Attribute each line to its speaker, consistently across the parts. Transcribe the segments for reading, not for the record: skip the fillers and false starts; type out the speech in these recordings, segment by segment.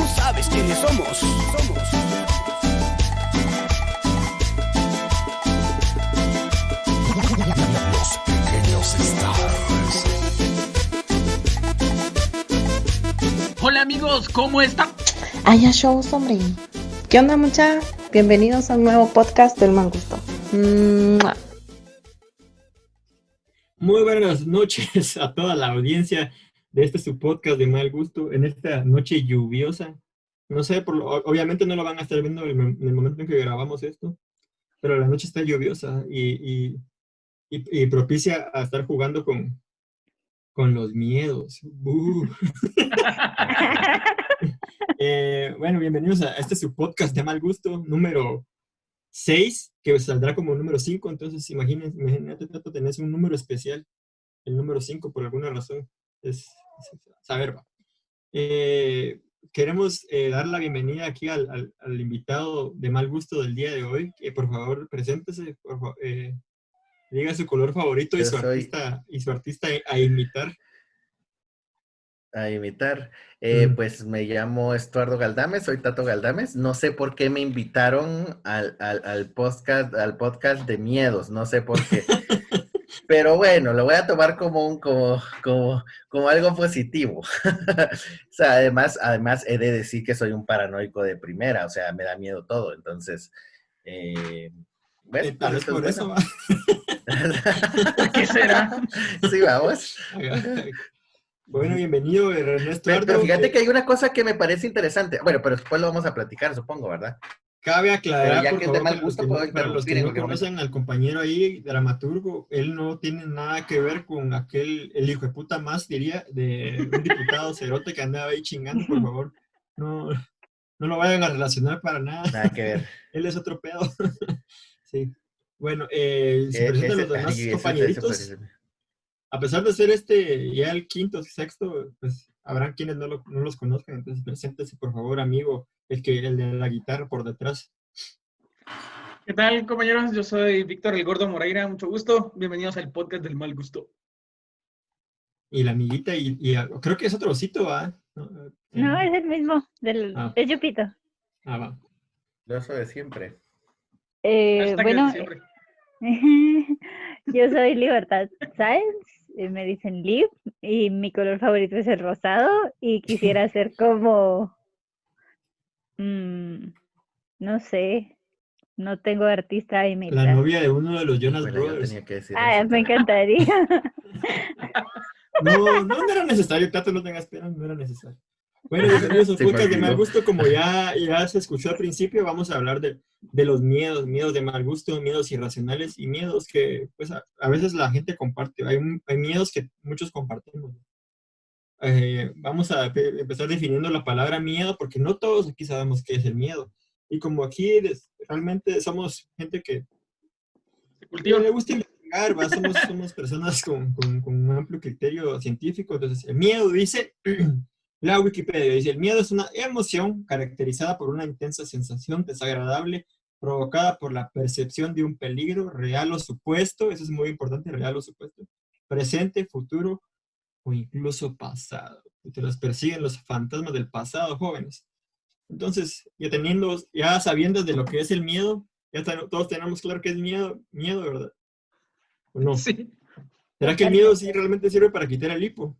Speaker 1: sabes quiénes somos. Los pequeños stars.
Speaker 2: Hola amigos, ¿cómo están?
Speaker 3: Haya shows, hombre. ¿Qué onda, mucha? Bienvenidos a un nuevo podcast del Mal Gusto.
Speaker 4: Muy buenas noches a toda la audiencia de este su podcast de Mal Gusto en esta noche lluviosa. No sé, obviamente no lo van a estar viendo en el momento en que grabamos esto, pero la noche está lluviosa y propicia a estar jugando con los miedos. Bueno, bienvenidos a este su podcast de Mal Gusto número 6, que saldrá como número 5, entonces imagínate, Tato, tenés un número especial, el número 5 por alguna razón, es saber, va. Queremos dar la bienvenida aquí al invitado de Mal Gusto del día de hoy, que por favor, preséntese, diga su color favorito y su artista a imitar.
Speaker 5: A imitar.
Speaker 4: Mm.
Speaker 5: Pues me llamo Estuardo Galdames, soy Tato Galdames. No sé por qué me invitaron al podcast de miedos, no sé por qué. Pero bueno, lo voy a tomar como algo positivo. O sea, además he de decir que soy un paranoico de primera, o sea, me da miedo todo. Entonces, bueno,
Speaker 4: Tal vez por eso, va.
Speaker 2: ¿Qué será?
Speaker 5: Sí, vamos.
Speaker 4: Bueno, bienvenido, Ernesto.
Speaker 5: Pero fíjate que hay una cosa que me parece interesante. Bueno, pero después lo vamos a platicar, supongo, ¿verdad?
Speaker 4: Cabe aclarar,
Speaker 5: ya
Speaker 4: por
Speaker 5: que es de
Speaker 4: favor,
Speaker 5: mal gusto, puedo
Speaker 4: para los que
Speaker 5: interrumpir en
Speaker 4: no
Speaker 5: cualquier momento.
Speaker 4: conocen al compañero ahí, dramaturgo, él no tiene nada que ver con el hijo de puta más, diría, de un diputado cerote que andaba ahí chingando, por favor. No, no lo vayan a relacionar para nada.
Speaker 5: Nada que ver.
Speaker 4: Él es otro pedo. Sí. Bueno, se presentan los demás compañeritos. A pesar de ser ya el quinto, sexto, pues habrán quienes no los conozcan, entonces preséntese, por favor, amigo, el de la guitarra por detrás.
Speaker 2: ¿Qué tal, compañeros? Yo soy Víctor el Gordo Moreira, mucho gusto. Bienvenidos al podcast del Mal Gusto.
Speaker 4: Y la amiguita, creo que es otro osito, ¿va?
Speaker 6: No, es el mismo, es Yupito.
Speaker 4: Va.
Speaker 5: Lo oso de siempre.
Speaker 6: Bueno,
Speaker 2: siempre.
Speaker 6: yo soy Libertad Sáenz, me dicen Liv, y mi color favorito es el rosado, y quisiera ser como, no sé, no tengo artista a imitar.
Speaker 4: La novia de uno de los Jonas
Speaker 5: Bueno, yo
Speaker 4: Brothers.
Speaker 5: tenía que decir
Speaker 6: Ah,
Speaker 5: eso,
Speaker 6: me encantaría.
Speaker 4: No era necesario, Tato, no tengas pena, no era necesario. Bueno, bienvenidos a un podcast de Mal Gusto. Como ya se escuchó al principio, vamos a hablar de los miedos de mal gusto, miedos irracionales y miedos que pues a veces la gente comparte. Hay miedos que muchos compartimos. Vamos a empezar definiendo la palabra miedo, porque no todos aquí sabemos qué es el miedo. Y como aquí realmente somos gente que le gusta investigar, ¿va? Somos personas con un amplio criterio científico. Entonces, el miedo dice... La Wikipedia dice, el miedo es una emoción caracterizada por una intensa sensación desagradable provocada por la percepción de un peligro real o supuesto, eso es muy importante, real o supuesto, presente, futuro o incluso pasado. Y te los persiguen los fantasmas del pasado, jóvenes. Entonces, ya sabiendo de lo que es el miedo, todos tenemos claro que es miedo, ¿verdad? ¿O no?
Speaker 2: Sí.
Speaker 4: ¿Será que el miedo sí realmente sirve para quitar el hipo?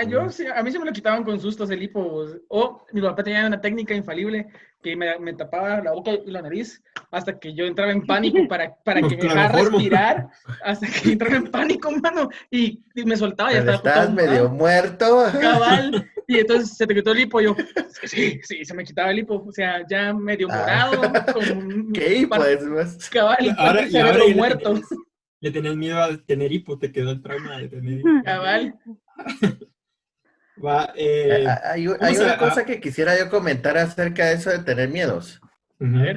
Speaker 2: Yo sí, a mí se me lo quitaban con sustos el hipo. O mi papá tenía una técnica infalible que me tapaba la boca y la nariz hasta que yo entraba en pánico para que me dejara respirar, hasta que entraba en pánico, mano, y me soltaba y ya estaba
Speaker 5: estás medio muerto.
Speaker 2: Cabal, y entonces se te quitó el hipo, yo, sí, se me quitaba el hipo, o sea, ya medio morado, con
Speaker 5: ¿Qué hipo es?
Speaker 2: Cabal,
Speaker 4: ahora
Speaker 2: muerto.
Speaker 4: Le tenés miedo a tener hipo, te quedó el trauma de tener hipo.
Speaker 2: Cabal.
Speaker 5: Hay una cosa que quisiera yo comentar acerca de eso de tener miedos.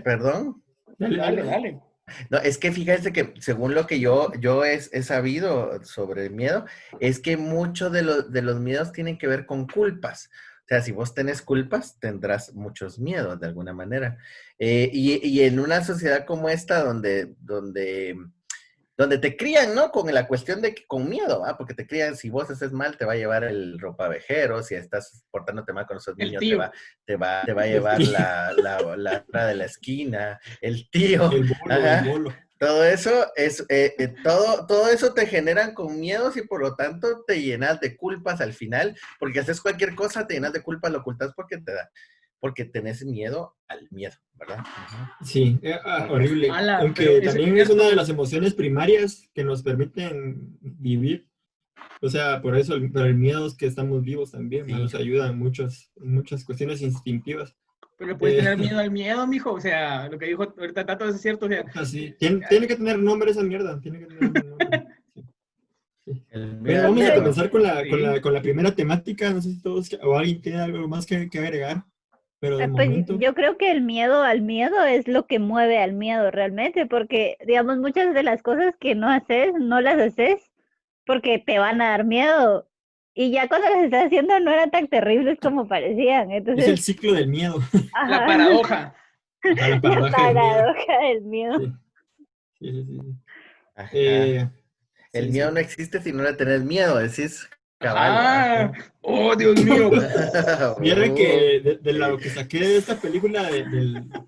Speaker 5: ¿Perdón?
Speaker 2: Dale.
Speaker 5: No, es que fíjense que según lo que yo he sabido sobre el miedo, es que muchos de los miedos tienen que ver con culpas. O sea, si vos tenés culpas, tendrás muchos miedos de alguna manera. Y en una sociedad como esta, donde donde te crían, ¿no? Con la cuestión de que con miedo, ¿ah? Porque te crían, si vos haces mal, te va a llevar el ropavejero, si estás portándote mal con esos niños, te va a llevar la otra de la esquina, el tío.
Speaker 4: El bolo.
Speaker 5: Todo eso todo eso te generan con miedos y por lo tanto te llenas de culpas al final, porque haces cualquier cosa, te llenas de culpas, lo ocultas porque tenés miedo al miedo, ¿verdad?
Speaker 4: Sí, horrible. Aunque también es una de las emociones primarias que nos permiten vivir. O sea, por eso, pero el miedo es que estamos vivos también, sí. Nos ayuda en muchas cuestiones instintivas.
Speaker 2: Pero puedes tener miedo al miedo, mijo. O sea, lo que dijo ahorita Tato es cierto. O sea,
Speaker 4: sí. Tiene que tener nombre esa mierda. Tiene que tener nombre. Sí. Pero vamos a comenzar con la primera temática. No sé si todos o alguien tiene algo más que agregar. Pero de momento...
Speaker 6: Yo creo que el miedo al miedo es lo que mueve al miedo realmente. Porque, digamos, muchas de las cosas que no haces, no las haces porque te van a dar miedo. Y ya cuando las estás haciendo no eran tan terribles como parecían. Entonces,
Speaker 4: es el ciclo del miedo.
Speaker 2: Ajá. La paradoja.
Speaker 4: La paradoja
Speaker 6: del miedo.
Speaker 4: Sí.
Speaker 5: El miedo no existe si no le tenés miedo, decís
Speaker 2: cabal. ¡Oh, Dios mío!
Speaker 4: Mira que de lo que saqué de esta película,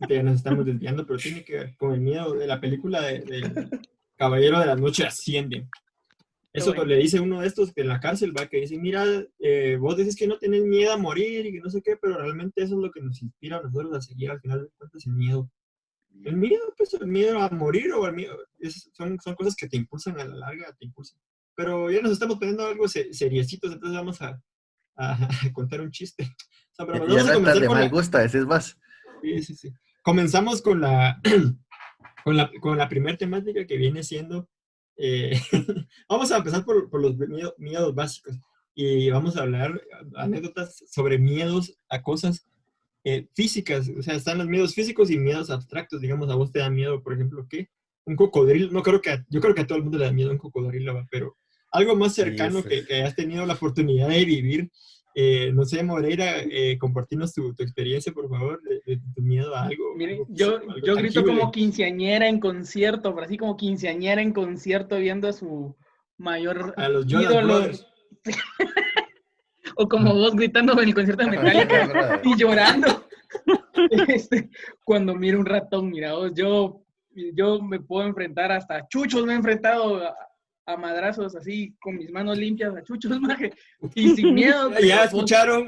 Speaker 4: que nos estamos desviando, pero tiene que ver con el miedo de la película del Caballero de la Noche Asciende. Eso le dice uno de estos que en la cárcel va, que dice, mira, vos dices que no tenés miedo a morir y que no sé qué, pero realmente eso es lo que nos inspira a nosotros a seguir al final de cuentas el miedo. El miedo a morir o el miedo, son cosas que te impulsan a la larga, te impulsan. Pero ya nos estamos poniendo algo seriecitos, entonces vamos a contar un chiste. O sea, pero
Speaker 5: ya no estás de mal gusto, decís vos.
Speaker 4: Sí. Comenzamos con la primera temática que viene siendo... vamos a empezar por los miedos básicos y vamos a hablar anécdotas sobre miedos a cosas físicas. O sea, están los miedos físicos y miedos abstractos. Digamos, a vos te da miedo, por ejemplo, ¿qué? Un cocodrilo. Yo creo que a todo el mundo le da miedo un cocodrilo, pero algo más cercano que has tenido la oportunidad de vivir. No sé, Moreira, compartirnos tu experiencia, por favor, de tu miedo a algo.
Speaker 2: Miren, yo grito como quinceañera en concierto, pero así como quinceañera en concierto viendo a su mayor
Speaker 4: a los
Speaker 2: ídolo. O como vos gritando en el concierto de Metallica y llorando. Cuando miro un ratón, mira vos, yo me puedo enfrentar hasta chuchos, me he enfrentado a madrazos así, con mis manos limpias, a chuchos, maje, y sin miedo.
Speaker 4: Ya escucharon,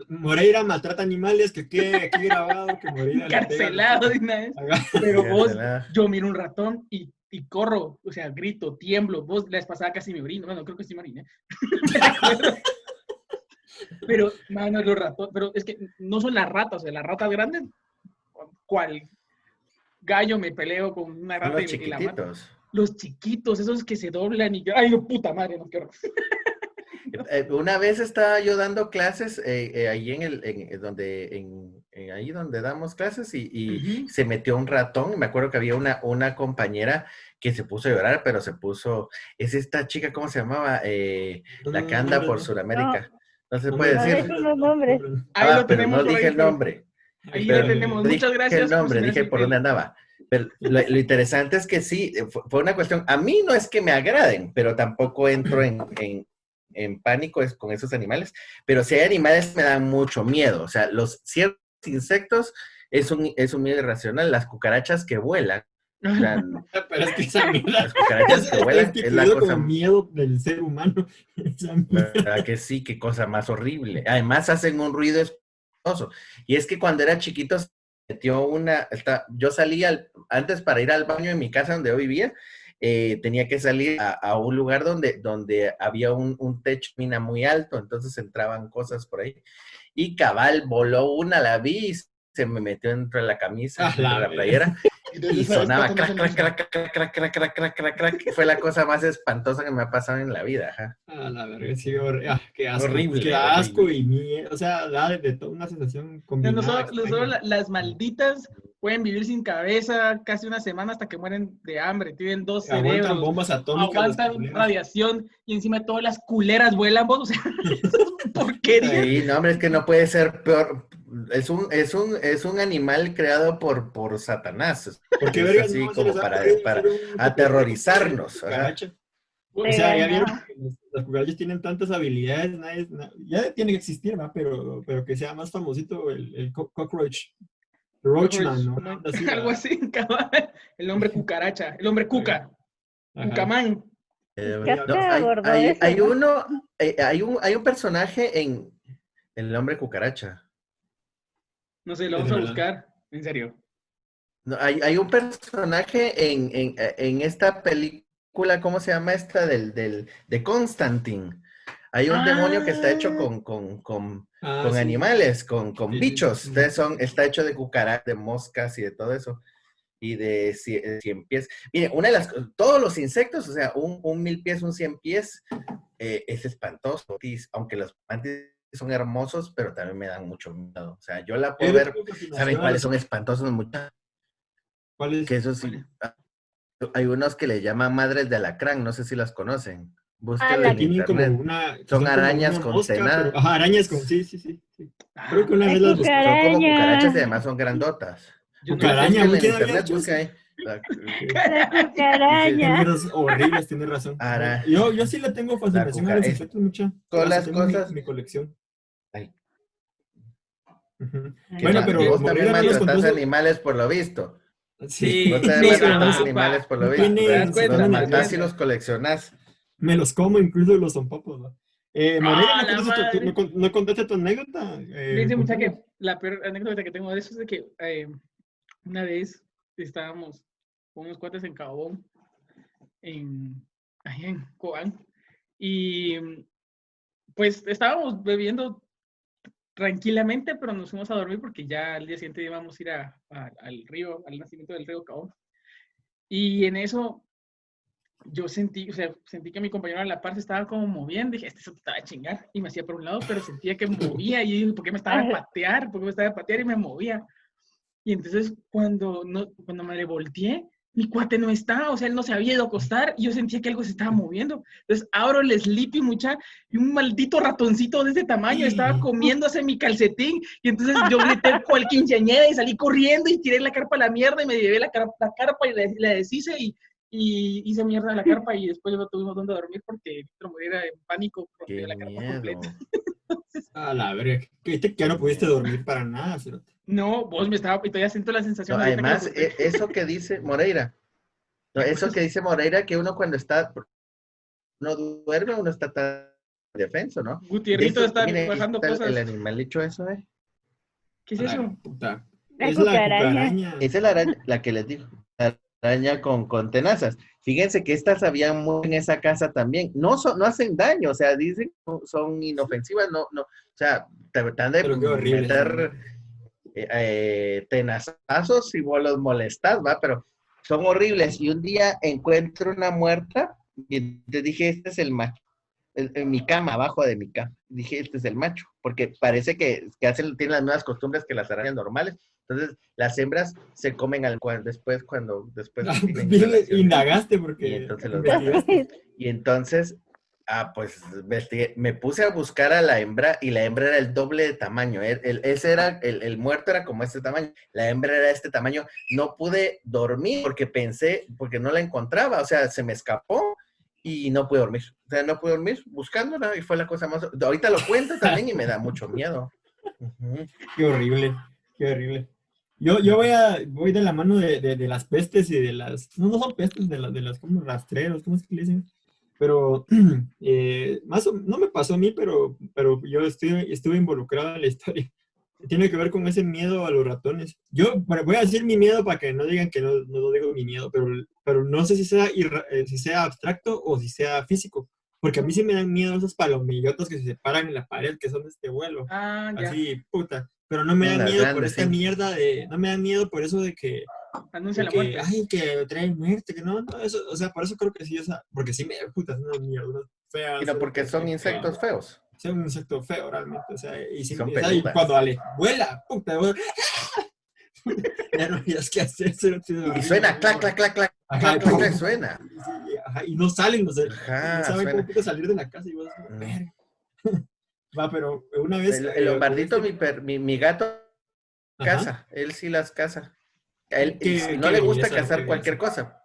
Speaker 4: Moreira maltrata animales, que quede aquí grabado, que Moreira...
Speaker 2: Carcelado de una vez. Pero vos, yo miro un ratón y corro, o sea, grito, tiemblo. Vos, la vez pasada casi me orino, bueno, creo que sí me oriné. Pero, mano, los ratones, pero es que no son las ratas, o sea, las ratas grandes, ¿cuál gallo me peleo con una rata y la mato? Los chiquitos, esos que se doblan y yo, ¡ay, puta madre! No quiero.
Speaker 5: Una vez estaba yo dando clases ahí ahí donde damos clases y se metió un ratón. Me acuerdo que había una compañera que se puso a llorar, pero es esta chica, ¿cómo se llamaba? La que anda por Sudamérica. No se puede decir. Pero no dije el nombre.
Speaker 2: Ahí le tenemos. Muchas gracias.
Speaker 5: El nombre, dije por dónde andaba. Pero lo interesante es que sí, fue una cuestión, a mí no es que me agraden, pero tampoco entro en pánico con esos animales, pero si hay animales que me dan mucho miedo, o sea, los ciertos insectos es un miedo irracional, las cucarachas que vuelan,
Speaker 4: pero es que esa mierda,
Speaker 5: las cucarachas que vuelan es la cosa...
Speaker 4: como miedo del ser humano.
Speaker 5: ¿Verdad que sí? Qué cosa más horrible. Además hacen un ruido espantoso, y es que cuando era chiquito metió yo salía antes para ir al baño en mi casa donde yo vivía, tenía que salir a un lugar donde había un techo mina muy alto, entonces entraban cosas por ahí, y cabal voló la vi y se me metió dentro de la camisa, dentro de la playera, y sonaba crack, crack, crack, crack, crack, crack, crack, crack, crack, crack, fue la cosa más espantosa que me ha pasado en la vida, ajá.
Speaker 4: La verdad, sí, qué asco.
Speaker 5: Horrible.
Speaker 4: Qué asco y miedo, o sea, da de toda una sensación combinada.
Speaker 2: Las malditas pueden vivir sin cabeza casi una semana hasta que mueren de hambre, tienen 2 cerebros.
Speaker 4: Aguantan bombas atómicas.
Speaker 2: Aguantan radiación y encima todas las culeras vuelan, vos, o sea, porquería.
Speaker 5: Sí, no, hombre, es que no puede ser peor, es un animal creado por Satanás.
Speaker 4: ¿Por qué
Speaker 5: Es
Speaker 4: vergas
Speaker 5: así
Speaker 4: no se
Speaker 5: como
Speaker 4: les ha
Speaker 5: para
Speaker 4: ocurrido hacer un
Speaker 5: aterrorizarnos. ajá.
Speaker 4: cucaracha? O
Speaker 2: Pues,
Speaker 4: sea, ya
Speaker 6: Legal,
Speaker 4: vieron
Speaker 6: no.
Speaker 4: que las cucarachas tienen tantas habilidades, ya tiene que existir, ¿va? Pero que sea más famosito el cockroach, roachman, ¿no? Una onda así,
Speaker 2: algo
Speaker 4: ¿va?
Speaker 2: así, cabal. El hombre cucaracha, el hombre cuca,
Speaker 4: Ajá.
Speaker 2: cucamán.
Speaker 6: Ya
Speaker 5: No,
Speaker 6: se abordó
Speaker 5: hay
Speaker 6: eso, ¿no?
Speaker 5: uno, hay un personaje en El Hombre Cucaracha.
Speaker 2: No sé, lo
Speaker 4: Es
Speaker 2: vamos a
Speaker 4: verdad.
Speaker 2: buscar. En serio.
Speaker 5: No, hay un personaje en esta película, ¿cómo se llama esta? De Constantine. Hay un demonio que está hecho
Speaker 2: Ah,
Speaker 5: con
Speaker 4: Ah, sí.
Speaker 5: animales, con
Speaker 4: Sí, sí,
Speaker 5: bichos.
Speaker 4: sí.
Speaker 5: Entonces está hecho de cucarachas, de moscas y de todo eso. Y de 100 pies. Mire, todos los insectos, o sea, un 1000 pies, un 100 pies, es espantoso. Aunque los mantis son hermosos, pero también me dan mucho miedo. O sea, yo la puedo
Speaker 4: Yo le
Speaker 5: ver.
Speaker 4: tengo fascinación
Speaker 5: ¿Saben
Speaker 4: a
Speaker 5: cuáles
Speaker 4: los-
Speaker 5: son espantosos?
Speaker 4: ¿Cuáles?
Speaker 5: Que eso sí. Hay unos que le llaman madres de alacrán, no sé si las conocen. Búsquenlo
Speaker 4: Que
Speaker 5: en
Speaker 4: tienen como
Speaker 5: internet.
Speaker 4: que
Speaker 5: Son
Speaker 4: como
Speaker 5: arañas
Speaker 4: una
Speaker 5: con
Speaker 4: mosca, pero...
Speaker 5: tenaz.
Speaker 4: Ajá, arañas con... Sí. Creo que una
Speaker 6: La
Speaker 4: vez las busqué.
Speaker 5: Son como cucarachas y
Speaker 6: cucaraña.
Speaker 5: además son grandotas.
Speaker 2: yo no
Speaker 4: Cucaraña,
Speaker 2: sé.
Speaker 4: güey,
Speaker 5: Búsquenlo en
Speaker 4: ¿quién había
Speaker 5: internet,
Speaker 4: hecho eso?
Speaker 5: busca ahí.
Speaker 6: La cucaraña.
Speaker 4: Mierdas horribles, tienes razón.
Speaker 5: Ara-
Speaker 4: Yo sí le tengo fascinación a los insectos, mucha.
Speaker 5: con
Speaker 4: Hasta
Speaker 5: las
Speaker 4: tengo
Speaker 5: cosas-
Speaker 4: mi colección.
Speaker 5: Ay,
Speaker 4: Ujú.
Speaker 5: ¿qué
Speaker 4: Bueno,
Speaker 5: más?
Speaker 4: pero
Speaker 5: Vos también
Speaker 4: Moreira no nos contó
Speaker 5: maltratás
Speaker 4: eso.
Speaker 5: animales por lo visto.
Speaker 2: Sí,
Speaker 5: Vos
Speaker 2: sí,
Speaker 5: también maltratás
Speaker 2: papá.
Speaker 5: animales por lo
Speaker 4: No
Speaker 5: visto.
Speaker 4: tiene-
Speaker 2: ¿Te das cuenta?
Speaker 5: Los
Speaker 4: no,
Speaker 5: matás y
Speaker 2: cuenta.
Speaker 5: los coleccionás.
Speaker 4: Me los como, incluso los zompopos, ¿no? Moreira,
Speaker 2: ¡Ah,
Speaker 4: ¿no
Speaker 2: la
Speaker 4: contaste,
Speaker 2: madre!
Speaker 4: no contaste tu anécdota?
Speaker 2: Dice mucha
Speaker 4: Contanos.
Speaker 2: que la peor anécdota que tengo de eso es de que una vez estábamos con unos cuates en Cabón, ahí en Cobán, y pues estábamos bebiendo tranquilamente, pero nos fuimos a dormir porque ya al día siguiente íbamos a ir al río, al nacimiento del río Cabón. Y en eso yo sentí que mi compañero a la par se estaba como moviendo, dije, este se te va a chingar, y me hacía por un lado, pero sentía que movía, y dije, ¿por qué me estaba a patear? ¿Por qué me estaba a patear? Y me movía. Y entonces cuando me le volteé, mi cuate no está, o sea, él no se había ido a acostar, y yo sentía que algo se estaba moviendo. Entonces abro el Sleepy, mucha, y un maldito ratoncito de ese tamaño estaba comiéndose mi calcetín, y entonces yo grité cual quinceañera y salí corriendo y tiré la carpa a la mierda y me llevé la carpa y la deshice y hice mierda la carpa y después no tuvimos donde dormir porque Víctor Moreira en pánico rompió
Speaker 5: Qué
Speaker 2: la carpa
Speaker 5: miedo.
Speaker 2: completa.
Speaker 4: A la verga, que ya no pudiste dormir para nada, cerote.
Speaker 2: No, vos me estaba, y todavía siento la sensación.
Speaker 5: No,
Speaker 2: ahorita que lo
Speaker 5: además,
Speaker 2: conté.
Speaker 5: eso que dice Moreira, no, eso que dice Moreira, que uno cuando no duerme, uno está tan defenso, ¿no?
Speaker 2: Gutierrito está
Speaker 5: miren,
Speaker 2: bajando
Speaker 5: está
Speaker 2: cosas.
Speaker 5: el animalicho eso, ¿eh?
Speaker 2: ¿Qué es
Speaker 4: A la
Speaker 2: eso?
Speaker 4: puta.
Speaker 6: La
Speaker 4: Es la
Speaker 6: cucaraña.
Speaker 4: cucaraña.
Speaker 5: Esa es la araña, la que les digo, la araña con tenazas. Fíjense que estas habían muy en esa casa también. No hacen daño, o sea, dicen que son inofensivas, no, o sea, te han de
Speaker 4: Pero qué horrible.
Speaker 5: meter tenazazos si vos los molestás, ¿va? Pero son horribles. Y un día encuentro una muerta y te dije, este es el macho. En mi cama, abajo de mi cama. Dije, este es el macho, porque parece que tienen las mismas costumbres que las arañas normales. Entonces, las hembras se comen después tienen relaciones.
Speaker 4: Indagaste porque...
Speaker 5: Y entonces
Speaker 4: investigaste.
Speaker 5: Y entonces, pues me puse a buscar a la hembra y la hembra era el doble de tamaño. El muerto era como este tamaño, la hembra era este tamaño. No pude dormir porque no la encontraba, o sea, se me escapó y no pude dormir. O sea, no pude dormir buscándola y fue la cosa más... Ahorita lo cuento también y me da mucho miedo. Uh-huh.
Speaker 4: Qué horrible, qué horrible. Yo voy de la mano de las pestes y de las... No son pestes, de las como rastreros, ¿cómo es que le dicen? Pero no me pasó a mí, pero yo estuve involucrado en la historia. Tiene que ver con ese miedo a los ratones. Voy a decir mi miedo para que no digan que no digo mi miedo, pero no sé si sea abstracto o si sea físico. Porque a mí sí me dan miedo esos palomillotas que se paran en la pared, que son de este vuelo.
Speaker 2: Ah, ya.
Speaker 4: Así, puta. Pero no me dan
Speaker 5: Las
Speaker 4: miedo por
Speaker 5: grandes,
Speaker 4: esta
Speaker 5: sí.
Speaker 4: mierda no me dan miedo por eso de que...
Speaker 2: Anuncia la
Speaker 4: que,
Speaker 2: muerte.
Speaker 4: ay, que traen muerte, que no, eso, o sea, por eso creo que sí, porque sí me putas, una mierda, una fea.
Speaker 5: Sino porque son insectos feos.
Speaker 4: Son un insecto feo realmente, o sea, y si
Speaker 5: Son
Speaker 4: y
Speaker 5: peludas.
Speaker 4: cuando ale, vuela, puta, ya no hayas que hacer.
Speaker 5: Y suena clac, clac, clac, clac,
Speaker 4: Ajá,
Speaker 5: clac, clac, suena.
Speaker 4: Ajá, y no salen, no
Speaker 5: Ajá,
Speaker 4: saben
Speaker 5: suena.
Speaker 4: cómo puta salir de la casa y vos, verga. Va, pero una vez...
Speaker 5: El lombardito, mi gato caza, él sí las caza. A él no le gusta cazar cualquier cosa.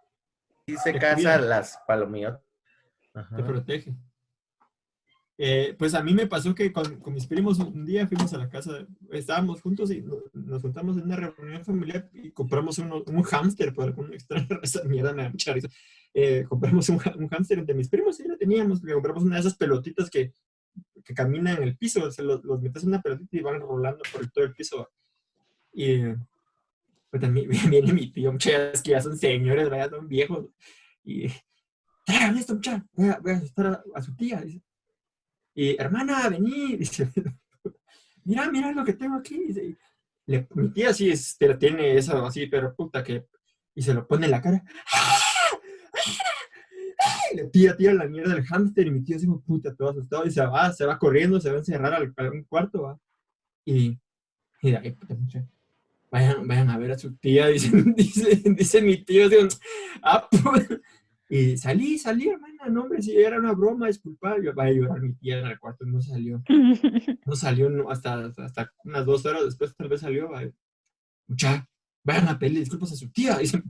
Speaker 5: Sí se caza las palomillotas.
Speaker 4: Te protege. Pues a mí me pasó que con mis primos un día fuimos a la casa, estábamos juntos y nos juntamos en una reunión familiar y compramos un hámster por alguna extraña razón, mierda, me da mucha risa. Compramos un hámster entre mis primos y lo teníamos, le compramos una de esas pelotitas que caminan en el piso, se los metes en una pelotita y van rolando por todo el piso. Y pues también viene mi tío, muchachos que ya son señores, ya son viejos, y traigan esto, muchachos, voy a asustar a su tía, dice. Y hermana, vení, dice, mira lo que tengo aquí, dice, mi tía sí tiene eso así, pero puta que, y se lo pone en la cara, y le tira la mierda del hámster, y mi tío así, puta, todo asustado, y se va corriendo, se va a encerrar a un cuarto, ¿va? Y de ahí, puta, muchacho, vayan a ver a su tía, dice mi tío, digo, pues, y salí, hermana, no, hombre, si era una broma, disculpa, yo vaya a llorar mi tía en el cuarto, no salió, hasta unas 2 horas después tal vez salió, mucha, vayan a pedirle disculpas a su tía, dicen,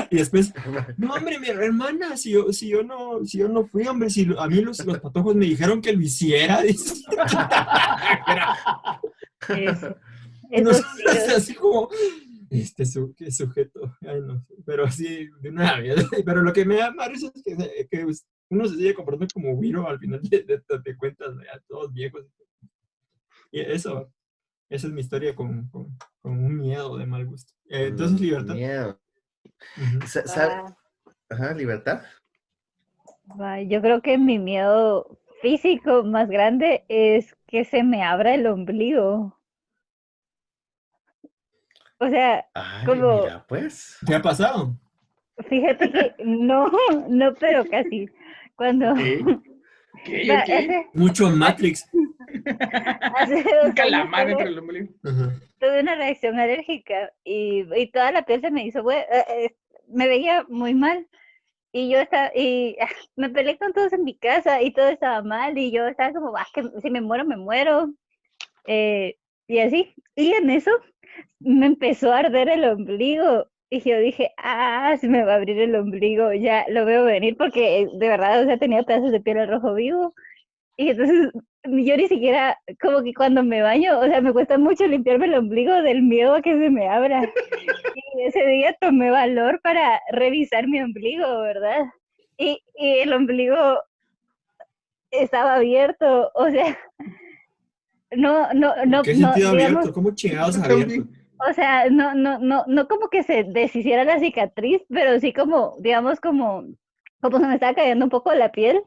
Speaker 4: y después, no, hombre, mi hermana, si yo no fui, hombre, si a mí los patojos me dijeron que lo hiciera, dice. No, así como, qué sujeto, ay no sé, pero así, de una vez, pero lo que me da más risa es que uno se sigue comportando como güiro al final de cuentas, ya todos viejos, y esa es mi historia con un miedo de mal gusto. Entonces, libertad.
Speaker 5: Miedo.
Speaker 6: Ah,
Speaker 5: Ajá, libertad.
Speaker 6: yo creo que mi miedo físico más grande es que se me abra el ombligo. O sea,
Speaker 5: Ay,
Speaker 6: como,
Speaker 5: mira, pues.
Speaker 4: ¿Qué ha pasado?
Speaker 6: fíjate que no, pero casi. Cuando
Speaker 2: ¿Qué?
Speaker 4: Mucho Matrix.
Speaker 6: hace
Speaker 2: Un
Speaker 6: 2 años
Speaker 2: calamar entre el ombligo.
Speaker 6: tuve una reacción alérgica y toda la piel se me hizo, me veía muy mal. Y yo estaba, me peleé con todos en mi casa y todo estaba mal y yo estaba como, que si me muero, me muero. Y así, y en eso me empezó a arder el ombligo y yo dije, se me va a abrir el ombligo, ya lo veo venir porque de verdad, o sea, tenía pedazos de piel al rojo vivo. Y entonces yo ni siquiera, como que cuando me baño, o sea, me cuesta mucho limpiarme el ombligo del miedo a que se me abra. Y ese día tomé valor para revisar mi ombligo, ¿verdad? Y el ombligo estaba abierto, o sea, no,
Speaker 4: ¿Qué sentido
Speaker 6: digamos,
Speaker 4: abierto? ¿Cómo chingados abierto?
Speaker 6: o sea, no como que se deshiciera la cicatriz, pero sí como, digamos, como se me estaba cayendo un poco la piel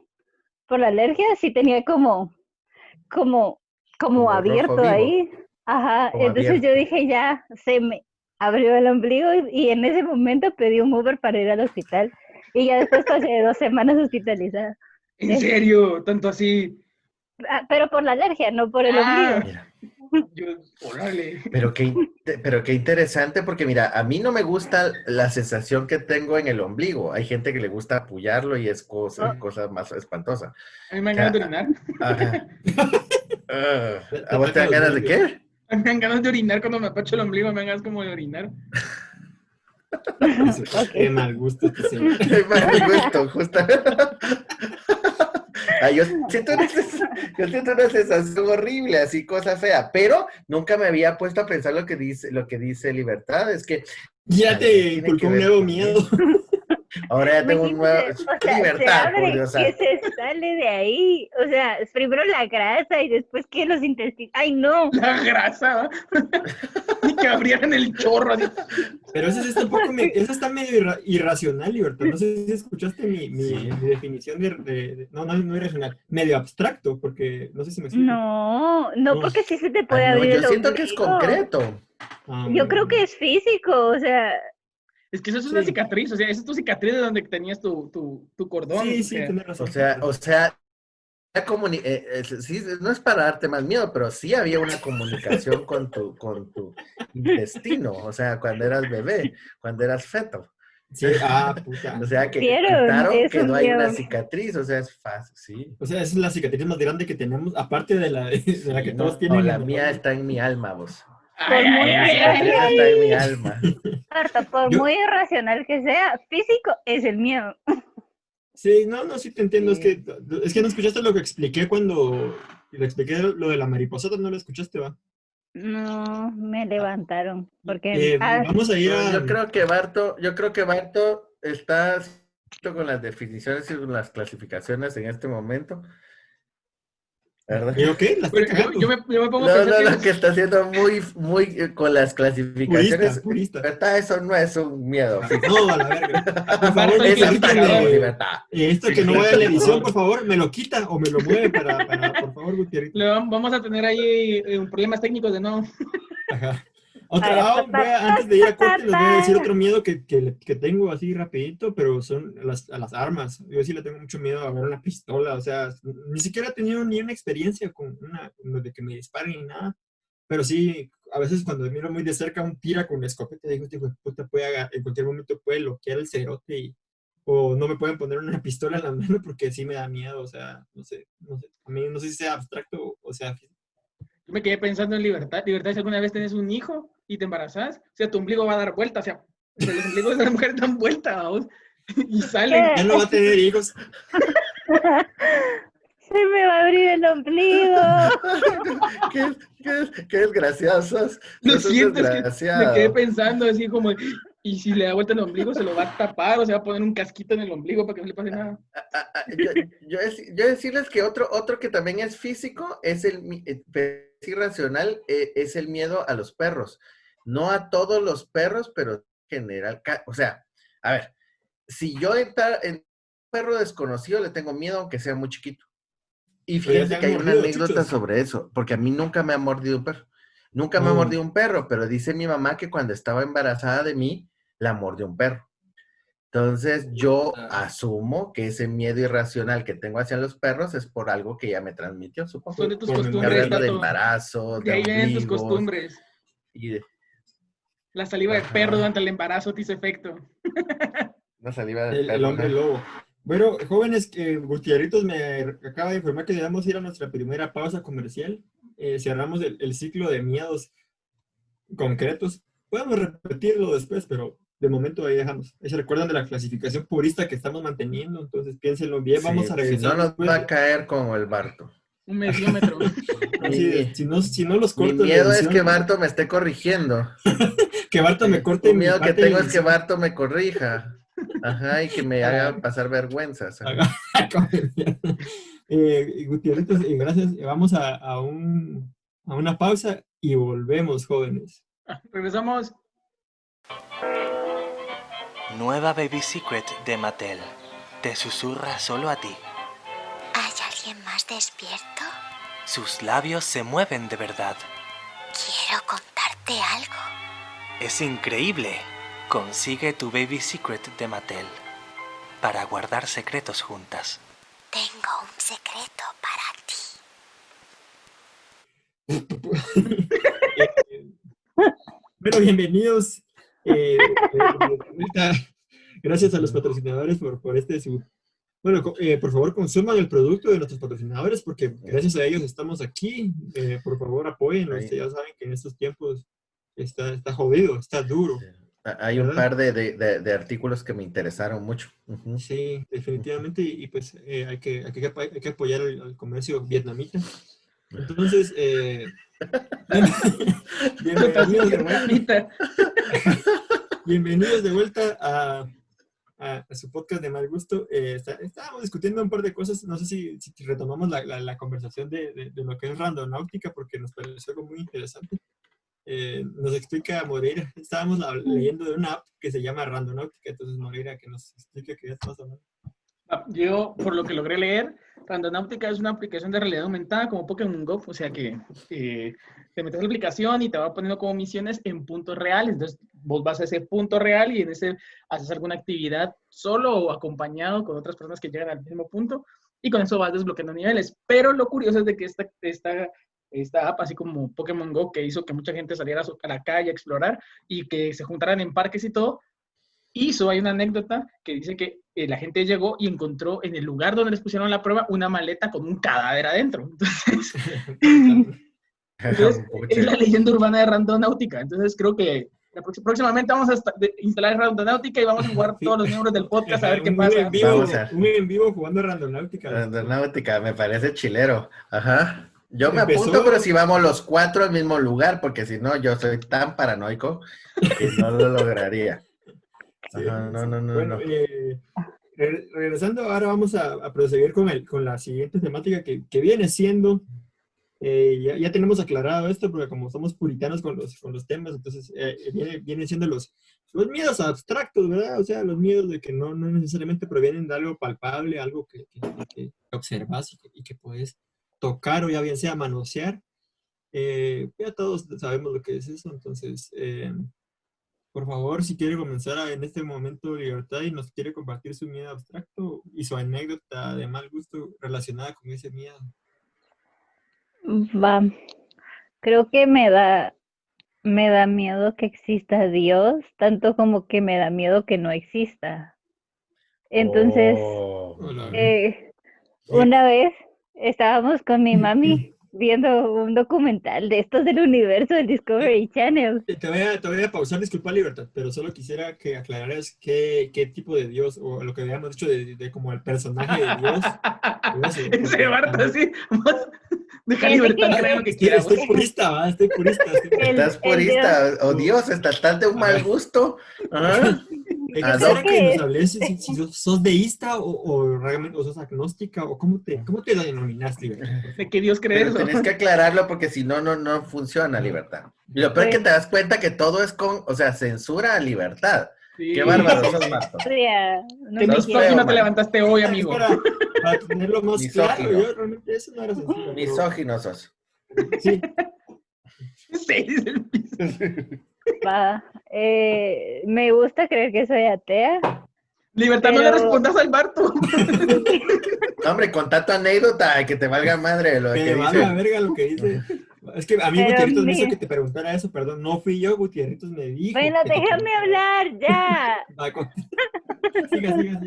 Speaker 6: por la alergia, sí tenía como abierto ahí. Ajá,
Speaker 5: Como
Speaker 6: entonces
Speaker 5: abierto.
Speaker 6: yo dije, ya, se me abrió el ombligo y en ese momento pedí un Uber para ir al hospital. Y ya después pasé 2 semanas hospitalizada.
Speaker 2: ¿En serio? Tanto así.
Speaker 6: Pero por la alergia, no por el ombligo.
Speaker 5: Mira,
Speaker 2: Órale.
Speaker 5: pero qué interesante, porque mira, a mí no me gusta la sensación que tengo en el ombligo. Hay gente que le gusta apoyarlo y es cosa más espantosa.
Speaker 2: A mí me dan ganas de orinar.
Speaker 5: Ajá. ¿A vos te dan ganas de qué?
Speaker 2: A mí me dan ganas de orinar cuando me apacho el ombligo, me dan ganas como de orinar.
Speaker 4: Qué mal gusto este señor.
Speaker 5: Qué mal gusto, justo. Yo siento una sensación horrible, así cosa fea, pero nunca me había puesto a pensar lo que dice Libertad, es que
Speaker 4: Ya te inculcó un nuevo miedo.
Speaker 5: ahora ya tengo un nuevo libertad, por Dios
Speaker 6: ¿Qué
Speaker 5: santo.
Speaker 6: se sale de ahí? O sea, primero la grasa y después que los intestinos. ¡Ay, no!
Speaker 2: La grasa, ¿va? Ni que abrieran el chorro. Así.
Speaker 4: Pero eso está medio irracional, Libertad. No sé si escuchaste mi definición no irracional, medio abstracto, porque no sé si me explico.
Speaker 6: No, porque sí se te puede
Speaker 5: No,
Speaker 6: abrir
Speaker 5: yo
Speaker 6: el
Speaker 5: siento que es
Speaker 6: ombligo.
Speaker 5: concreto.
Speaker 6: Yo creo que es físico, o sea,
Speaker 2: Es que eso es una cicatriz, o sea, esa es tu cicatriz de donde tenías tu cordón.
Speaker 4: Sí,
Speaker 2: o sea.
Speaker 4: tienes razón.
Speaker 5: O sea, sí, no es para darte más miedo, pero sí había una comunicación con tu intestino, o sea, cuando eras bebé, cuando eras feto.
Speaker 4: Sí, puta.
Speaker 5: O sea, que
Speaker 6: ¿Vieron?
Speaker 5: cortaron,
Speaker 6: Es un
Speaker 5: quedó ahí una
Speaker 6: miedo.
Speaker 5: cicatriz, o sea, es fácil, sí.
Speaker 4: O sea, esa es la cicatriz más grande que tenemos, aparte de la que
Speaker 5: Sí,
Speaker 4: todos
Speaker 5: no,
Speaker 4: tienen.
Speaker 5: la
Speaker 4: en el
Speaker 5: mía
Speaker 4: hombro.
Speaker 5: está en mi alma, vos.
Speaker 2: Ay,
Speaker 6: Por muy,
Speaker 2: ay,
Speaker 5: Mi
Speaker 2: ay, ay,
Speaker 5: cicatriz
Speaker 2: ay.
Speaker 5: está en mi alma.
Speaker 6: Marta, por
Speaker 4: Yo-
Speaker 6: muy irracional que sea, físico es el miedo.
Speaker 4: Sí, no, sí te entiendo.
Speaker 5: Sí.
Speaker 4: Es que no escuchaste lo que expliqué cuando le expliqué lo de la mariposota, no lo escuchaste, va.
Speaker 6: No, me levantaron. Porque,
Speaker 4: Vamos a ir
Speaker 5: No,
Speaker 4: a.
Speaker 5: yo creo que Barto está con las definiciones y con las clasificaciones en este momento, ¿verdad?
Speaker 4: ¿Y ok? La estoy
Speaker 2: Pero
Speaker 4: cagando.
Speaker 2: yo me pongo a
Speaker 5: No,
Speaker 2: pensar
Speaker 5: no, que está haciendo muy con las clasificaciones.
Speaker 4: Purista.
Speaker 5: Libertad, eso no es un miedo.
Speaker 4: No, a la verga. Por favor,
Speaker 2: Barto es
Speaker 5: Es
Speaker 2: clasificador.
Speaker 5: abstracto,
Speaker 4: quítame
Speaker 5: libertad.
Speaker 4: esto que no vaya a la edición, por favor, me lo quita o me lo mueve por favor, Gutiérrez.
Speaker 2: Vamos a tener ahí problemas técnicos de nuevo.
Speaker 4: Ajá. Antes de ir a corte, les voy a decir otro miedo que tengo así rapidito, pero son a las armas. Yo sí le tengo mucho miedo a ver una pistola, o sea, ni siquiera he tenido ni una experiencia con de que me disparen ni nada, pero sí, a veces cuando miro muy de cerca un tira con la escopeta, digo, este hijo de puta en cualquier momento puede bloquear el cerote o no me pueden poner una pistola en la mano porque sí me da miedo, o sea, no sé, a mí no sé si sea abstracto o sea físico.
Speaker 2: Yo me quedé pensando en libertad. Libertad, si alguna vez tienes un hijo y te embarazas, o sea, tu ombligo va a dar vuelta, o sea, pero los ombligos de la mujer dan vuelta, ¿vamos? Y salen.
Speaker 4: Ya no va a tener hijos.
Speaker 6: Se me va a abrir el ombligo.
Speaker 5: Qué desgraciados.
Speaker 2: Lo
Speaker 5: Sos un
Speaker 2: siento, es que me
Speaker 5: desgraciado.
Speaker 2: quedé pensando así como, y si le da vuelta el ombligo, se lo va a tapar, o se va a poner un casquito en el ombligo para que no le pase nada.
Speaker 5: Yo decirles que otro que también es físico, es es irracional, es el miedo a los perros. No a todos los perros, pero en general. O sea, a ver, si yo entrar en un perro desconocido, le tengo miedo aunque sea muy chiquito. Y
Speaker 4: Pero ya te
Speaker 5: fíjense
Speaker 4: han
Speaker 5: que hay una
Speaker 4: mordido,
Speaker 5: anécdota
Speaker 4: chuchos.
Speaker 5: sobre eso, porque a mí nunca me ha mordido un perro. Nunca me ha
Speaker 4: Oh.
Speaker 5: mordido un perro, pero dice mi mamá que cuando estaba embarazada de mí, la mordió un perro. Entonces yo asumo que ese miedo irracional que tengo hacia los perros es por algo que ella me transmitió, supongo.
Speaker 2: Son de tus
Speaker 4: Por
Speaker 5: Estoy
Speaker 2: costumbres,
Speaker 5: hablando de
Speaker 2: Tato.
Speaker 5: embarazo,
Speaker 2: De
Speaker 5: de
Speaker 2: ahí vienen tus
Speaker 5: ombligos,
Speaker 2: costumbres.
Speaker 5: y de
Speaker 2: La saliva de
Speaker 5: Ajá.
Speaker 2: perro durante el embarazo te hizo efecto.
Speaker 5: una saliva de
Speaker 4: El
Speaker 5: perro.
Speaker 4: hombre
Speaker 5: ajá.
Speaker 4: lobo. Bueno, jóvenes, Gutierritos me acaba de informar que debemos ir a nuestra primera pausa comercial. Cerramos el ciclo de miedos concretos. Podemos repetirlo después, pero de momento ahí dejamos. Ahí se recuerdan de la clasificación purista que estamos manteniendo, entonces piénsenlo bien. Vamos a
Speaker 5: Sí, si
Speaker 4: regresar
Speaker 5: no nos
Speaker 4: después.
Speaker 5: va a caer como el Barto.
Speaker 2: Un mediómetro.
Speaker 4: Así, si no los
Speaker 5: Mi
Speaker 4: corto en la
Speaker 5: miedo es
Speaker 4: edición,
Speaker 5: que Barto me esté corrigiendo.
Speaker 4: que Barto me corte
Speaker 5: Un
Speaker 4: mi
Speaker 5: miedo que
Speaker 4: parte de
Speaker 5: tengo
Speaker 4: la
Speaker 5: es que
Speaker 4: edición.
Speaker 5: Barto me corrija. Ajá, y que me haga pasar vergüenzas. ajá.
Speaker 4: Gutierritos, gracias. Vamos a una pausa y volvemos, jóvenes.
Speaker 2: Regresamos.
Speaker 7: Nueva Baby Secret de Mattel. Te susurra solo a ti.
Speaker 8: ¿Hay alguien más despierto?
Speaker 7: Sus labios se mueven de verdad.
Speaker 8: Quiero contarte algo.
Speaker 7: Es increíble. Consigue tu Baby Secret de Mattel. Para guardar secretos juntas.
Speaker 8: Tengo un secreto para ti.
Speaker 4: Bueno, bienvenidos. Gracias a los patrocinadores por este su. Bueno, por favor, consuman el producto de nuestros patrocinadores porque gracias a ellos estamos aquí. Por favor, apóyennos. Ya saben que en estos tiempos está jodido, está duro.
Speaker 5: Hay un
Speaker 4: ¿verdad?
Speaker 5: par de artículos que me interesaron mucho. Ujú.
Speaker 4: Sí, definitivamente. Y pues hay que apoyar al comercio vietnamita. Entonces, bienvenidos de vuelta.
Speaker 2: Ahorita.
Speaker 4: Bienvenidos de vuelta a su podcast de Mal Gusto. Estábamos discutiendo un par de cosas. No sé si retomamos la conversación de lo que es randonáutica, porque nos pareció algo muy interesante. Nos explica Moreira. Estábamos leyendo de una app que se llama Randonáutica. Entonces, Moreira, que nos explique qué estamos hablando.
Speaker 2: Yo, por lo que logré leer, Randonáutica es una aplicación de realidad aumentada como Pokémon Go, o sea que te metes en la aplicación y te va poniendo como misiones en puntos reales. Entonces, vos vas a ese punto real y en ese haces alguna actividad solo o acompañado con otras personas que llegan al mismo punto y con eso vas desbloqueando niveles. Pero lo curioso es de que esta app, así como Pokémon Go, que hizo que mucha gente saliera a la calle a explorar y que se juntaran en parques y todo, Hay una anécdota que dice que la gente llegó y encontró en el lugar donde les pusieron la prueba una maleta con un cadáver adentro. Entonces es la leyenda urbana de Randonáutica. Entonces creo que próximamente vamos a instalar Randonáutica y vamos a jugar todos los miembros del podcast a ver qué pasa.
Speaker 4: Un en vivo jugando Randonáutica.
Speaker 5: Randonáutica, me parece chilero. Ajá. Yo me
Speaker 4: Empezó-
Speaker 5: apunto, pero si vamos los 4 al mismo lugar, porque si no, yo soy tan paranoico que no lo lograría.
Speaker 4: Sí,
Speaker 5: Ajá, no.
Speaker 4: Bueno, regresando, ahora vamos a proseguir con la siguiente temática que viene siendo, ya tenemos aclarado esto, porque como somos puritanos con los temas, entonces vienen siendo los miedos abstractos, ¿verdad? O sea, los miedos de que no necesariamente provienen de algo palpable, algo que observas y que puedes tocar o ya bien sea manosear. Ya todos sabemos lo que es eso, entonces... por favor, si quiere comenzar en este momento Libertad y nos quiere compartir su miedo abstracto y su anécdota de mal gusto relacionada con ese miedo.
Speaker 6: Va, creo que me da miedo que exista Dios, tanto como que me da miedo que no exista. Entonces,
Speaker 4: Hola.
Speaker 6: una vez estábamos con mi mami viendo un documental de estos del universo del Discovery Channel.
Speaker 4: Te voy a pausar, disculpa Libertad, pero solo quisiera que aclararas qué tipo de Dios, o lo que habíamos dicho de como el personaje de Dios.
Speaker 2: Ese Barto así, deja Libertad creer lo que quiera.
Speaker 4: Estoy purista, ¿va? Estoy purista.
Speaker 5: Estás purista, o Dios, estás de un mal gusto. Ajá.
Speaker 4: Quisiera que nos hables si sos deísta o realmente sos agnóstica, o cómo te denominas, Libertad.
Speaker 2: ¿De qué Dios cree
Speaker 5: Pero
Speaker 2: eso?
Speaker 5: tenés que aclararlo porque si no, no funciona Libertad. Y lo peor es que te das cuenta que todo es censura a Libertad.
Speaker 2: Sí.
Speaker 5: Qué bárbaro sos, Marto.
Speaker 6: O sea, no
Speaker 2: ¿Qué
Speaker 6: me
Speaker 5: Sos
Speaker 6: quiero.
Speaker 5: feo,
Speaker 2: misógino te
Speaker 5: man.
Speaker 2: levantaste hoy, amigo?
Speaker 4: Para tenerlo más
Speaker 5: Misógino.
Speaker 4: claro, yo realmente eso no era sencillo.
Speaker 5: Misógino sos.
Speaker 4: Sí.
Speaker 2: Sí, dice el piso.
Speaker 6: Va, me gusta creer que soy atea.
Speaker 2: Libertad, no le
Speaker 6: Pero-
Speaker 2: respondas al Barto.
Speaker 5: No, hombre, contá tu anécdota, que te valga madre lo
Speaker 4: Me
Speaker 5: que
Speaker 4: vale
Speaker 5: dice.
Speaker 4: la verga lo que dice. Es que a mí
Speaker 6: Pero
Speaker 4: Gutierritos me hizo
Speaker 6: mira.
Speaker 4: que te preguntara eso, perdón. No fui yo, Gutierritos me dijo.
Speaker 6: Bueno,
Speaker 4: que te
Speaker 6: déjame
Speaker 4: preguntara.
Speaker 6: hablar ya.
Speaker 4: Va, siga.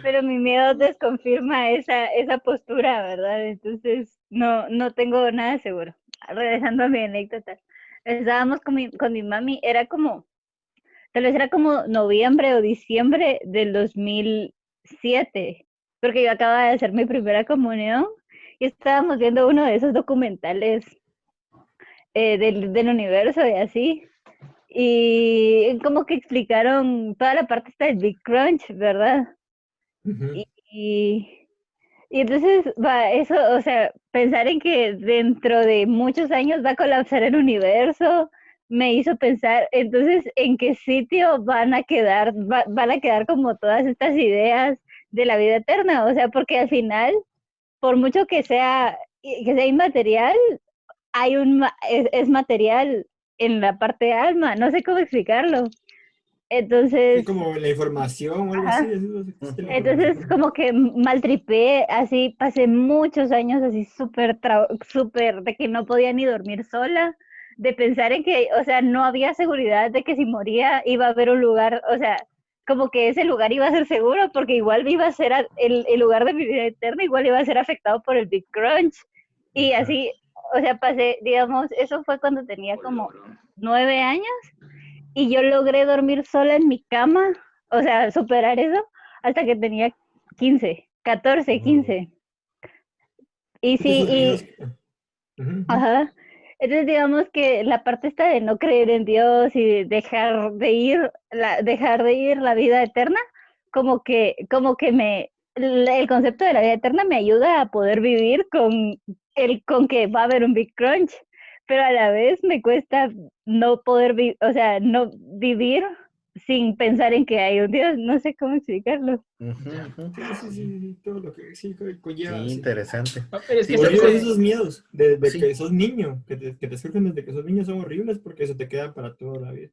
Speaker 6: Pero mi miedo desconfirma esa postura, ¿verdad? Entonces, no tengo nada seguro. Regresando a mi anécdota. Estábamos con mi mami, tal vez era como noviembre o diciembre del 2007, porque yo acababa de hacer mi primera comunión y estábamos viendo uno de esos documentales del universo y así. Y como que explicaron toda la parte esta del Big Crunch, ¿verdad?
Speaker 4: Ujú.
Speaker 6: Y entonces, eso, o sea, pensar en que dentro de muchos años va a colapsar el universo, me hizo pensar, entonces, en qué sitio van a quedar como todas estas ideas de la vida eterna, o sea, porque al final, por mucho que sea inmaterial, es material en la parte alma, no sé cómo explicarlo. Entonces,
Speaker 4: Sí, como la información o algo
Speaker 6: Ajá.
Speaker 4: así. Existe la
Speaker 6: entonces
Speaker 4: información.
Speaker 6: como que maltripeé, así pasé muchos años así súper de que no podía ni dormir sola, de pensar en que, o sea, no había seguridad de que si moría iba a haber un lugar, o sea, como que ese lugar iba a ser seguro porque igual iba a ser el lugar de mi vida eterna, igual iba a ser afectado por el Big Crunch. Y así, o sea, pasé, digamos, eso fue cuando tenía como 9 años y yo logré dormir sola en mi cama, o sea, superar eso hasta que tenía 14, 15. Y sí,
Speaker 4: Esos miedos- Ujú.
Speaker 6: ajá. Entonces digamos que la parte esta de no creer en Dios y dejar de ir la vida eterna, como que el concepto de la vida eterna me ayuda a poder vivir con que va a haber un Big Crunch, pero a la vez me cuesta no poder no vivir sin pensar en que hay un Dios, no sé cómo explicarlo.
Speaker 4: Sí, todo lo que sí conlleva.
Speaker 5: Sí,
Speaker 4: sí.
Speaker 5: interesante.
Speaker 2: Pero es que
Speaker 4: Sí, horribles
Speaker 2: eso-
Speaker 4: esos miedos de
Speaker 5: Sí.
Speaker 4: que sos niño, que te surgen desde que sos niño son horribles porque se te quedan para toda la vida.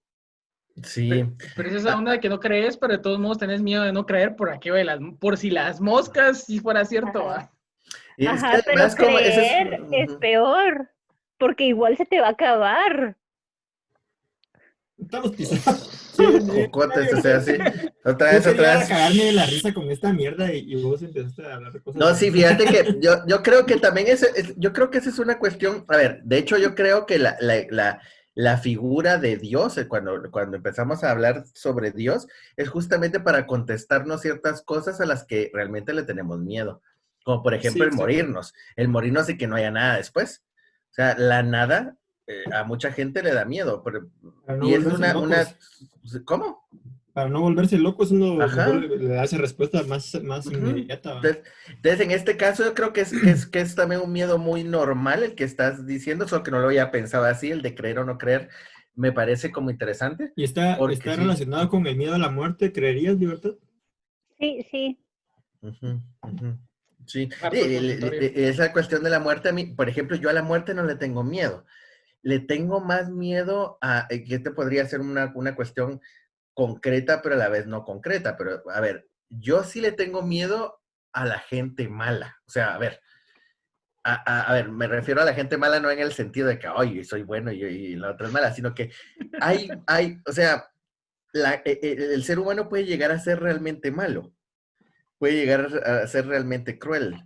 Speaker 5: Sí.
Speaker 2: Pero es esa onda de que no crees, pero de todos modos tenés miedo de no creer por aquello por si las moscas, si fuera cierto.
Speaker 6: Ajá.
Speaker 2: ¿va?
Speaker 5: Y es
Speaker 6: Ajá,
Speaker 5: que
Speaker 6: pero
Speaker 5: además como ese
Speaker 6: creer es
Speaker 5: ujú.
Speaker 6: peor, porque igual se te va a acabar.
Speaker 4: Estamos pisados.
Speaker 5: Jocotes, o sea, sí. Otra
Speaker 4: Yo
Speaker 5: vez,
Speaker 4: quería
Speaker 5: otra vez.
Speaker 4: cagarme de la risa con esta mierda y vos empezaste a hablar de cosas.
Speaker 5: No, sí, fíjate que yo creo que también yo creo que esa es una cuestión, a ver, de hecho yo creo que la figura de Dios, cuando empezamos a hablar sobre Dios, es justamente para contestarnos ciertas cosas a las que realmente le tenemos miedo, como por ejemplo
Speaker 4: Sí, exacto.
Speaker 5: el morirnos y que no haya nada después. O sea, la nada a mucha gente le da miedo,
Speaker 4: Para no
Speaker 5: y esa es
Speaker 4: volverse locos.
Speaker 5: ¿cómo?
Speaker 4: Para no volverse locos, uno mejor
Speaker 5: Ajá.
Speaker 4: le da esa respuesta más
Speaker 5: Ujú.
Speaker 4: inmediata. ¿Va?
Speaker 5: Entonces, en este caso, yo creo que es también un miedo muy normal el que estás diciendo, solo que no lo había pensado así, el de creer o no creer, me parece como interesante,
Speaker 4: Y
Speaker 5: porque
Speaker 4: está
Speaker 5: sí.
Speaker 4: relacionado con el miedo a la muerte, ¿creerías, Libertad?
Speaker 6: Sí, sí.
Speaker 5: Ujú, ujú. Sí,
Speaker 2: Harto el purgatorio.
Speaker 5: esa cuestión de la muerte, a mí, por ejemplo, yo a la muerte no le tengo miedo, le tengo más miedo a, que te podría ser una cuestión concreta, pero a la vez no concreta, pero a ver, yo sí le tengo miedo a la gente mala, o sea, a ver. A ver, me refiero a la gente mala no en el sentido de que, oye, soy bueno y la otra es mala, sino que o sea, el ser humano puede llegar a ser realmente malo, puede llegar a ser realmente cruel.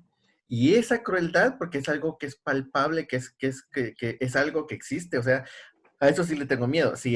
Speaker 5: Y esa crueldad, porque es algo que es palpable, que es algo que existe, o sea, a eso sí le tengo miedo. Si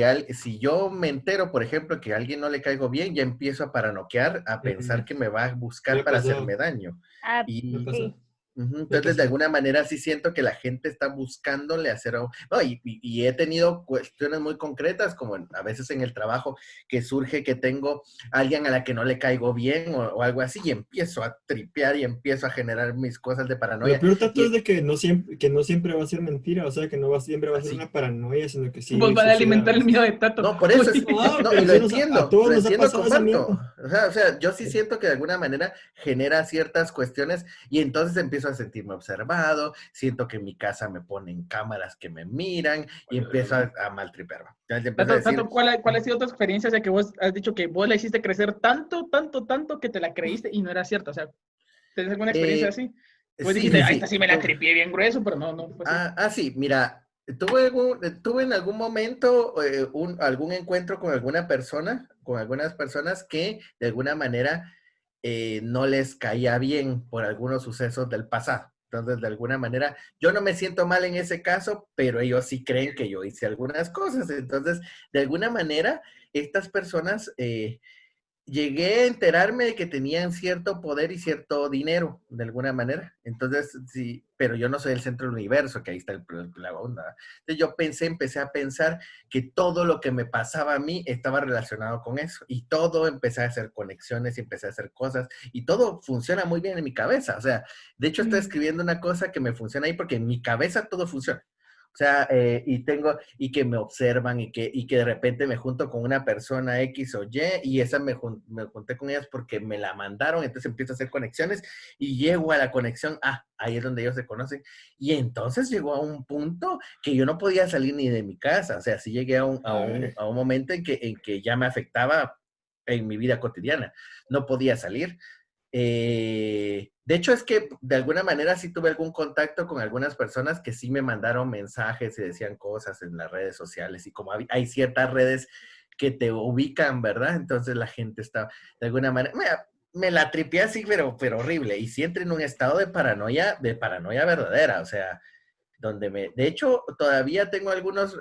Speaker 5: yo me entero, por ejemplo, que a alguien no le caigo bien, ya empiezo a paranoquear, a pensar
Speaker 4: Me
Speaker 5: que me va a
Speaker 4: me
Speaker 5: buscar
Speaker 4: ha
Speaker 5: para
Speaker 4: pasado,
Speaker 5: hacerme daño.
Speaker 6: Ah,
Speaker 4: me ha
Speaker 5: Y,
Speaker 6: sí.
Speaker 4: pasado, me ha
Speaker 5: entonces, de
Speaker 4: pasado.
Speaker 5: alguna manera sí siento que la gente está buscándole hacer algo. No, y he tenido cuestiones muy concretas, como a veces en el trabajo, que surge que tengo a alguien a la que no le caigo bien o algo así, y empiezo a tripear y empiezo a generar mis cosas de
Speaker 4: Lo
Speaker 5: paranoia.
Speaker 4: peor tanto es
Speaker 5: Y
Speaker 4: de que no siempre va a ser mentira, o sea, que siempre va a ser
Speaker 5: así.
Speaker 4: una paranoia, sino que
Speaker 2: Vos
Speaker 4: sí
Speaker 2: van a
Speaker 4: sucede a
Speaker 2: alimentar el
Speaker 4: veces.
Speaker 2: miedo de Tato.
Speaker 5: No, por eso es,
Speaker 2: Uy.
Speaker 4: Ah,
Speaker 5: no, y
Speaker 4: pero sí a todos
Speaker 5: lo
Speaker 4: nos ha
Speaker 5: entiendo,
Speaker 4: pasado esa
Speaker 5: comparto.
Speaker 4: mierda.
Speaker 5: O sea, yo sí siento que de alguna manera genera ciertas cuestiones y entonces empiezo a sentirme observado, siento que en mi casa me ponen cámaras que me miran y empiezo a maltripearme. Ya le empiezo a decir,
Speaker 2: Tato, ¿cuál ha sido tu experiencia de que vos has dicho que vos la hiciste crecer tanto, tanto, tanto que te la creíste y no era cierto? O sea, ¿tenés alguna experiencia
Speaker 5: eh,
Speaker 2: así? Vos
Speaker 5: sí,
Speaker 2: dijiste,
Speaker 5: sí,
Speaker 2: ah, esta
Speaker 5: sí.
Speaker 2: sí me la tripié bien grueso, pero no fue así.
Speaker 5: Sí, mira, tuve en algún momento algún encuentro con alguna persona, con algunas personas que de alguna manera no les caía bien por algunos sucesos del pasado. Entonces, de alguna manera, yo no me siento mal en ese caso, pero ellos sí creen que yo hice algunas cosas. Entonces, de alguna manera, estas personas llegué a enterarme de que tenían cierto poder y cierto dinero, de alguna manera. Entonces, sí, pero yo no soy el centro del universo, que ahí está la onda. Entonces yo empecé a pensar que todo lo que me pasaba a mí estaba relacionado con eso. Y todo empecé a hacer conexiones y empecé a hacer cosas. Y todo funciona muy bien en mi cabeza. O sea, de hecho estoy escribiendo una cosa que me funciona ahí porque en mi cabeza todo funciona. O sea, y que me observan y que de repente me junto con una persona X o Y y esa me junté con ellas porque me la mandaron, entonces empiezo a hacer conexiones y llego a la conexión, ahí es donde ellos se conocen. Y entonces llegó a un punto que yo no podía salir ni de mi casa, o sea, sí llegué
Speaker 4: Ay,
Speaker 5: a un momento en que ya me afectaba en mi vida cotidiana, no podía salir. De hecho, es que de alguna manera sí tuve algún contacto con algunas personas que sí me mandaron mensajes y decían cosas en las redes sociales y como hay ciertas redes que te ubican, ¿verdad? Entonces la gente está de alguna manera, me la tripié así, pero horrible. Y sí entré en un estado de paranoia verdadera, o sea, de hecho, todavía tengo algunos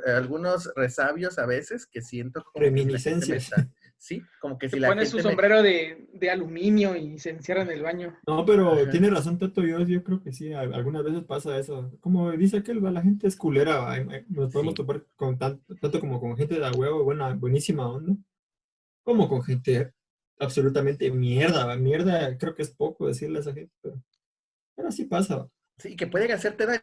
Speaker 5: resabios a veces que siento como que si la gente me
Speaker 4: reminiscencias.
Speaker 5: está, sí, como que
Speaker 2: Se
Speaker 5: si la
Speaker 2: pone su
Speaker 5: gente me,
Speaker 2: sombrero de aluminio y se encierra en el baño.
Speaker 4: No, pero
Speaker 5: ajá.
Speaker 4: tiene razón, Tato, yo creo que sí, algunas veces pasa eso. Como dice aquel, va, la gente es culera, va, nos podemos
Speaker 5: Sí,
Speaker 4: topar con tanto como con gente de la huevo, buenísima onda, como con gente absolutamente mierda, va. Mierda, creo que es poco decirle a esa gente, pero sí pasa, va.
Speaker 5: sí, que pueden hacerte daño,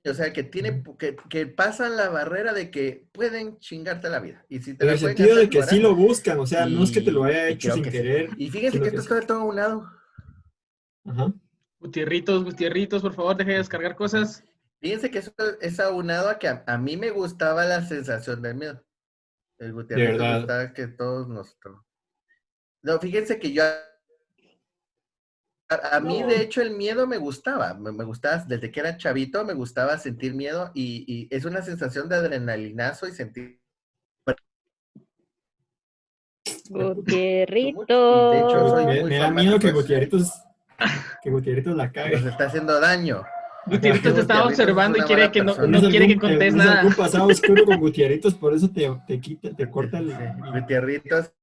Speaker 5: o sea,
Speaker 4: Ujú.
Speaker 5: que pasan la barrera de que pueden chingarte la vida. Y si te
Speaker 4: En el
Speaker 5: la pueden
Speaker 4: sentido de
Speaker 5: hacer, lo
Speaker 4: que sí
Speaker 5: harán.
Speaker 4: lo buscan, o sea, no es que te lo haya
Speaker 5: Y
Speaker 4: hecho
Speaker 5: creo
Speaker 4: sin
Speaker 5: que sí.
Speaker 4: querer,
Speaker 5: Y fíjense que
Speaker 4: sino
Speaker 5: esto
Speaker 4: que
Speaker 5: está
Speaker 4: sí.
Speaker 5: de todo unado.
Speaker 4: Ajá.
Speaker 2: Gutierritos, por favor, deje de descargar cosas.
Speaker 5: Fíjense que eso es aunado a que a mí me gustaba la sensación del miedo. El
Speaker 4: De
Speaker 5: Gutierrito
Speaker 4: verdad.
Speaker 5: gustaba que todos nos... No, fíjense que yo a mí, de
Speaker 4: No,
Speaker 5: hecho, el miedo me gustaba. Me gustaba, desde que era chavito, me gustaba sentir miedo y es una sensación de adrenalinazo y sentir
Speaker 6: Gutierrito.
Speaker 5: Y de hecho soy
Speaker 4: Me,
Speaker 5: muy
Speaker 4: me da miedo que
Speaker 5: fanático
Speaker 4: Gutierritos la
Speaker 5: nos
Speaker 4: cague.
Speaker 5: está haciendo daño.
Speaker 2: Gutierrito te estaba
Speaker 5: Gutierrito es
Speaker 2: observando y
Speaker 5: una
Speaker 2: quiere
Speaker 5: mala
Speaker 2: que no
Speaker 5: persona.
Speaker 2: quiere que contes
Speaker 4: ¿Tienes
Speaker 2: nada.
Speaker 4: algún pasado oscuro con Gutierritos? Por eso te quita, te corta el...
Speaker 5: Sí, Gutierrito es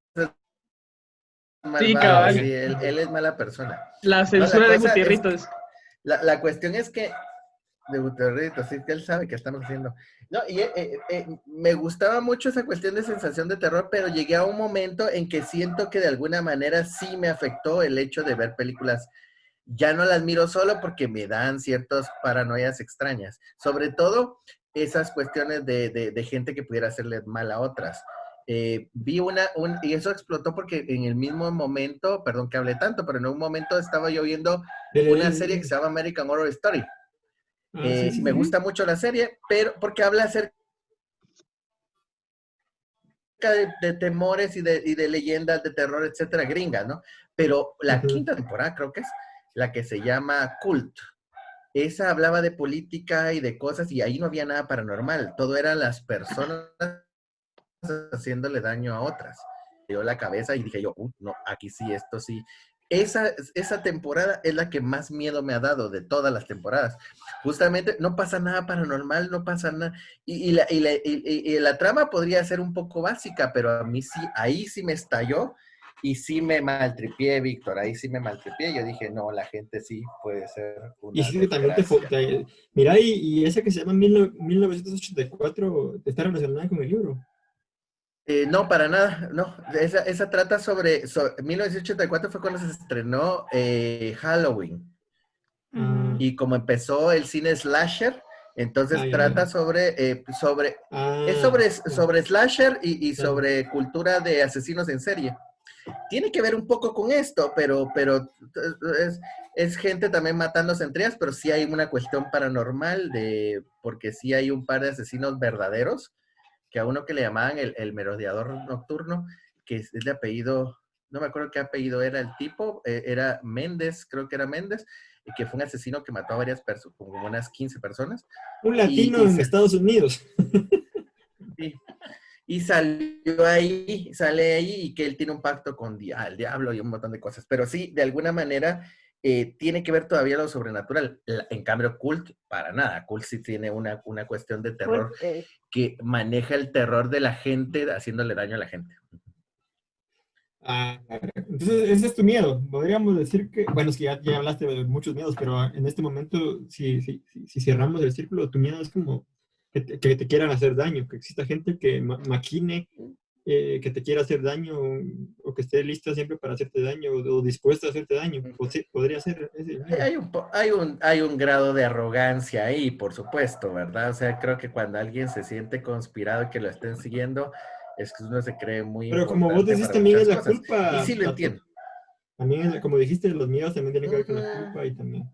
Speaker 2: Sí,
Speaker 5: malvado,
Speaker 2: cabal.
Speaker 5: sí, él es mala persona.
Speaker 2: La
Speaker 5: No,
Speaker 2: censura
Speaker 5: la
Speaker 2: de
Speaker 5: cosa es
Speaker 2: Gutierritos.
Speaker 5: la cuestión es que de Gutierrito, sí, que él sabe que estamos haciendo. No, y me gustaba mucho esa cuestión de sensación de terror, pero llegué a un momento en que siento que de alguna manera sí me afectó el hecho de ver películas. Ya no las miro solo porque me dan ciertas paranoias extrañas. Sobre todo esas cuestiones de gente que pudiera hacerle mal a otras. Vi y eso explotó porque en el mismo momento, perdón que hablé tanto, pero en un momento estaba yo viendo una serie que se llama American Horror Story. Me gusta mucho la serie, pero porque habla acerca de temores y de leyendas de terror, etcétera, gringas, ¿no? Pero la quinta temporada creo que es la que se llama Cult. Esa hablaba de política y de cosas y ahí no había nada paranormal. Todo eran las personas haciéndole daño a otras. Me dio la cabeza y dije yo, no, aquí sí, esto sí. Esa temporada es la que más miedo me ha dado de todas las temporadas. Justamente no pasa nada paranormal, no pasa nada. Y la trama podría ser un poco básica, pero a mí sí, ahí sí me estalló y sí me maltripié, Víctor. Ahí sí me maltripié. Yo dije, no, la gente sí puede ser una
Speaker 4: Y sí que también
Speaker 5: desgracia.
Speaker 4: mira, y esa que se llama 1984 está relacionada con el libro.
Speaker 5: No, para nada, no. Esa trata sobre 1984 fue cuando se estrenó Halloween. Y como empezó el cine slasher, entonces trata sobre slasher y sobre cultura de asesinos en serie. Tiene que ver un poco con esto, pero es gente también matándose entre ellas, pero sí hay una cuestión paranormal porque sí hay un par de asesinos verdaderos, que a uno que le llamaban el merodeador nocturno, que es de apellido, no me acuerdo qué apellido era el tipo, era Méndez, creo que era Méndez, que fue un asesino que mató a varias personas, como unas 15 personas.
Speaker 4: Un latino en Estados Unidos.
Speaker 5: Sí. Y sale ahí y que él tiene un pacto con el diablo y un montón de cosas. Pero sí, de alguna manera, tiene que ver todavía lo sobrenatural. En cambio, Cult, para nada. Cult sí tiene una cuestión de terror que maneja el terror de la gente haciéndole daño a la gente.
Speaker 4: Entonces, ese es tu miedo. Podríamos decir que, bueno, es que ya hablaste de muchos miedos, pero en este momento, si cerramos el círculo, tu miedo es como que te quieran hacer daño, que exista gente que maquine, que te quiera hacer daño o que esté lista siempre para hacerte daño o dispuesta a hacerte daño. Podría ser ese miedo.
Speaker 5: Hay un grado de arrogancia ahí, por supuesto, ¿verdad? O sea, creo que cuando alguien se siente conspirado y que lo estén siguiendo, es que uno se cree muy
Speaker 4: Pero
Speaker 5: importante.
Speaker 4: como vos decís, también es la
Speaker 5: cosas.
Speaker 4: culpa.
Speaker 5: Y sí lo entiendo.
Speaker 4: También, como dijiste, los miedos también tienen que ver con la culpa y también.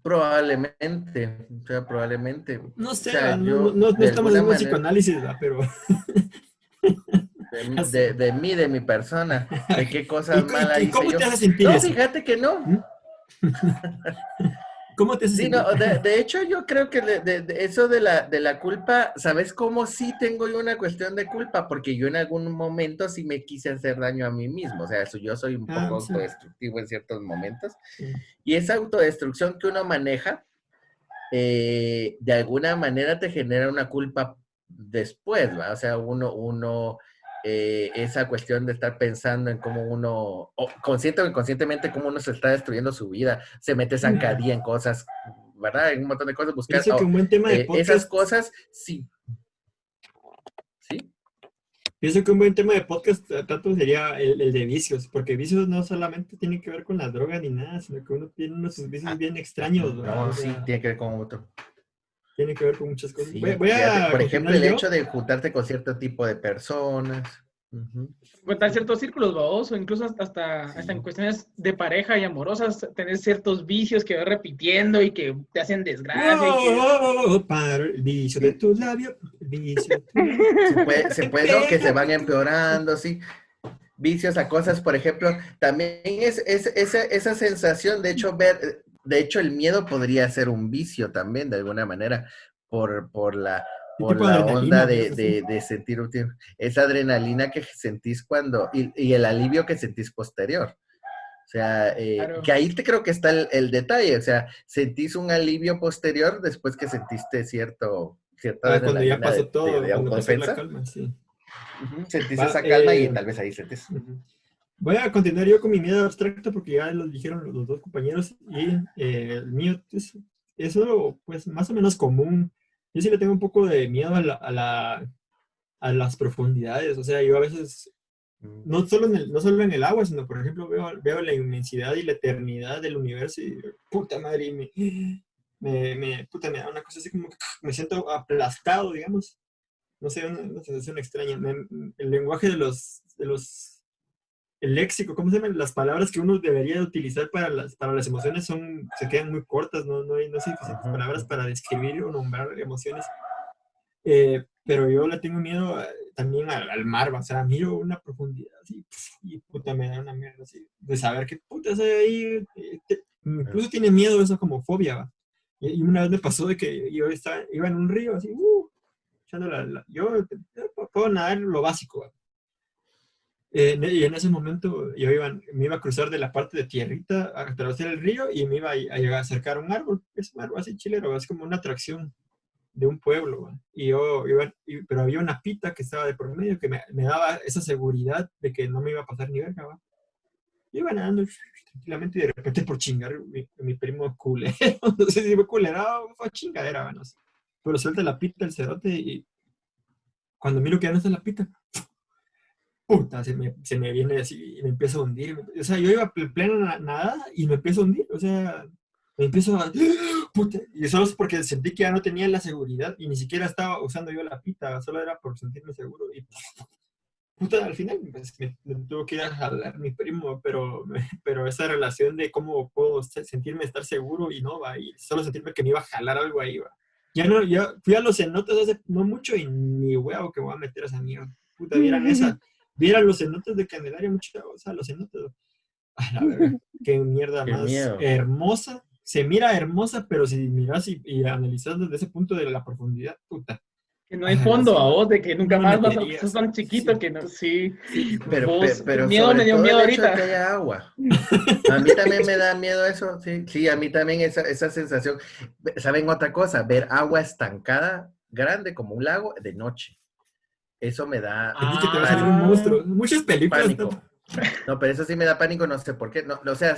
Speaker 5: Probablemente, o sea, probablemente.
Speaker 4: No sé,
Speaker 5: o sea,
Speaker 4: no estamos haciendo psicoanálisis, ¿verdad? Pero...
Speaker 5: de mi persona, de qué cosas malas hice yo.
Speaker 4: ¿Cómo te hace sentir eso?
Speaker 5: No, fíjate que no.
Speaker 4: ¿Cómo te hace sentir?
Speaker 5: No, de hecho, yo creo que de eso de la culpa, ¿sabes cómo sí tengo yo una cuestión de culpa? Porque yo en algún momento sí me quise hacer daño a mí mismo. O sea, yo soy un poco autodestructivo en ciertos momentos. Sí. Y esa autodestrucción que uno maneja, de alguna manera te genera una culpa después, ¿va? O sea, esa cuestión de estar pensando en cómo uno, consciente o inconscientemente, cómo uno se está destruyendo su vida, se mete zancadilla en cosas, ¿verdad? En un montón de cosas, buscar
Speaker 4: que un buen tema de podcast,
Speaker 5: esas cosas, sí. ¿Sí?
Speaker 4: Pienso que un buen tema de podcast tanto sería el de vicios, porque vicios no solamente tienen que ver con las drogas ni nada, sino que uno tiene unos vicios bien extraños, ¿verdad?
Speaker 5: No, sí, tiene que ver con otro.
Speaker 4: Tiene que ver con muchas cosas.
Speaker 5: Sí,
Speaker 4: por
Speaker 5: ejemplo, el hecho de juntarte con cierto tipo de personas.
Speaker 2: Contar ciertos círculos, babos, o incluso hasta en cuestiones de pareja y amorosas, tener ciertos vicios que vas repitiendo y que te hacen desgracia.
Speaker 4: Vicio de tus labios, vicio.
Speaker 5: Se puede, ¿no? Que se van empeorando, sí. Vicios a cosas, por ejemplo, también es esa sensación, de hecho, el miedo podría ser un vicio también, de alguna manera, por por
Speaker 4: tipo de
Speaker 5: la
Speaker 4: adrenalina,
Speaker 5: onda
Speaker 4: ¿ves? Así.
Speaker 5: de sentir esa adrenalina que sentís cuando, y el alivio que sentís posterior. O sea,
Speaker 2: Claro.
Speaker 5: que ahí te creo que está el detalle. O sea, sentís un alivio posterior después que sentiste cierta
Speaker 4: Cuando ya
Speaker 5: adrenalina
Speaker 4: pasó todo,
Speaker 5: de
Speaker 4: cuando pasó la
Speaker 5: autodefensa.
Speaker 4: calma, sí.
Speaker 5: Ujú, sentís
Speaker 4: Va,
Speaker 5: esa calma y tal vez ahí sentís.
Speaker 4: ujú. Voy a continuar yo con mi miedo abstracto porque ya lo dijeron los dos compañeros y el mío es algo pues más o menos común. Yo sí le tengo un poco de miedo a las profundidades. O sea, yo a veces, no solo en el agua, sino por ejemplo veo la inmensidad y la eternidad del universo y puta madre, puta, me da una cosa así como que me siento aplastado, digamos. No sé, una sensación extraña. El lenguaje el léxico, ¿cómo se llaman? Las palabras que uno debería utilizar para las emociones se quedan muy cortas, no hay suficientes palabras para describir o nombrar emociones. Pero yo le tengo miedo también al mar, o sea, miro una profundidad así, y puta, me da una mierda así, de saber qué putas hay ahí. Incluso tiene miedo eso como fobia, ¿va? Y una vez me pasó de que yo iba en un río así, echando yo puedo nadar lo básico, ¿va? Y en ese momento me iba a cruzar de la parte de tierrita a atravesar el río y me iba a llegar a acercar a un árbol. Es un árbol así chilero, es como una atracción de un pueblo, ¿va? Y pero había una pita que estaba de por medio que me daba esa seguridad de que no me iba a pasar ni verga, ¿va? Yo iba nadando tranquilamente y de repente por chingar mi primo culero, no sé si fue culerado o fue chingadera, ¿va? No sé. Pero suelta la pita el cerote y cuando miro que ya no está la pita, puta, se me viene así y me empieza a hundir. O sea, yo iba plena nada y me empiezo a hundir. O sea, me empiezo a... Puta, y solo es porque sentí que ya no tenía la seguridad y ni siquiera estaba usando yo la pita, solo era por sentirme seguro. Y puta, al final pues, me tuvo que ir a jalar mi primo, pero esa relación de cómo puedo sentirme estar seguro y no, va, y solo sentirme que me iba a jalar algo ahí, va. Ya fui a los cenotes hace no mucho y ni huevo que voy a meter a esa mierda. Puta, vieran los cenotes de Candelaria, o sea, los cenotes. A la verga, qué mierda
Speaker 5: Qué
Speaker 4: más
Speaker 5: miedo.
Speaker 4: hermosa. Se mira hermosa, pero si miras y analizas desde ese punto de la profundidad, puta.
Speaker 2: Que no hay fondo a vos, de que nunca
Speaker 4: no
Speaker 2: más vas a...
Speaker 4: meterías.
Speaker 2: Sos tan chiquito
Speaker 4: Sí.
Speaker 2: que no... Sí,
Speaker 5: Pero
Speaker 2: miedo
Speaker 5: sobre
Speaker 2: me dio
Speaker 5: todo
Speaker 2: miedo
Speaker 5: el hecho de
Speaker 2: ahorita.
Speaker 5: que haya agua. A mí también me da miedo eso, sí. Sí, a mí también esa sensación. ¿Saben otra cosa? Ver agua estancada, grande como un lago, de noche. Eso me da
Speaker 4: Sentís que te va a salir un monstruo. Muchas películas.
Speaker 5: pánico. No, pero eso sí me da pánico, no sé por qué. No, o sea,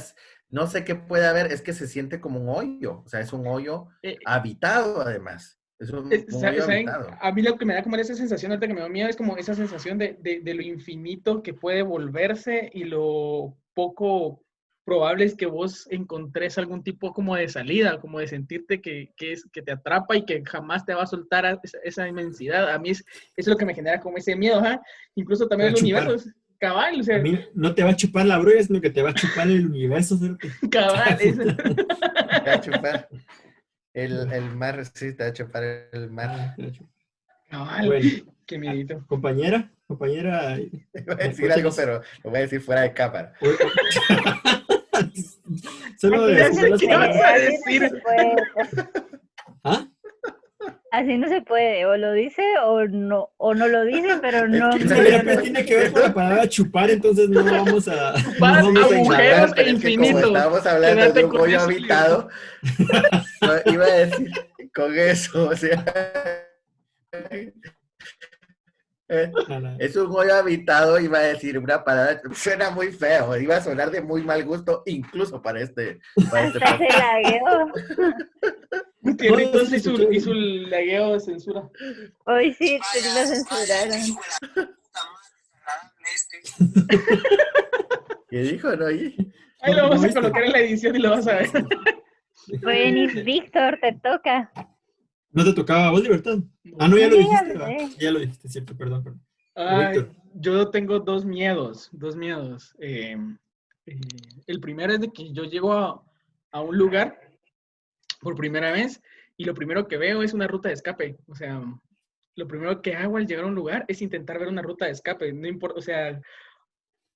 Speaker 5: no sé qué puede haber, es que se siente como un hoyo. O sea, es un hoyo habitado además. Es un hoyo
Speaker 2: ¿saben?
Speaker 5: habitado.
Speaker 2: A mí lo que me da como esa sensación, ahorita que me da miedo, es como esa sensación de lo infinito que puede volverse y lo poco probable es que vos encontres algún tipo como de salida, como de sentirte que te atrapa y que jamás te va a soltar a esa inmensidad. A mí es lo que me genera como ese miedo, ¿eh? Incluso también el universo es cabal, o sea,
Speaker 4: A mí no te va a chupar la bruja, sino que te va a chupar el universo.
Speaker 2: cabal,
Speaker 5: Te va a chupar el mar, sí, te va a chupar el mar.
Speaker 2: cabal,
Speaker 4: Bueno,
Speaker 2: qué miedito.
Speaker 4: compañera.
Speaker 5: Iba a decir algo, pero lo voy a decir fuera de cámara.
Speaker 4: Solo
Speaker 6: Aquí
Speaker 4: de
Speaker 6: no se
Speaker 4: las
Speaker 2: ¿Qué vas
Speaker 6: puede,
Speaker 2: a
Speaker 4: palabras.
Speaker 6: así no
Speaker 2: decir?
Speaker 6: se puede.
Speaker 4: ¿Ah?
Speaker 6: Así no se puede, o lo dice o no lo dice, pero no
Speaker 5: que
Speaker 6: me
Speaker 4: Mira,
Speaker 6: dio
Speaker 4: pues tiene que ver con la palabra chupar, entonces no vamos a...
Speaker 2: Chupar,
Speaker 4: no vamos a
Speaker 2: agujeros
Speaker 4: indagar.
Speaker 5: Pero
Speaker 2: e
Speaker 5: es que como
Speaker 2: infinito.
Speaker 5: estábamos hablando
Speaker 2: Quédate
Speaker 5: de un
Speaker 2: con
Speaker 5: hoyo
Speaker 2: eso,
Speaker 5: habitado, no, iba a decir con eso, o sea, es un hoyo habitado, iba a decir una palabra, suena muy feo, iba a sonar de muy mal gusto, incluso para este
Speaker 6: Hasta se lagueó.
Speaker 2: Tierritos
Speaker 4: No,
Speaker 2: y
Speaker 4: sí,
Speaker 2: su lagueo de censura.
Speaker 6: Hoy sí te lo censuraron.
Speaker 5: ¿Qué dijo, no?
Speaker 2: Ahí lo vamos
Speaker 4: ¿No
Speaker 2: a
Speaker 4: viste?
Speaker 2: colocar en la edición y lo vas a ver.
Speaker 6: Bueno, Víctor, te toca.
Speaker 4: ¿No te tocaba a vos, Libertad? Ah, no, ya lo
Speaker 6: Sí,
Speaker 4: dijiste,
Speaker 6: ya
Speaker 4: ¿va?
Speaker 6: sé.
Speaker 4: Ya lo dijiste, cierto, perdón.
Speaker 2: Ay,
Speaker 4: Víctor.
Speaker 2: yo tengo dos miedos. El primero es de que yo llego a un lugar por primera vez y lo primero que veo es una ruta de escape. O sea, lo primero que hago al llegar a un lugar es intentar ver una ruta de escape. No importa, o sea,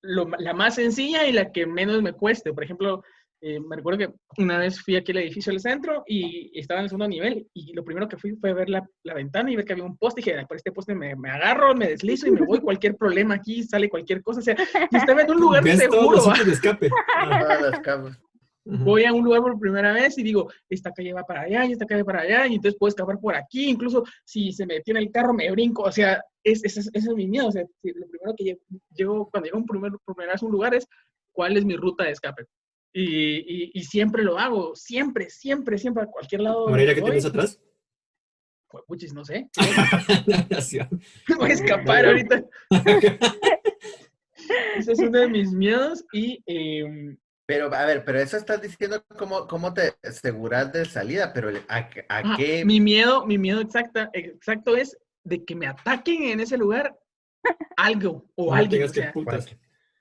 Speaker 2: la más sencilla y la que menos me cueste. Por ejemplo, Me recuerdo que una vez fui aquí al edificio del centro y estaba en el segundo nivel y lo primero que fui fue ver la ventana y ver que había un poste y dije, por este poste me agarro, me deslizo y me voy, cualquier problema aquí, sale cualquier cosa, o sea, y estaba en un lugar
Speaker 4: ¿Ves todos
Speaker 2: seguro.
Speaker 4: los sitios de escape?
Speaker 5: Todas las camas.
Speaker 2: Voy a un lugar por primera vez y digo, esta calle va para allá y esta calle para allá y entonces puedo escapar por aquí, incluso si se me detiene el carro me brinco, o sea, ese es mi miedo, o sea, lo primero que llego cuando llego por primera vez a un lugar es cuál es mi ruta de escape. Y siempre lo hago, siempre, a cualquier lado.
Speaker 4: ¿Moreira que tienes atrás?
Speaker 2: Pues, puchis, no sé.
Speaker 4: Sí.
Speaker 2: Voy a escapar ahorita. Ese es uno de mis miedos y...
Speaker 5: Pero, a ver, pero eso estás diciendo cómo te aseguras de salida, pero ¿a qué?
Speaker 2: Mi miedo exacto es de que me ataquen en ese lugar algo o alguien. O sea,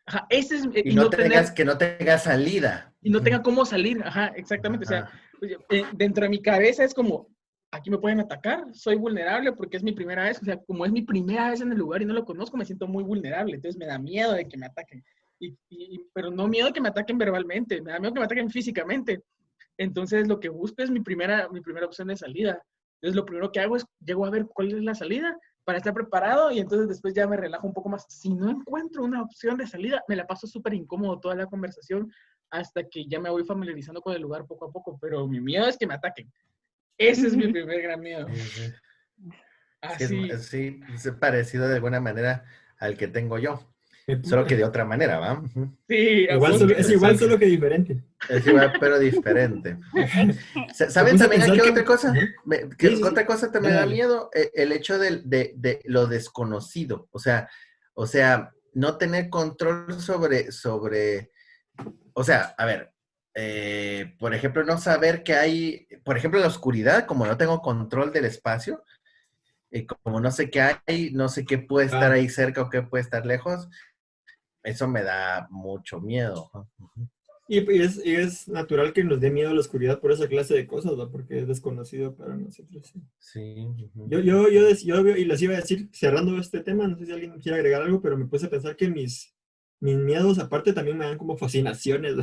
Speaker 2: ajá, ese es,
Speaker 5: y no tengas, que no tenga salida.
Speaker 2: Y no tenga cómo salir, ajá, exactamente.
Speaker 5: Ajá.
Speaker 2: O sea, dentro de mi cabeza es como, aquí me pueden atacar, soy vulnerable porque es mi primera vez. O sea, como es mi primera vez en el lugar y no lo conozco, me siento muy vulnerable. Entonces me da miedo de que me ataquen. Pero no miedo de que me ataquen verbalmente, me da miedo que me ataquen físicamente. Entonces lo que busco es mi primera opción de salida. Entonces lo primero que hago es, llego a ver cuál es la salida para estar preparado y entonces después ya me relajo un poco más. Si no encuentro una opción de salida, me la paso súper incómodo toda la conversación hasta que ya me voy familiarizando con el lugar poco a poco, pero mi miedo es que me ataquen. Ese es mi primer gran miedo.
Speaker 5: Sí.
Speaker 2: Así.
Speaker 5: Sí, es parecido de alguna manera al que tengo yo, solo que de otra manera, ¿va?
Speaker 2: Sí,
Speaker 4: es igual, solo que diferente.
Speaker 5: Es igual, pero diferente. ¿Saben también aquí otra cosa? Otra cosa que me da miedo, el hecho de lo desconocido. O sea, no tener control sobre, o sea, a ver, por ejemplo, no saber que hay, por ejemplo, en la oscuridad, como no tengo control del espacio, como no sé qué hay, no sé qué puede estar ahí cerca o qué puede estar lejos, eso me da mucho miedo.
Speaker 4: Y es natural que nos dé miedo la oscuridad por esa clase de cosas, ¿no? Porque es desconocido para nosotros.
Speaker 5: Sí.
Speaker 4: Yo y les iba a decir, cerrando este tema, no sé si alguien quiere agregar algo, pero me puse a pensar que mis miedos, aparte, también me dan como fascinaciones.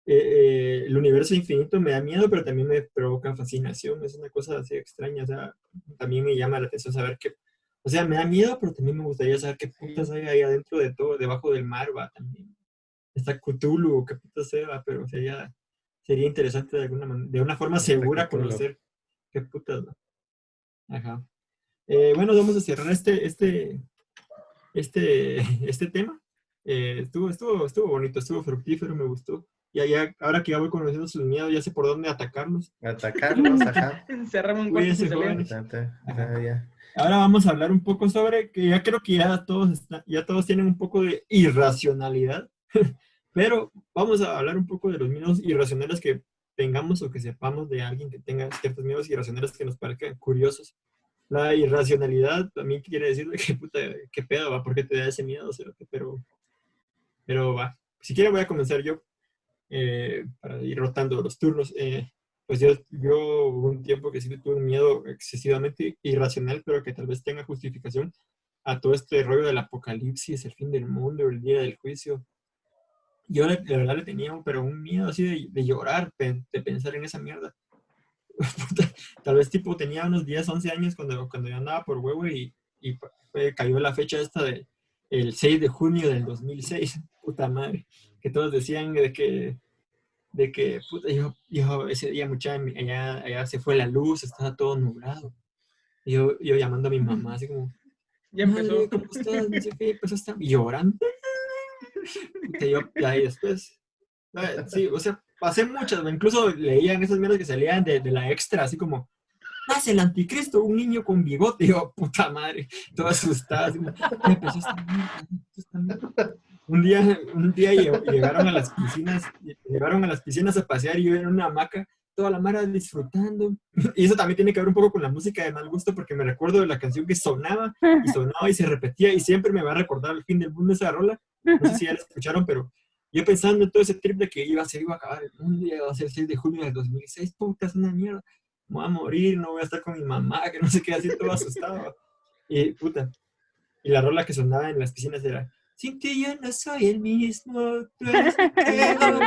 Speaker 4: El universo infinito me da miedo, pero también me provoca fascinación. Es una cosa así extraña, o sea, también me llama la atención saber qué... O sea, me da miedo, pero también me gustaría saber qué putas hay ahí adentro de todo, debajo del mar, va, también. Está Cthulhu, qué putas sea, pero sería interesante de una forma segura conocer qué putas, ¿no? Ajá. Bueno, vamos a cerrar este tema. Estuvo bonito, estuvo fructífero, me gustó. Y ahora que ya voy conociendo sus miedos, ya sé por dónde atacarlos.
Speaker 5: Ajá.
Speaker 2: Encerrame un cuarto sin
Speaker 5: salida.
Speaker 4: Ahora vamos a hablar un poco sobre, que ya creo que ya todos tienen un poco de irracionalidad, pero vamos a hablar un poco de los miedos irracionales que tengamos o que sepamos de alguien que tenga ciertos miedos irracionales que nos parezcan curiosos. La irracionalidad también quiere decir que puta, qué pedo, va, ¿por qué te da ese miedo? Pero va, si quieren voy a comenzar yo, para ir rotando los turnos. Pues yo hubo un tiempo que sí tuve un miedo excesivamente irracional, pero que tal vez tenga justificación a todo este rollo del apocalipsis, el fin del mundo, el día del juicio. Yo la verdad le tenía un miedo así de llorar, de pensar en esa mierda. Tal vez tipo tenía unos 10, 11 años cuando yo andaba por huevo y cayó la fecha esta el 6 de junio del 2006. Puta madre. Que todos decían de que puta, yo ese día allá se fue la luz, estaba todo nublado. Y yo llamando a mi mamá, así como,
Speaker 2: ya empezó.
Speaker 4: ¿Cómo estás? No sé qué, empezó a estar llorando. Y ahí después, sí, o sea, pasé muchas, incluso leían esas mierdas que salían de la Extra, así como, el anticristo, un niño con bigote. Y yo, puta madre, todo asustado, así como, empezó a estar Un día llegaron a las piscinas a pasear y yo en una hamaca, toda la mara disfrutando. Y eso también tiene que ver un poco con la música de mal gusto, porque me recuerdo de la canción que sonaba y se repetía y siempre me va a recordar el fin del mundo esa rola. No sé si ya la escucharon, pero yo pensando en todo ese trip de que se iba a acabar el mundo, iba a ser el 6 de junio del 2006, puta, es una mierda. Me voy a morir, no voy a estar con mi mamá, que no sé qué, así todo asustado. Y puta, y la rola que sonaba en las piscinas era: Sin ti yo no soy el mismo. Tú eres mi cielo.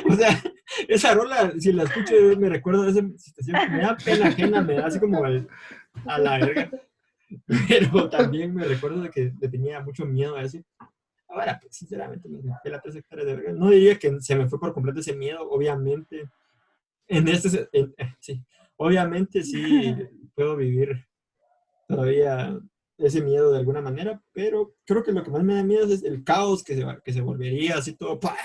Speaker 4: O sea, esa rola, si la escucho, me recuerdo de esa situación. Me da pena ajena, me da así como a la verga. Pero también me recuerdo de que le tenía mucho miedo a eso. Ahora, pues, sinceramente, me dejé la 3 hectáreas de verga. No diría que se me fue por completo ese miedo, obviamente. Sí, obviamente sí puedo vivir todavía ese miedo de alguna manera, pero creo que lo que más me da miedo es el caos que se volvería así todo, ¡pah!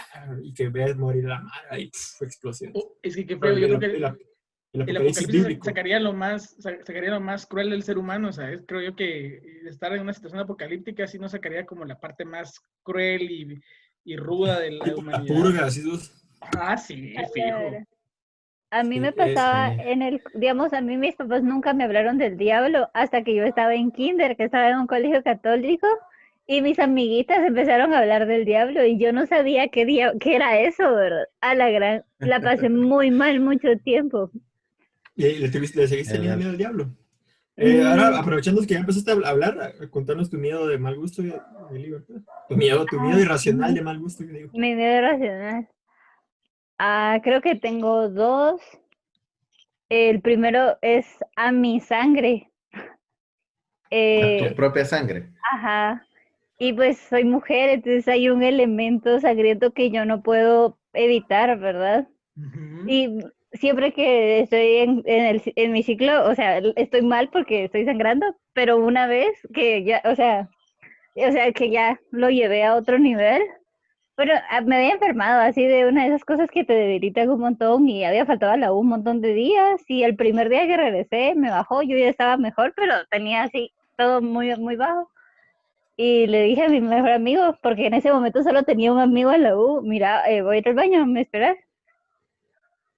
Speaker 4: Y que ves morir la mara y explosión.
Speaker 2: Es que qué feo, yo creo que
Speaker 4: El
Speaker 2: el
Speaker 4: apocalipsis
Speaker 2: apocalipsis
Speaker 4: bíblico.
Speaker 2: sacaría lo más cruel del ser humano, ¿sabes? Creo yo que estar en una situación apocalíptica sí nos sacaría como la parte más cruel y ruda de la
Speaker 4: Tipo la
Speaker 2: humanidad.
Speaker 4: purga, así sos.
Speaker 2: Ah, sí, fijo.
Speaker 6: A mí me
Speaker 4: Sí,
Speaker 6: pasaba digamos, a mí mis papás nunca me hablaron del diablo hasta que yo estaba en kinder, que estaba en un colegio católico, y mis amiguitas empezaron a hablar del diablo y yo no sabía qué era eso, ¿verdad? La pasé muy mal mucho tiempo.
Speaker 4: ¿Y le seguiste teniendo miedo al diablo?
Speaker 6: Mm.
Speaker 4: Ahora, aprovechando que ya empezaste a hablar, contanos tu miedo de mal gusto y libertad. Tu miedo irracional de mal gusto. Que digo.
Speaker 6: Mi miedo irracional. Creo que tengo 2. El primero es a mi sangre.
Speaker 5: Tu propia sangre.
Speaker 6: Ajá. Y pues soy mujer, entonces hay un elemento sangriento que yo no puedo evitar, ¿verdad?
Speaker 2: Ujú.
Speaker 6: Y siempre que estoy en mi ciclo, o sea, estoy mal porque estoy sangrando, pero una vez que ya, o sea, que ya lo llevé a otro nivel, pero me había enfermado así de una de esas cosas que te debilitan un montón y había faltado a la U un montón de días y el primer día que regresé me bajó, yo ya estaba mejor, pero tenía así todo muy, muy bajo. Y le dije a mi mejor amigo, porque en ese momento solo tenía un amigo en la U, mira, voy a ir al baño, ¿me esperas?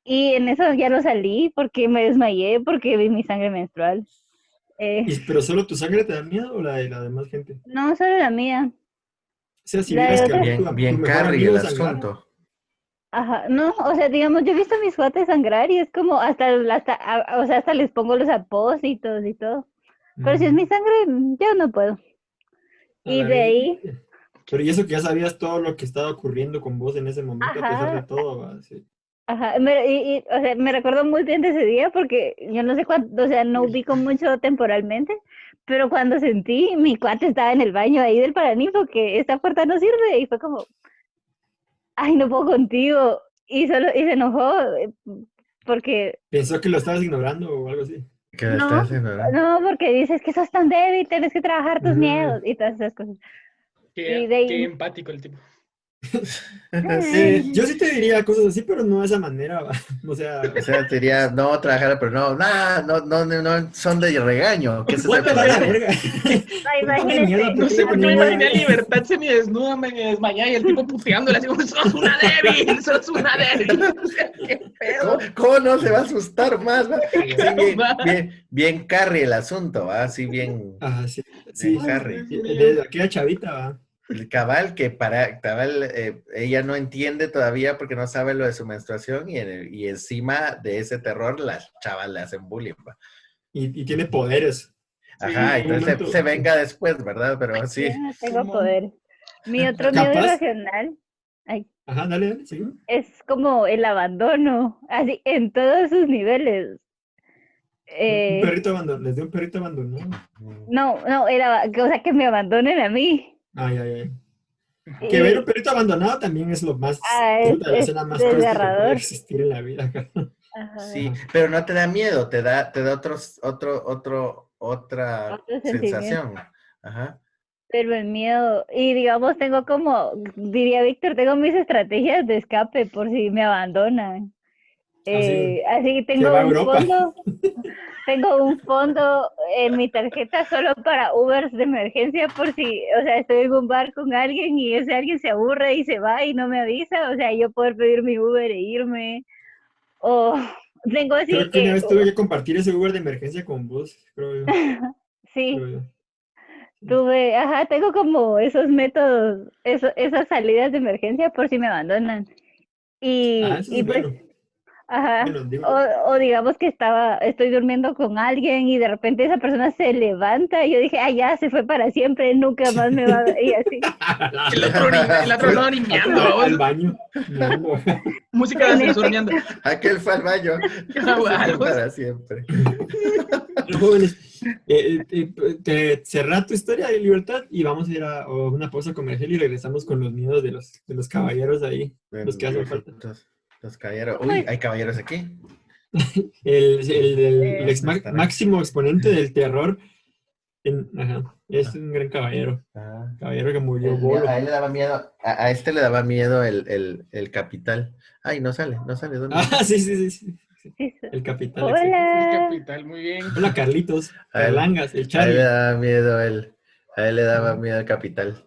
Speaker 6: Y en eso ya no salí porque me desmayé, porque vi mi sangre menstrual.
Speaker 4: ¿Pero solo tu sangre te da miedo o la de la demás gente?
Speaker 6: No, solo la mía.
Speaker 4: O sea, si
Speaker 6: La
Speaker 4: vieras
Speaker 6: de
Speaker 4: que
Speaker 6: otra.
Speaker 4: tu
Speaker 5: Bien
Speaker 4: mejor
Speaker 5: carry
Speaker 4: amigo
Speaker 5: el
Speaker 4: sangrara.
Speaker 5: asunto.
Speaker 6: Ajá, no, o sea, digamos, yo he visto a mis cuates sangrar y es como o sea, hasta les pongo los apósitos y todo. Pero si es mi sangre, yo no puedo.
Speaker 4: A
Speaker 6: Y
Speaker 4: la
Speaker 6: de ahí,
Speaker 4: verga. Pero y eso que ya sabías todo lo que estaba ocurriendo con vos en ese momento, a pesar de
Speaker 6: ajá,
Speaker 4: todo, ¿va? Sí.
Speaker 6: ajá, o sea, me recuerdo muy bien de ese día porque yo no sé cuánto, o sea, no ubico mucho temporalmente, pero cuando sentí, mi cuate estaba en el baño ahí del Paraninfo, que esta puerta no sirve, y fue como, ay, no puedo contigo, y se enojó, porque,
Speaker 4: Pensó que lo estabas ignorando o algo así.
Speaker 5: ¿Qué le
Speaker 6: no,
Speaker 5: estás haciendo, verdad?
Speaker 6: no, porque dices que sos tan débil, tienes que trabajar tus
Speaker 4: Mm.
Speaker 6: miedos, y todas esas cosas. Y
Speaker 2: Qué,
Speaker 6: de
Speaker 2: qué
Speaker 6: ahí,
Speaker 2: empático el tipo.
Speaker 4: Yo
Speaker 5: Sí.
Speaker 4: sí te diría cosas así, pero no de esa manera, ¿va? O sea,
Speaker 5: O sea, te diría, no, trabajar, pero no, nada, no, son de regaño. ¿Qué es ese
Speaker 4: voy a pelar la
Speaker 5: problema?
Speaker 4: verga. Póngame
Speaker 6: imagínate,
Speaker 4: mierda,
Speaker 2: No
Speaker 4: ¿por qué
Speaker 2: sé
Speaker 4: le
Speaker 2: por qué me
Speaker 4: ponen mierda?
Speaker 2: imaginé a Libertad semidesnuda, me desmayé y el tipo puteándole así como, sos una débil, sos una débil. O sea, qué pedo.
Speaker 5: ¿Cómo no se va a asustar más? ¿Va? Sí, bien,
Speaker 2: Va.
Speaker 5: bien carry el asunto, ¿va? Así bien,
Speaker 4: Ah, sí,
Speaker 5: bien
Speaker 4: sí.
Speaker 2: Ay,
Speaker 5: carry.
Speaker 2: Dios mío.
Speaker 4: De aquella chavita, ¿va?
Speaker 5: El cabal ella no entiende todavía porque no sabe lo de su menstruación y encima de ese terror las chavas le hacen bullying, ¿va?
Speaker 4: Y tiene poderes.
Speaker 5: Ajá,
Speaker 2: Sí,
Speaker 4: En un
Speaker 5: entonces
Speaker 4: momento,
Speaker 5: se venga después, ¿verdad? Pero sí.
Speaker 6: yo no tengo
Speaker 2: Simón.
Speaker 6: poder. Mi otro miedo
Speaker 4: capaz.
Speaker 6: irracional, ay,
Speaker 4: Ajá, dale, sí.
Speaker 6: es como el abandono, así en todos sus niveles.
Speaker 4: Un perrito abandonado, les dio un perrito abandonado.
Speaker 6: No, o sea, que me abandonen a mí.
Speaker 4: Ay, ay, ay. Que ver un
Speaker 6: Y
Speaker 4: perrito abandonado también es lo más,
Speaker 6: es
Speaker 4: puta, la escena más triste que puede
Speaker 6: desgarrador.
Speaker 4: existir en la vida.
Speaker 6: Ajá,
Speaker 5: Sí, pero no te da miedo, te da otra
Speaker 6: otro sentimiento.
Speaker 5: sensación. Ajá.
Speaker 6: Pero el miedo, y digamos, tengo como, diría Víctor, tengo mis estrategias de escape por si me abandonan.
Speaker 4: Así,
Speaker 6: Así que
Speaker 4: se va a Europa.
Speaker 6: tengo un fondo en mi tarjeta solo para Ubers de emergencia por si, o sea, estoy en un bar con alguien y ese alguien se aburre y se va y no me avisa, o sea, yo poder pedir mi Uber e irme. O tengo así
Speaker 4: Creo que una vez tuve que compartir ese Uber de emergencia con vos, creo yo.
Speaker 6: sí,
Speaker 4: Creo yo.
Speaker 6: tengo como esos métodos, esas salidas de emergencia por si me abandonan.
Speaker 4: Ah, eso
Speaker 6: Y
Speaker 4: es
Speaker 6: pues,
Speaker 4: bueno.
Speaker 6: Ajá.
Speaker 4: Bueno, digo,
Speaker 6: O digamos que estoy durmiendo con alguien y de repente esa persona se levanta y yo dije, ah, ya se fue para siempre, nunca más me va a ver. Y así.
Speaker 2: El otro no niñando,
Speaker 4: al
Speaker 2: vos.
Speaker 4: baño. No.
Speaker 2: Música de
Speaker 6: En
Speaker 2: ascensor
Speaker 6: efecto.
Speaker 2: niñando.
Speaker 5: Aquel fue al baño.
Speaker 2: Algo.
Speaker 5: Para siempre.
Speaker 4: Pero, jóvenes, cerrar tu historia de libertad y vamos a ir a una pausa comercial y regresamos con los miedos de los caballeros ahí, los que hacen falta.
Speaker 5: Los caballeros. Uy, hay caballeros aquí.
Speaker 4: El máximo exponente del terror. Ajá, es un gran caballero. Caballero que murió bolo.
Speaker 5: A él le daba miedo. A este le daba miedo el capital. Ay, no sale. ¿Dónde?
Speaker 4: Sí.
Speaker 6: Sí,
Speaker 4: El capital.
Speaker 6: Hola.
Speaker 4: exacto.
Speaker 2: El capital, muy bien.
Speaker 4: Hola, Carlitos.
Speaker 5: A él-
Speaker 4: Carlangas, el
Speaker 5: A él
Speaker 4: Charlie.
Speaker 5: le daba miedo a él le daba miedo el capital.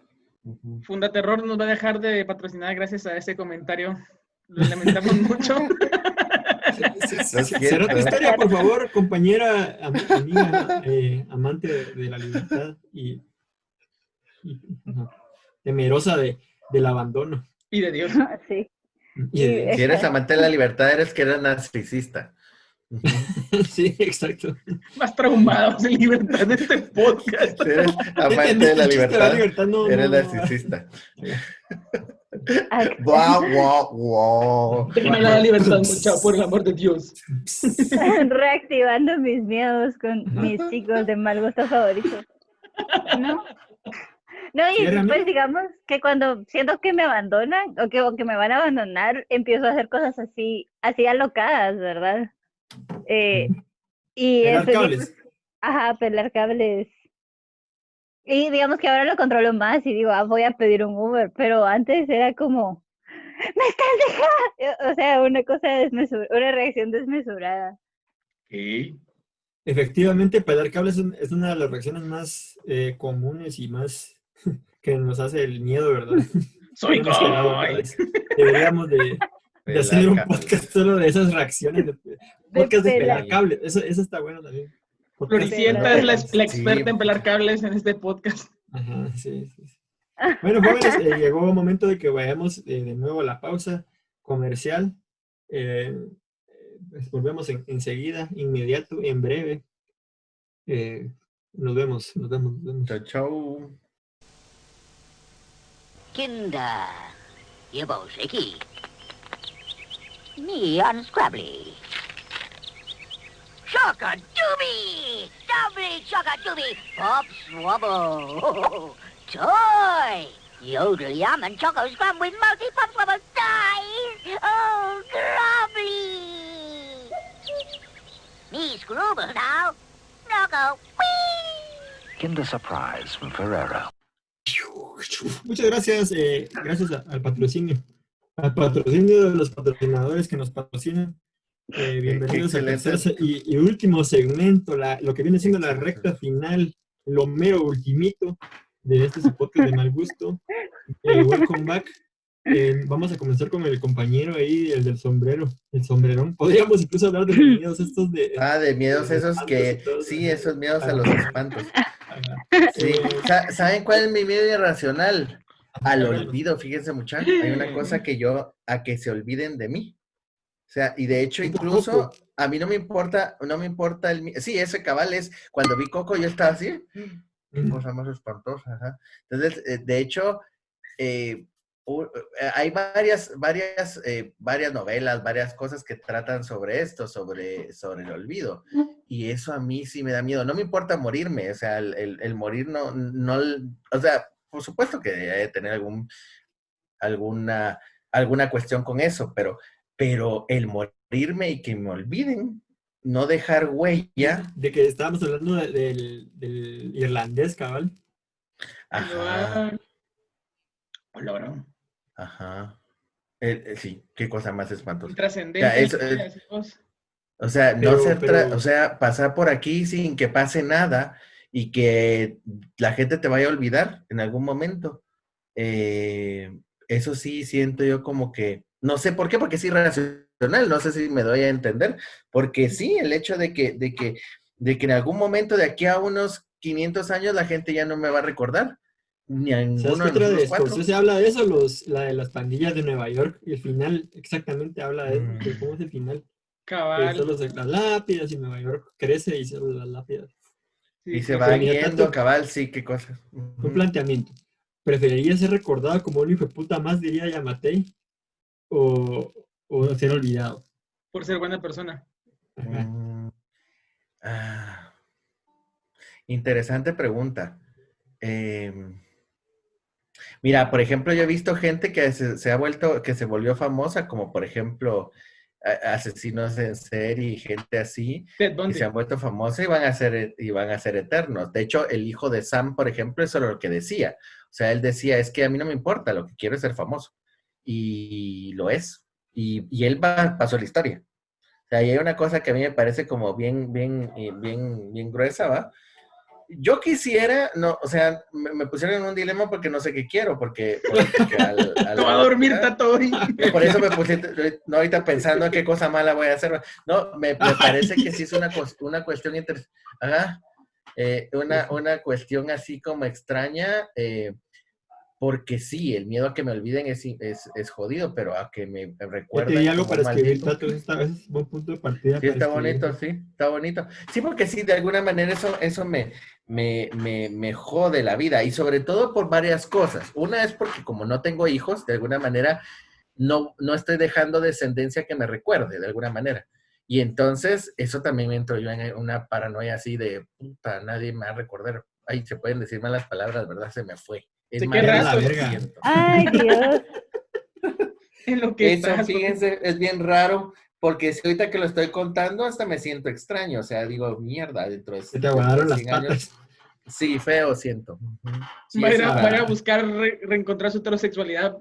Speaker 2: Funda Terror nos va a dejar de patrocinar gracias a ese comentario. Lo lamentamos mucho.
Speaker 4: Cerra tu historia, por favor, compañera, amiga, amante de la libertad y ajá, temerosa del abandono.
Speaker 2: Y de Dios.
Speaker 6: Sí.
Speaker 4: Y de-
Speaker 5: Si eres amante de la libertad, eres que eres narcisista.
Speaker 4: Sí, exacto.
Speaker 2: Más traumados en libertad de este podcast.
Speaker 5: Si eres amante
Speaker 4: ¿Entendiste
Speaker 5: de la
Speaker 4: el chiste de
Speaker 5: libertad,
Speaker 4: No,
Speaker 5: eres
Speaker 4: no.
Speaker 5: narcisista.
Speaker 6: Ah,
Speaker 5: Guau.
Speaker 2: Déjenme la libertad, muchacho, por el amor de Dios.
Speaker 6: reactivando mis miedos con
Speaker 4: Ajá.
Speaker 6: mis chicos de mal gusto favorito. ¿No? No, y
Speaker 4: ¿Cierra,
Speaker 6: pues
Speaker 4: amiga?
Speaker 6: digamos que cuando siento que me abandonan o que me van a abandonar, empiezo a hacer cosas así alocadas, ¿verdad? Y
Speaker 4: Pelar
Speaker 6: eso,
Speaker 4: cables.
Speaker 6: ajá, pelar cables. Y digamos que ahora lo controlo más y digo, voy a pedir un Uber, pero antes era como, ¡me estás dejando! O sea, una cosa una reacción desmesurada.
Speaker 4: Efectivamente, pelar cables es una de las reacciones más comunes y más que nos hace el miedo, ¿verdad?
Speaker 2: Soy
Speaker 4: Hemos quedado otra
Speaker 2: coy.
Speaker 4: vez. Deberíamos de hacer un podcast solo de esas reacciones, podcast de pelar
Speaker 6: pelar.
Speaker 4: cables. Eso está bueno también. Podcast de
Speaker 2: Floricienta
Speaker 4: pelar
Speaker 2: es la
Speaker 4: cables.
Speaker 2: experta
Speaker 5: Sí.
Speaker 2: en pelar cables en este podcast.
Speaker 4: Ajá, sí. Bueno, jóvenes, llegó el momento de que vayamos de nuevo a la pausa comercial. Pues volvemos enseguida, inmediato, en breve. Nos vemos.
Speaker 5: Chau, chau.
Speaker 9: Kinder, 여보세기. Me unscrabbly. Shaka-dooby! Doubly shaka-dooby! Pop swabble! Toy! Yodel yum and choco scrum with multi-pop swabble dies! Oh, grubbly! Me scrubble now. Knock-o. Whee!
Speaker 1: Kinder Surprise from Ferrero.
Speaker 4: Muchas gracias, gracias al patrocinio de los patrocinadores que nos patrocinan. Bienvenidos al
Speaker 5: Excelente.
Speaker 4: tercer y último segmento, lo que viene siendo la recta final, lo mero ultimito de este su podcast de mal gusto. Welcome back. Vamos a comenzar con el compañero ahí, el del sombrero, el sombrerón. Podríamos incluso hablar de los miedos estos de...
Speaker 5: De miedos
Speaker 4: de
Speaker 5: esos
Speaker 4: espantos
Speaker 5: que...
Speaker 4: y todo.
Speaker 5: Sí, esos miedos a los espantos.
Speaker 4: Ajá.
Speaker 5: Sí. ¿Saben cuál es mi miedo irracional? Al
Speaker 4: háganlo.
Speaker 5: olvido, fíjense muchachos. Hay una cosa a que se olviden de mí. O sea, y de hecho incluso
Speaker 4: Coco.
Speaker 5: a mí no me importa sí, ese cabal es, cuando vi Coco yo estaba así, qué cosa más espantosa, ajá. Entonces, de hecho, hay varias novelas, varias cosas que tratan sobre esto, sobre el olvido. Y eso a mí sí me da miedo. No me importa morirme, o sea, el morir no, o sea, por supuesto que debe tener alguna cuestión con eso, pero el morirme y que me olviden, no dejar huella.
Speaker 4: De que estábamos hablando del irlandés, cabal.
Speaker 5: Ajá,
Speaker 2: Hola, bro.
Speaker 5: ajá. Sí, qué cosa más espantosa.
Speaker 2: Trascendente.
Speaker 5: Ya, eso, o sea, o sea, pasar por aquí sin que pase nada y que la gente te vaya a olvidar en algún momento. Eso sí siento yo como que, no sé por qué, porque es irracional, no sé si me doy a entender, porque sí, el hecho de que en algún momento de aquí a unos 500 años la gente ya no me va a recordar Ni a
Speaker 4: ¿Sabes
Speaker 5: ninguno
Speaker 4: qué
Speaker 5: de
Speaker 4: otra de
Speaker 5: nosotros 4.
Speaker 4: Scorsese habla de eso? La de las pandillas de Nueva York. Y el final exactamente habla de eso. De cómo es el final. Que
Speaker 2: Cabal.
Speaker 4: solo las lápidas y Nueva York crece y solo las lápidas.
Speaker 5: Y
Speaker 2: Sí,
Speaker 5: se
Speaker 2: pues,
Speaker 5: va
Speaker 4: sí, mira,
Speaker 5: yendo,
Speaker 4: tanto-
Speaker 5: cabal, sí, qué cosas.
Speaker 4: Un planteamiento. ¿Preferiría ser recordado como un hijo de puta más, diría Yamatei? ¿O ser olvidado?
Speaker 2: por ser buena persona.
Speaker 4: Ajá.
Speaker 5: Mm, interesante pregunta. Mira, por ejemplo, yo he visto gente que que se volvió famosa, como por ejemplo asesinos en serie y gente así,
Speaker 2: Ted
Speaker 5: que
Speaker 2: Bundy.
Speaker 5: se han vuelto famosos y van a ser eternos. De hecho, el hijo de Sam, por ejemplo, eso era lo que decía. O sea, él decía, es que a mí no me importa, lo que quiero es ser famoso. Y lo es. Y él pasó la historia. O sea, y hay una cosa que a mí me parece como bien gruesa, ¿va? Yo quisiera, no, o sea, me pusieron en un dilema porque no sé qué quiero, porque
Speaker 2: No va a dormir, Tato, hoy.
Speaker 5: por eso me puse, no ahorita pensando en qué cosa mala voy a hacer. No, me parece que sí es una cuestión interesante. Ajá. Una cuestión así como extraña, porque sí, el miedo a que me olviden es jodido, pero a que me
Speaker 4: Ya te
Speaker 5: recuerden
Speaker 4: di algo
Speaker 5: como
Speaker 4: para escribir,
Speaker 5: maldito.
Speaker 4: Tato. Esta vez es un buen punto de partida
Speaker 5: Sí,
Speaker 4: para
Speaker 5: está
Speaker 4: escribir.
Speaker 5: bonito, sí, está bonito. Sí, porque sí, de alguna manera eso me jode la vida, y sobre todo por varias cosas. Una es porque como no tengo hijos, de alguna manera no estoy dejando descendencia que me recuerde, de alguna manera. Y entonces eso también me entro yo en una paranoia así de, puta, nadie me va a recordar. Ay, se pueden decir malas palabras, ¿verdad? Se me fue. Es
Speaker 2: ¿De qué
Speaker 5: más,
Speaker 2: rato?
Speaker 5: lo siento.
Speaker 6: Ay, Dios.
Speaker 2: En lo que
Speaker 5: Eso,
Speaker 2: estás.
Speaker 5: fíjense, es bien raro, porque si ahorita que lo estoy contando, hasta me siento extraño. O sea, digo, mierda, dentro de
Speaker 4: Se te aguadaron las
Speaker 5: 100 años.
Speaker 4: patas.
Speaker 5: Sí, feo siento. Sí,
Speaker 2: Va a ir
Speaker 5: eso
Speaker 2: a,
Speaker 5: es
Speaker 2: va a ir a
Speaker 5: raro.
Speaker 2: buscar reencontrar su heterosexualidad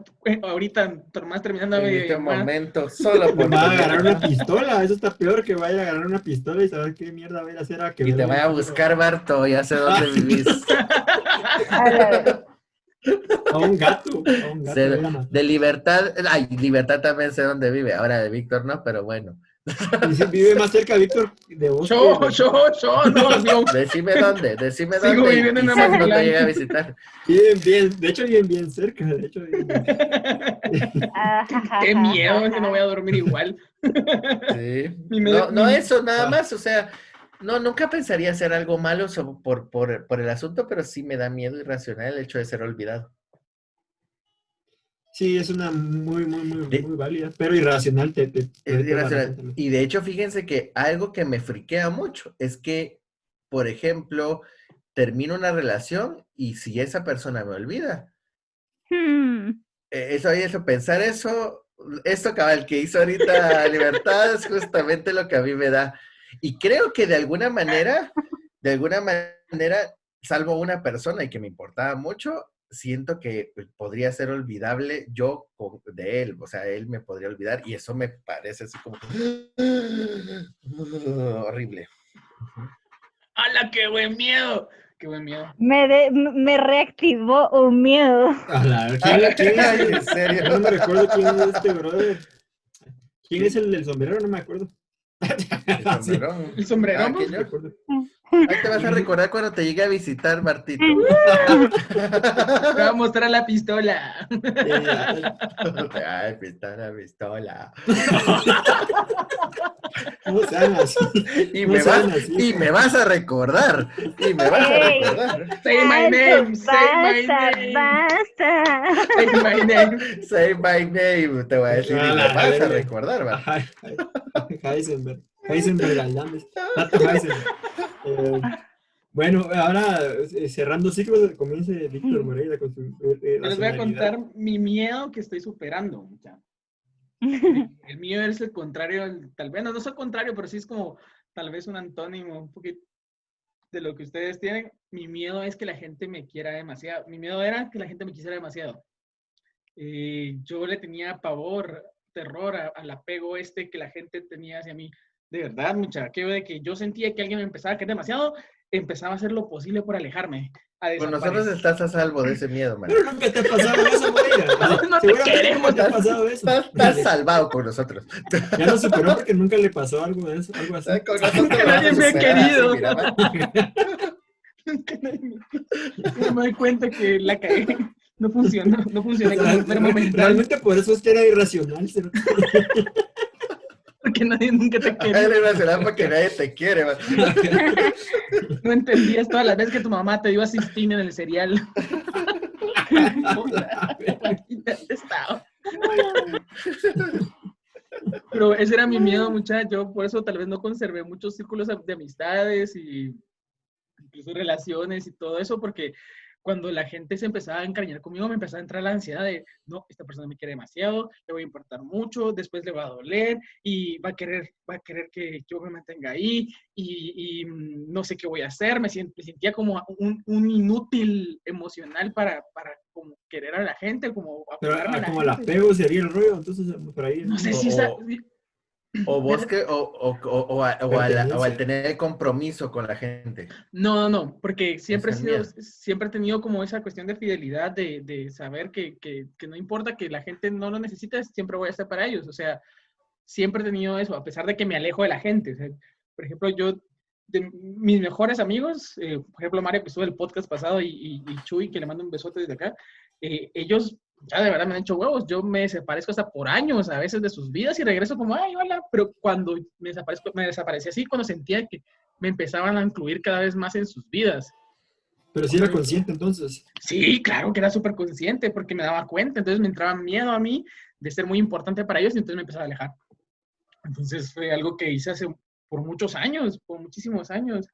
Speaker 2: ahorita, más terminando
Speaker 5: En
Speaker 2: de
Speaker 5: este
Speaker 2: llamar.
Speaker 5: momento, solo
Speaker 4: Me
Speaker 5: por
Speaker 4: va a agarrar una
Speaker 5: tener-
Speaker 4: pistola. Eso está peor que vaya a agarrar una pistola y saber qué mierda va a ir a hacer a que
Speaker 5: Y te vaya a buscar, Barto, ya sé dónde vivís.
Speaker 6: A la vez.
Speaker 4: A un gato. A un gato.
Speaker 5: Sé-
Speaker 4: voy a matar.
Speaker 5: de Libertad, ay, Libertad también sé dónde vive. Ahora de Víctor no, pero bueno.
Speaker 4: Y si vive más cerca, Víctor, de vos.
Speaker 2: Yo, no, Dios.
Speaker 5: Decime dónde
Speaker 2: Sigo
Speaker 5: y
Speaker 2: viviendo en
Speaker 5: quizás no te
Speaker 2: Amatlán.
Speaker 5: llegue a visitar.
Speaker 4: Viven bien, de hecho viven bien cerca, de hecho viven bien.
Speaker 2: Qué miedo, es que no voy a dormir igual.
Speaker 5: Sí.
Speaker 2: Mi
Speaker 5: No eso, nada
Speaker 4: Ah.
Speaker 5: más, o sea, no, nunca pensaría hacer algo malo por el asunto, pero sí me da miedo irracional el hecho de ser olvidado.
Speaker 4: Sí, es una muy
Speaker 5: De-
Speaker 4: válida, pero irracional. Te
Speaker 5: Es
Speaker 4: doy toda la
Speaker 5: irracional.
Speaker 4: razón también.
Speaker 5: Y de hecho, fíjense que algo que me friquea mucho es que, por ejemplo, termino una relación y si esa persona me olvida, pensar esto cabal que hizo ahorita Libertad es justamente lo que a mí me da. Y creo que de alguna manera, salvo una persona y que me importaba mucho, siento que podría ser olvidable de él, o sea, él me podría olvidar y eso me parece así como horrible.
Speaker 2: ¡Hala, qué buen miedo! ¡Qué buen miedo!
Speaker 6: Me reactivó un miedo.
Speaker 4: A la- ¿Quién
Speaker 5: Ay,
Speaker 4: es
Speaker 5: ¿en
Speaker 4: el-
Speaker 5: serio?
Speaker 4: No me recuerdo quién es este brother. ¿Quién es el del sombrero? No me acuerdo.
Speaker 5: El sombrerón.
Speaker 2: ¿El sombrerón?
Speaker 5: ¿quién
Speaker 4: No
Speaker 5: yo?
Speaker 4: me acuerdo.
Speaker 5: Ahí te vas a recordar cuando te llegue a visitar, Martito.
Speaker 2: Te va a mostrar la pistola.
Speaker 5: Ay, pistola.
Speaker 4: No sean así.
Speaker 5: Y
Speaker 4: No
Speaker 5: me
Speaker 4: sean así.
Speaker 5: vas a recordar. Y me vas a
Speaker 6: Ey.
Speaker 5: recordar.
Speaker 2: Say my name, say my name.
Speaker 6: Basta.
Speaker 2: Say my name.
Speaker 5: Say my name. Te voy a decir, y me vas a recordar, va.
Speaker 4: Heisenberg. Heisenberg Galdames. Tato Heisenberg. Bueno, ahora cerrando ciclos, comience Víctor Moreira con su
Speaker 2: Les voy a
Speaker 4: racionalidad.
Speaker 2: contar mi miedo que estoy superando. Mucha. El mío es el contrario, tal vez no es el contrario, pero sí es como tal vez un antónimo, un poquito de lo que ustedes tienen. Mi miedo es que la gente me quiera demasiado. Mi miedo era que la gente me quisiera demasiado. Yo le tenía pavor, terror al apego que la gente tenía hacia mí. De verdad, mucha, que de que yo sentía que alguien me empezaba a querer demasiado, empezaba a hacer lo posible por alejarme.
Speaker 5: Con nosotros estás a salvo de ese miedo, man.
Speaker 4: Pero nunca te ha pasado eso, Moreira.
Speaker 2: No te
Speaker 4: Seguramente
Speaker 2: queremos,
Speaker 4: nunca te ha pasado eso.
Speaker 5: Estás salvado con nosotros.
Speaker 4: Ya lo superó porque nunca le pasó algo de eso, algo así.
Speaker 5: Con nosotros
Speaker 2: Nadie me ha
Speaker 5: superas,
Speaker 2: querido.
Speaker 5: mira, man.
Speaker 2: Y me doy cuenta que la cagué. No funcionó, no funcioné como enfermo mental.
Speaker 4: Realmente por eso es que era irracional.
Speaker 2: Porque nadie nunca te
Speaker 5: Era
Speaker 2: quiere.
Speaker 5: irracional porque nadie te quiere, man.
Speaker 2: No entendías todas las veces que tu mamá te dio asistina en el cereal. Estaba. Pero ese era mi miedo, muchacho. Yo por eso tal vez no conservé muchos círculos de amistades y incluso relaciones y todo eso, porque cuando la gente se empezaba a encariñar conmigo, me empezaba a entrar la ansiedad de, no, esta persona me quiere demasiado, le voy a importar mucho, después le va a doler y va a querer que yo me mantenga ahí y no sé qué voy a hacer. Me sentía como un inútil emocional para como querer a la gente, como apegarme a la
Speaker 4: como
Speaker 2: gente.
Speaker 4: el apego sería el rollo, entonces por ahí.
Speaker 2: No sé si
Speaker 5: al tener el compromiso con la gente.
Speaker 2: No, porque siempre
Speaker 5: Esa
Speaker 2: siempre he tenido como esa cuestión de fidelidad, de saber que no importa que la gente no lo necesite, siempre voy a estar para ellos. O sea, siempre he tenido eso, a pesar de que me alejo de la gente. O sea, por ejemplo, de mis mejores amigos, por ejemplo, Mario, que estuvo en el podcast pasado, y Chuy, que le mando un besote desde acá, ellos ya de verdad me han hecho huevos. Yo me desaparezco hasta por años a veces de sus vidas y regreso como, ay, hola, pero cuando me desaparecí así, cuando sentía que me empezaban a incluir cada vez más en sus vidas.
Speaker 4: Pero sí era consciente entonces.
Speaker 2: Sí, claro que era súper consciente porque me daba cuenta, entonces me entraba miedo a mí de ser muy importante para ellos y entonces me empezaba a alejar. Entonces fue algo que hice por muchos años, por muchísimos años.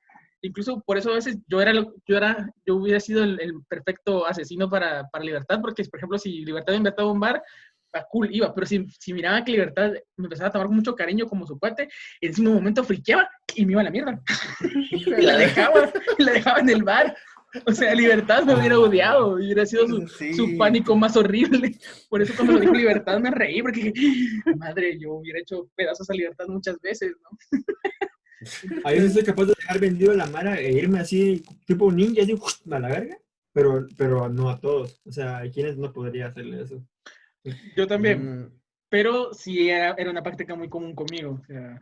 Speaker 2: Incluso por eso a veces yo hubiera sido el perfecto asesino para Libertad, porque por ejemplo si Libertad me invitaba a un bar, cool, iba, pero si miraba que Libertad me empezaba a tomar con mucho cariño como su cuate, en ese momento friqueaba y me iba a la mierda. Y la dejaba en el bar. O sea, Libertad me hubiera odiado, hubiera sido su pánico más horrible. Por eso cuando lo dijo Libertad me reí, porque madre, yo hubiera hecho pedazos a Libertad muchas veces, ¿no?
Speaker 4: A veces soy capaz de dejar vendido la mara e irme así, tipo ninja, así, a la verga, pero no a todos. O sea, hay quienes no podría hacerle eso.
Speaker 2: Yo también, pero sí era una práctica muy común conmigo. O sea,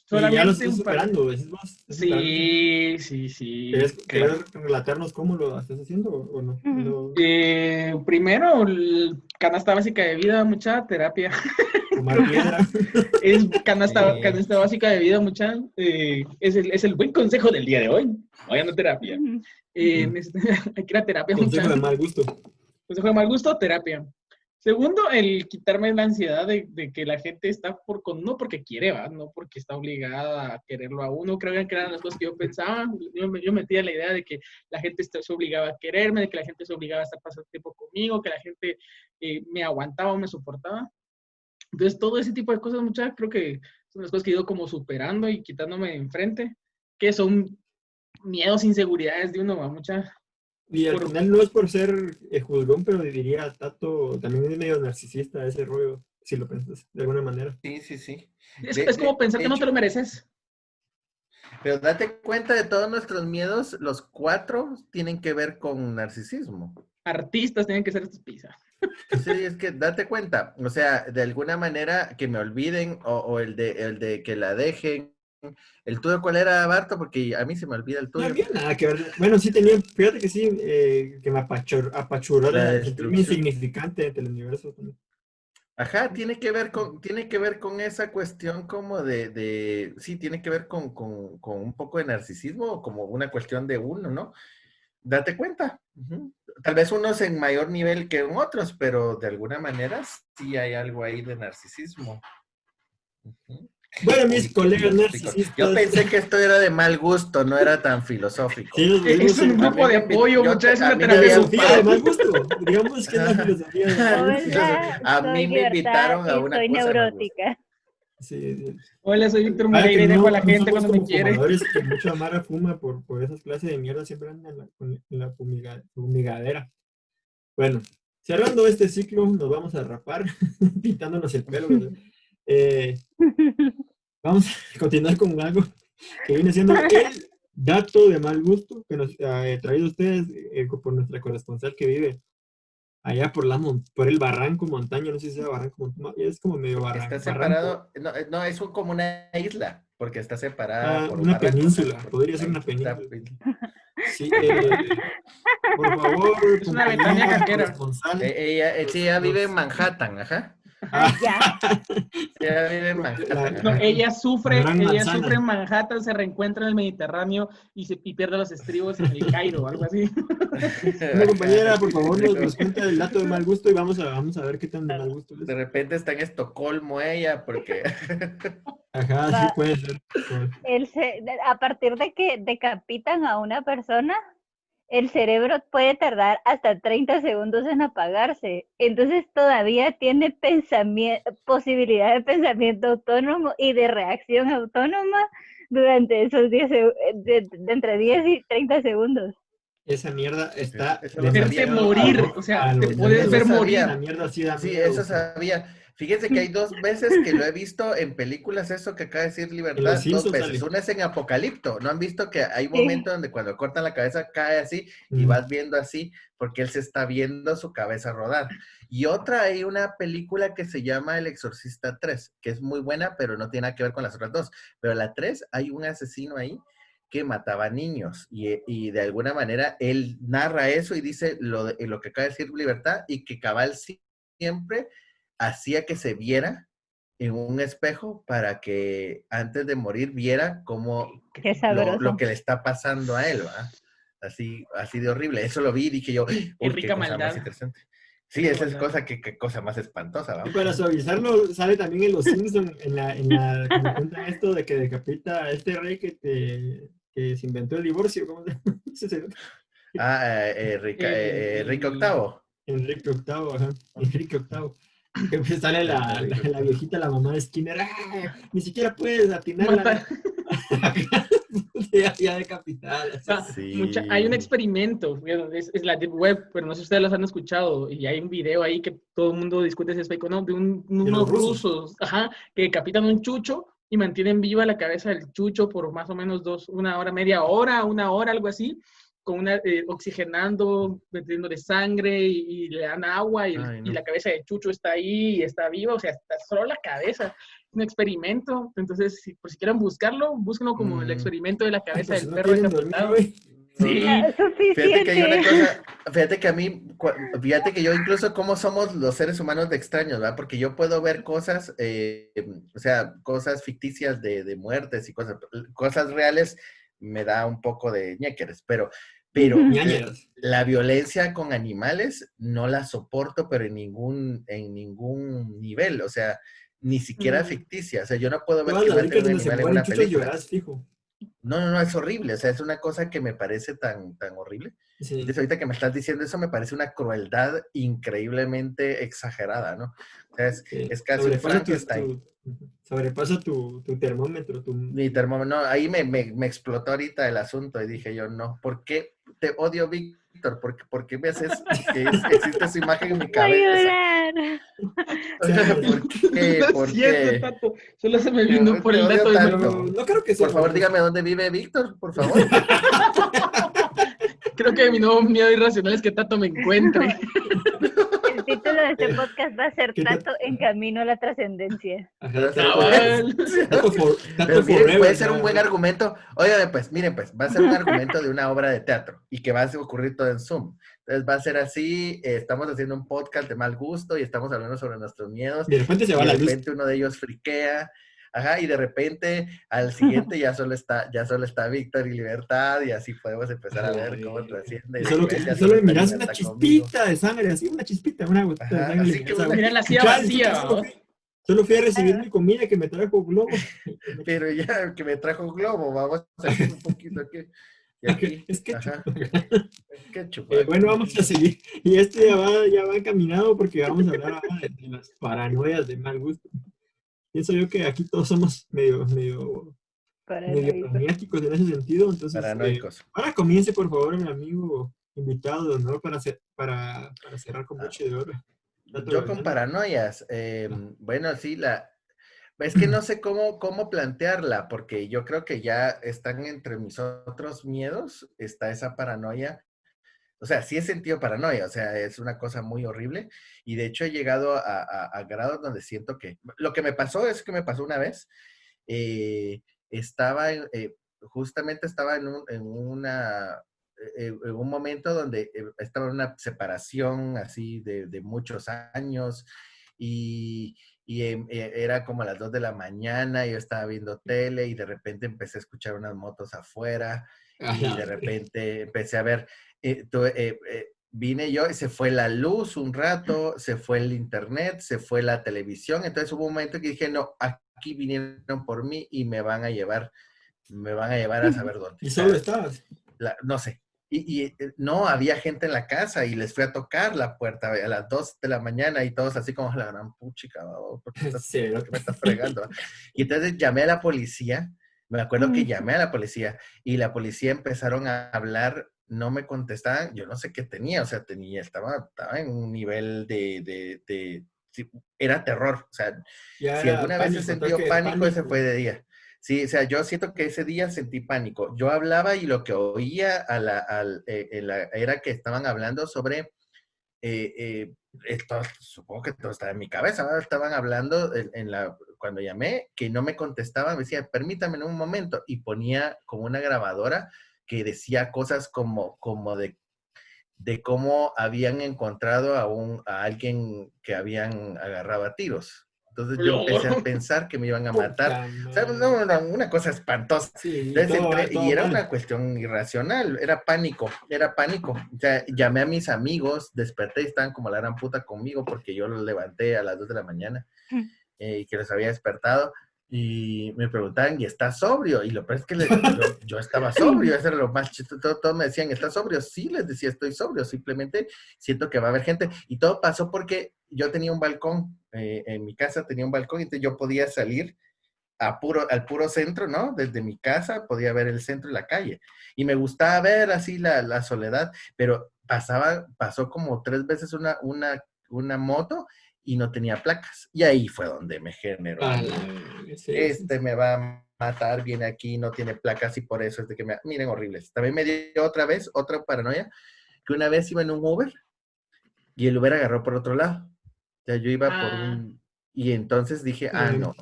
Speaker 4: solamente ya lo estás superando, ¿es vos?
Speaker 2: Sí.
Speaker 4: ¿Quieres relatarnos cómo lo estás haciendo o no?
Speaker 2: Primero, canasta básica de vida, mucha terapia.
Speaker 4: Tomar piedra.
Speaker 2: Es canasta básica de vida, mucha. Es el buen consejo del día de hoy. Vayan a terapia. Hay que ir a terapia.
Speaker 4: Consejo de mal gusto.
Speaker 2: Consejo de mal gusto, terapia. Segundo, el quitarme la ansiedad de que la gente está con uno porque quiere, ¿va? No porque está obligada a quererlo a uno. Creo que eran las cosas que yo pensaba. Yo metía la idea de que la gente se obligaba a quererme, de que la gente se obligaba a estar pasando tiempo conmigo, que la gente me aguantaba o me soportaba. Entonces, todo ese tipo de cosas, muchachos, creo que son las cosas que he ido como superando y quitándome de enfrente, que son miedos, inseguridades de uno, ¿va?
Speaker 4: Y al final no es por ser juzgón, pero diría Tato, también es medio narcisista ese rollo, si lo piensas, de alguna manera.
Speaker 5: Sí.
Speaker 2: Es como pensar que no te lo mereces.
Speaker 5: Pero date cuenta de todos nuestros miedos, los 4 tienen que ver con narcisismo.
Speaker 2: Artistas tienen que ser estos pizzas.
Speaker 5: Sí, es que date cuenta, o sea, de alguna manera que me olviden o el de que la dejen. ¿El tuyo cuál era, Barto? Porque a mí se me olvida el tuyo.
Speaker 4: No había nada que ver. Bueno, sí tenía, fíjate que sí, que me apachurró la insignificante del universo.
Speaker 5: Ajá, tiene que ver con esa cuestión como sí, tiene que ver con un poco de narcisismo, como una cuestión de uno, ¿no? Date cuenta. Tal vez unos en mayor nivel que en otros, pero de alguna manera sí hay algo ahí de narcisismo.
Speaker 4: Bueno, mis colegas narcisistas.
Speaker 5: Yo pensé que esto era de mal gusto, no era tan filosófico.
Speaker 2: Sí, es un grupo de apoyo, muchachos, una
Speaker 4: filosofía de mal gusto. Digamos que es la filosofía de mal gusto.
Speaker 5: A mí me invitaron a una
Speaker 6: soy
Speaker 5: cosa.
Speaker 6: Neurótica.
Speaker 4: Sí.
Speaker 2: Hola, soy Víctor Moreira y dejo a la gente cuando me quiere.
Speaker 4: Que mucha mara fuma por esas clases de mierda, siempre andan en la fumigadera. Bueno, cerrando este ciclo, nos vamos a rapar, pintándonos el pelo. Vamos a continuar con algo que viene siendo el dato de mal gusto que nos ha traído ustedes por nuestra corresponsal que vive allá por el barranco, montaña, no sé si sea barranco, es como medio barranco.
Speaker 5: Está separado, no, es como una isla, porque está separada por un
Speaker 4: una
Speaker 5: barranco.
Speaker 4: península, podría ser una península. Sí, por favor,
Speaker 2: Es una Betania canquera.
Speaker 4: corresponsal.
Speaker 5: Ella vive en Manhattan, ajá.
Speaker 6: Ya.
Speaker 5: Ella vive en Manhattan.
Speaker 2: No,
Speaker 5: ajá.
Speaker 2: ella sufre
Speaker 4: Manzana.
Speaker 2: en Manhattan, se reencuentra en el Mediterráneo y pierde los estribos en el Cairo, algo así.
Speaker 4: Una compañera, por favor, nos cuenta el dato de mal gusto y vamos a ver qué tan de mal gusto es.
Speaker 5: De repente está en Estocolmo ella, porque...
Speaker 4: Ajá, sí puede ser.
Speaker 6: A partir de que decapitan a una persona, el cerebro puede tardar hasta 30 segundos en apagarse. Entonces todavía tiene posibilidad de pensamiento autónomo y de reacción autónoma durante esos 10 de entre 10 y 30 segundos.
Speaker 4: Esa mierda está...
Speaker 2: Verte morir, o sea, te puedes ver morir.
Speaker 4: La mierda sí da
Speaker 5: Sí,
Speaker 4: miedo.
Speaker 5: eso sabía. Fíjense que hay 2 veces que lo he visto en películas, eso que acaba de decir
Speaker 4: En
Speaker 5: Libertad,
Speaker 4: Los
Speaker 5: 2
Speaker 4: Simpsons
Speaker 5: veces.
Speaker 4: sale.
Speaker 5: Una es en Apocalipto, ¿no han visto que hay
Speaker 6: Sí.
Speaker 5: momentos donde cuando cortan la cabeza cae así y vas viendo así porque él se está viendo su cabeza rodar? Y otra, hay una película que se llama El Exorcista 3, que es muy buena, pero no tiene nada que ver con las otras 2. Pero la 3, hay un asesino ahí que mataba niños y de alguna manera él narra eso y dice lo que acaba de decir Libertad y que cabal siempre hacía que se viera en un espejo para que antes de morir viera cómo
Speaker 6: Qué sabroso.
Speaker 5: lo que le está pasando a él, ¿va? Así de horrible. Eso lo vi y dije yo,
Speaker 2: Qué
Speaker 5: uy,
Speaker 2: rica
Speaker 5: qué cosa
Speaker 2: maldad.
Speaker 5: más interesante. Sí, esa es cosa, qué cosa más espantosa, ¿va?
Speaker 4: Y para suavizarlo, sale también en Los Simpsons, cuando cuentan esto de que decapita a este rey que se inventó el divorcio. ¿Cómo se llama?
Speaker 5: Enrique VIII.
Speaker 4: Enrique VIII, ajá. Enrique VIII. Que pues sale la viejita, la mamá de Skinner. ¡Ah! Ni siquiera puedes atinarla. ya decapitada.
Speaker 5: Sí.
Speaker 2: Hay un experimento, bueno, es la Deep Web, pero no sé si ustedes los han escuchado, y hay un video ahí que todo el mundo discute si es fake o no, de unos rusos, ajá, que decapitan un chucho y mantienen viva la cabeza del chucho por más o menos una hora, media hora, una hora, algo así, con oxigenando, metiéndole sangre y le dan agua y la cabeza de chucho está ahí y está viva, o sea, está solo la cabeza. Un experimento, entonces por si quieren buscarlo, búsquenlo como el experimento de la cabeza del perro decapitado. Sí.
Speaker 5: Fíjate que hay una cosa, fíjate que yo incluso cómo somos los seres humanos de extraños, ¿verdad? Porque yo puedo ver cosas, o sea, cosas ficticias de muertes y cosas reales, me da un poco de ñéqueres, pero la violencia con animales no la soporto, pero en ningún nivel, o sea, ni siquiera ficticia, o sea, yo no puedo ver que maten un animal en una película. No, es horrible, o sea, es una cosa que me parece tan horrible. Sí. Entonces, ahorita que me estás diciendo eso, me parece una crueldad increíblemente exagerada, ¿no? O sea, es casi un Frankenstein.
Speaker 4: Sobrepasa tu termómetro.
Speaker 5: Mi termómetro, no, ahí me explotó ahorita el asunto y dije yo, no, ¿por qué te odio, Víctor? ¿Por qué me haces que existe esa imagen en mi cabeza? ¿Por qué?
Speaker 2: Tato. Solo se me vino por el dato de
Speaker 5: no creo que sea. Por favor, dígame dónde vive Víctor, por favor.
Speaker 2: Creo que mi nuevo miedo irracional es que Tato me encuentre.
Speaker 6: El título de este podcast va a ser Tato en camino a la trascendencia.
Speaker 5: Puede ser un buen argumento. Oigan, pues, miren, pues, va a ser un argumento de una obra de teatro y que va a ocurrir todo en Zoom. Entonces va a ser así, estamos haciendo un podcast de mal gusto y estamos hablando sobre nuestros miedos.
Speaker 4: De repente se va la luz.
Speaker 5: De repente uno de ellos friquea. Ajá, y de repente al siguiente ya solo está Víctor y Libertad y así podemos empezar a ver cómo trasciende.
Speaker 4: Y solo miras una chispita de sangre, así una chispita, una gotita de sangre.
Speaker 5: Así que
Speaker 2: mira la silla vacía.
Speaker 4: Solo fui a recibir mi comida que me trajo Globo.
Speaker 5: Pero ya que me trajo Globo, vamos a hacer un poquito aquí. Y aquí.
Speaker 4: Es que
Speaker 5: bueno,
Speaker 4: vamos a seguir. Y ya va encaminado porque vamos a hablar ahora de las paranoias de mal gusto. Pienso yo que aquí todos somos medio maniáticos en ese sentido. Entonces,
Speaker 5: paranoicos.
Speaker 4: Ahora comience, por favor, mi amigo invitado de honor para cerrar con broche de oro.
Speaker 5: Yo con paranoias. Bueno, sí, es que no sé cómo plantearla, porque yo creo que ya están entre mis otros miedos, está esa paranoia. O sea, sí he sentido paranoia, o sea, es una cosa muy horrible. Y de hecho he llegado a grados donde siento que... Lo que me pasó es que me pasó una vez, eh, estaba, justamente estaba en un momento donde estaba en una separación así de muchos años y era como a las 2 de la mañana, yo estaba viendo tele y de repente empecé a escuchar unas motos afuera y de repente empecé a ver, vine yo y se fue la luz un rato, se fue el internet, se fue la televisión, entonces hubo un momento que dije, no, aquí vinieron por mí y me van a llevar a saber dónde.
Speaker 4: ¿Y solo estabas?
Speaker 5: No sé. No había gente en la casa y les fui a tocar la puerta a las 2 de la mañana y todos así como la gran puchica, ¿por qué me estás fregando? Y entonces llamé a la policía, me acuerdo que llamé a la policía y la policía empezaron a hablar, no me contestaban, yo no sé qué tenía, o sea, estaba en un nivel sí, era terror, o sea,
Speaker 4: Ya
Speaker 5: si alguna vez he
Speaker 4: pánico,
Speaker 5: sentido
Speaker 4: ataque de
Speaker 5: pánico, ese
Speaker 4: pánico.
Speaker 5: fue de día. Sí, o sea, yo siento que ese día sentí pánico. Yo hablaba y lo que oía era que estaban hablando sobre, supongo que todo estaba en mi cabeza, ¿verdad? Estaban hablando cuando llamé, que no me contestaban, me decía, permítame en un momento, y ponía como una grabadora que decía cosas como de cómo habían encontrado a alguien que habían agarrado a tiros. Entonces yo empecé a pensar que me iban a matar. O sea, no, una cosa espantosa.
Speaker 4: Sí,
Speaker 5: Entonces entré, y
Speaker 4: todo
Speaker 5: era
Speaker 4: mal.
Speaker 5: una cuestión irracional, era pánico. O sea, llamé a mis amigos, desperté y estaban como la gran puta conmigo porque yo los levanté a las 2 de la mañana y que los había despertado. Y me preguntaban, ¿y estás sobrio? Y lo peor es que yo estaba sobrio, eso era lo más chistoso. Todos me decían, ¿estás sobrio? Sí, les decía, estoy sobrio, simplemente siento que va a haber gente. Y todo pasó porque yo tenía un balcón, en mi casa tenía un balcón, y entonces yo podía salir al puro centro, ¿no? Desde mi casa podía ver el centro y la calle. Y me gustaba ver así la soledad, pero pasó como 3 veces una moto y no tenía placas. Y ahí fue donde me generó. Me va a matar, viene aquí, no tiene placas y por eso es de que miren, horribles. También me dio otra paranoia, que una vez iba en un Uber y el Uber agarró por otro lado. O sea, yo iba y entonces dije, no,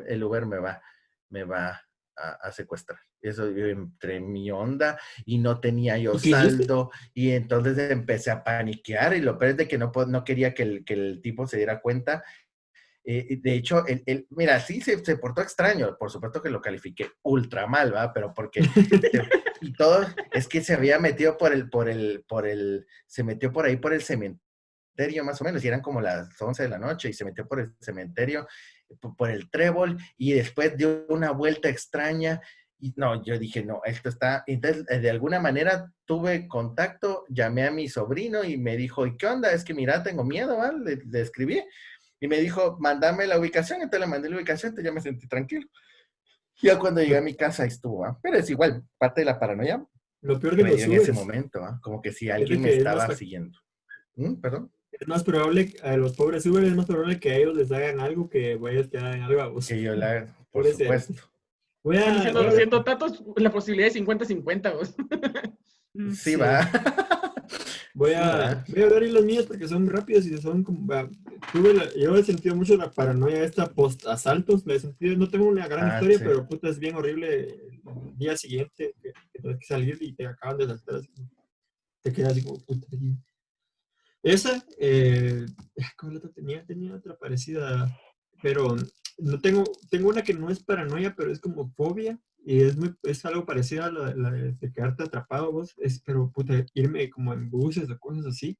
Speaker 5: el Uber me va a secuestrar. Eso yo entré en mi onda y no tenía yo saldo y entonces empecé a paniquear y lo peor es de que no quería que el tipo se diera cuenta. De hecho, mira, sí se portó extraño, por supuesto que lo califiqué ultra mal, ¿va? Pero porque, y todo, es que se había metido se metió por ahí por el cementerio más o menos, y eran como las 11 de la noche, y se metió por el cementerio, por el trébol, y después dio una vuelta extraña, y no, yo dije, no, esto está, entonces de alguna manera tuve contacto, llamé a mi sobrino y me dijo, ¿y qué onda? Es que mira, tengo miedo, ¿vale? Le escribí, y me dijo, mándame la ubicación, entonces le mandé la ubicación, entonces ya me sentí tranquilo. Ya cuando llegué a mi casa estuvo, ¿eh? Pero es igual, parte de la paranoia.
Speaker 4: Lo peor
Speaker 5: que
Speaker 4: de
Speaker 5: me
Speaker 4: los
Speaker 5: dio en ese
Speaker 4: Ubers,
Speaker 5: momento, ¿eh? Como que si
Speaker 4: es de
Speaker 5: alguien me
Speaker 4: que
Speaker 5: estaba siguiendo. ¿Perdón?
Speaker 4: es más probable, a los pobres Uber es más probable que a ellos les hagan algo que vayas que hagan algo a vos.
Speaker 5: Que yo la haga, por
Speaker 4: Puede ser.
Speaker 5: supuesto.
Speaker 2: Siendo tatos, la posibilidad es 50-50, vos.
Speaker 5: Sí, va.
Speaker 4: Voy a ver los míos porque son rápidos y son como... yo he sentido mucho la paranoia esta post-asaltos. La he sentido, no tengo una gran historia,
Speaker 5: sí.
Speaker 4: pero puta, es bien horrible el día siguiente que tienes que salir y te acaban de asaltar. Te quedas así como, puta. Esa, ¿cómo la otra tenía? Tenía otra parecida, pero no tengo una que no es paranoia, pero es como fobia. Y es algo parecido a la de quedarte atrapado vos, pero puta, irme como en buses o cosas así.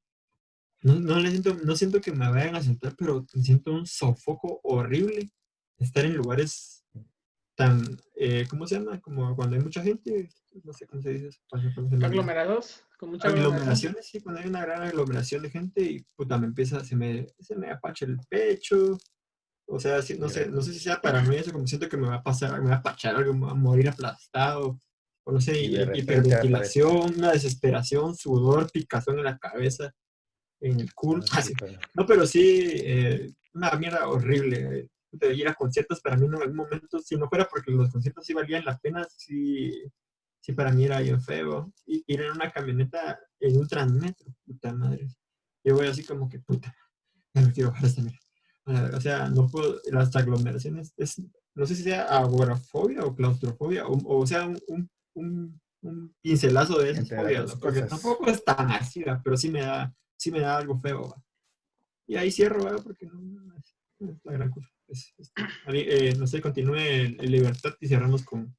Speaker 4: No siento que me vayan a sentar, pero siento un sofoco horrible. Estar en lugares tan, ¿cómo se llama? Como cuando hay mucha gente, no sé cómo se dice eso.
Speaker 2: ¿Aglomerados? Con mucha
Speaker 4: aglomeraciones, sí, cuando hay una gran aglomeración de gente y puta, se me apacha el pecho. O sea, no sé si sea paranoia, eso como siento que me va a pasar, me va a apachar algo, me va a morir aplastado, o no sé, hiperventilación, una desesperación, sudor, picazón en la cabeza, en el culo. No, pero sí, una mierda horrible. De ir a conciertos para mí en algún momento, si no fuera porque los conciertos sí valían la pena, sí sí, para mí era bien feo. Ir en una camioneta, en un Transmetro, puta madre. Yo voy así como que, puta, ya no quiero bajar esta mierda. O sea, no puedo, las aglomeraciones, no sé si sea agorafobia o claustrofobia, o sea, un pincelazo de esas
Speaker 5: Entre las
Speaker 4: fobias,
Speaker 5: dos
Speaker 4: ¿no? Porque
Speaker 5: cosas.
Speaker 4: tampoco es tan así, ¿va? Pero sí me da algo feo, ¿va? Y ahí cierro, ¿va? Porque no es la gran cosa. No sé, continúe en libertad y cerramos con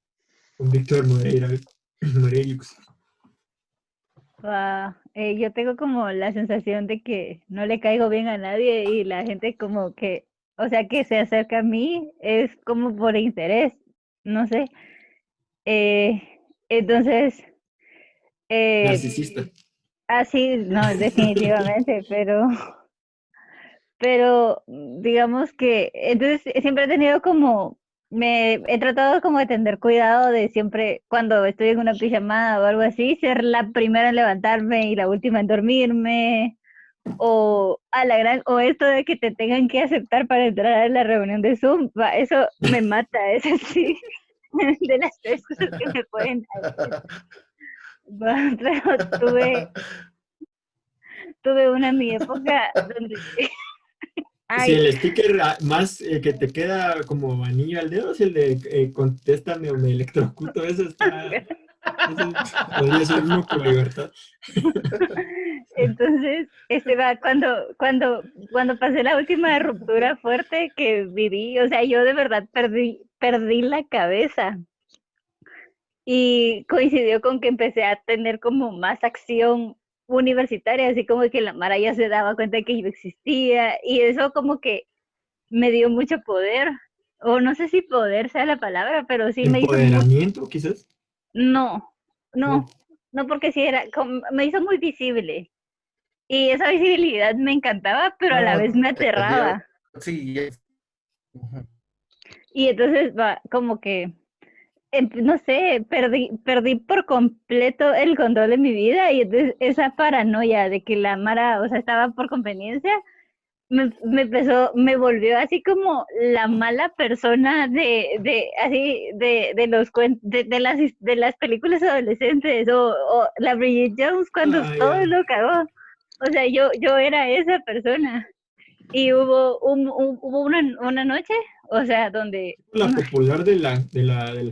Speaker 4: Víctor Moreira. Moreiriux.
Speaker 6: Yo tengo como la sensación de que no le caigo bien a nadie y la gente como que, o sea, que se acerca a mí es como por interés, no sé. Eh, entonces, eh,
Speaker 4: Narcisista.
Speaker 6: así, no, definitivamente, pero digamos que, entonces siempre he tenido como, he tratado como de tener cuidado de siempre, cuando estoy en una pijamada o algo así, ser la primera en levantarme y la última en dormirme, o a la gran, o esto de que te tengan que aceptar para entrar a la reunión de Zoom, eso me mata, es así, de las tres cosas que me pueden hacer. Pero tuve una en mi época donde,
Speaker 4: Si
Speaker 6: ay,
Speaker 4: el sticker más que te queda como anillo al dedo es el de contéstame o me electrocuto, eso está. Eso podría ser uno por libertad.
Speaker 6: entonces, cuando pasé la última ruptura fuerte que viví, o sea, yo de verdad perdí la cabeza. Y coincidió con que empecé a tener como más acción universitaria, así como que la Mara ya se daba cuenta de que yo existía, y eso como que me dio mucho poder, o no sé si poder sea la palabra, pero sí me hizo muy,
Speaker 4: Empoderamiento, quizás.
Speaker 6: no,
Speaker 4: No.
Speaker 6: no porque sí era, me hizo muy visible. Y esa visibilidad me encantaba, pero a la vez
Speaker 5: No,
Speaker 6: me
Speaker 5: te dio.
Speaker 6: aterraba.
Speaker 5: Sí, ujú.
Speaker 6: Y entonces va, como que, no sé, perdí por completo el control de mi vida y entonces esa paranoia de que la Mara, o sea, estaba por conveniencia, me volvió así como la mala persona de las películas adolescentes o la Bridget Jones cuando todo
Speaker 4: Ya.
Speaker 6: lo cagó. O sea, yo era esa persona. Y hubo una noche, o sea, donde,
Speaker 4: La popular del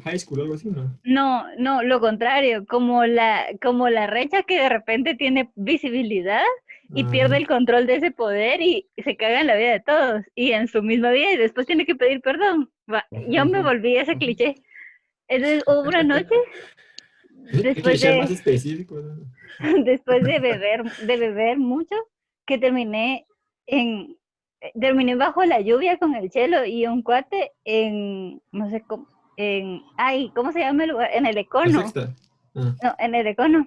Speaker 4: high school, algo así, ¿no?
Speaker 6: no, lo contrario, como la recha que de repente tiene visibilidad y pierde el control de ese poder y se caga en la vida de todos y en su misma vida y después tiene que pedir perdón. Yo me volví ese cliché. Entonces hubo una noche
Speaker 4: El
Speaker 6: después
Speaker 4: cliché más
Speaker 6: de,
Speaker 4: específico, ¿no?
Speaker 6: después de beber mucho que terminé bajo la lluvia con el chelo y un cuate no sé cómo, ¿cómo se llama el lugar? En el
Speaker 4: La
Speaker 6: Econo.
Speaker 4: sexta. Ah.
Speaker 6: No, en el Econo.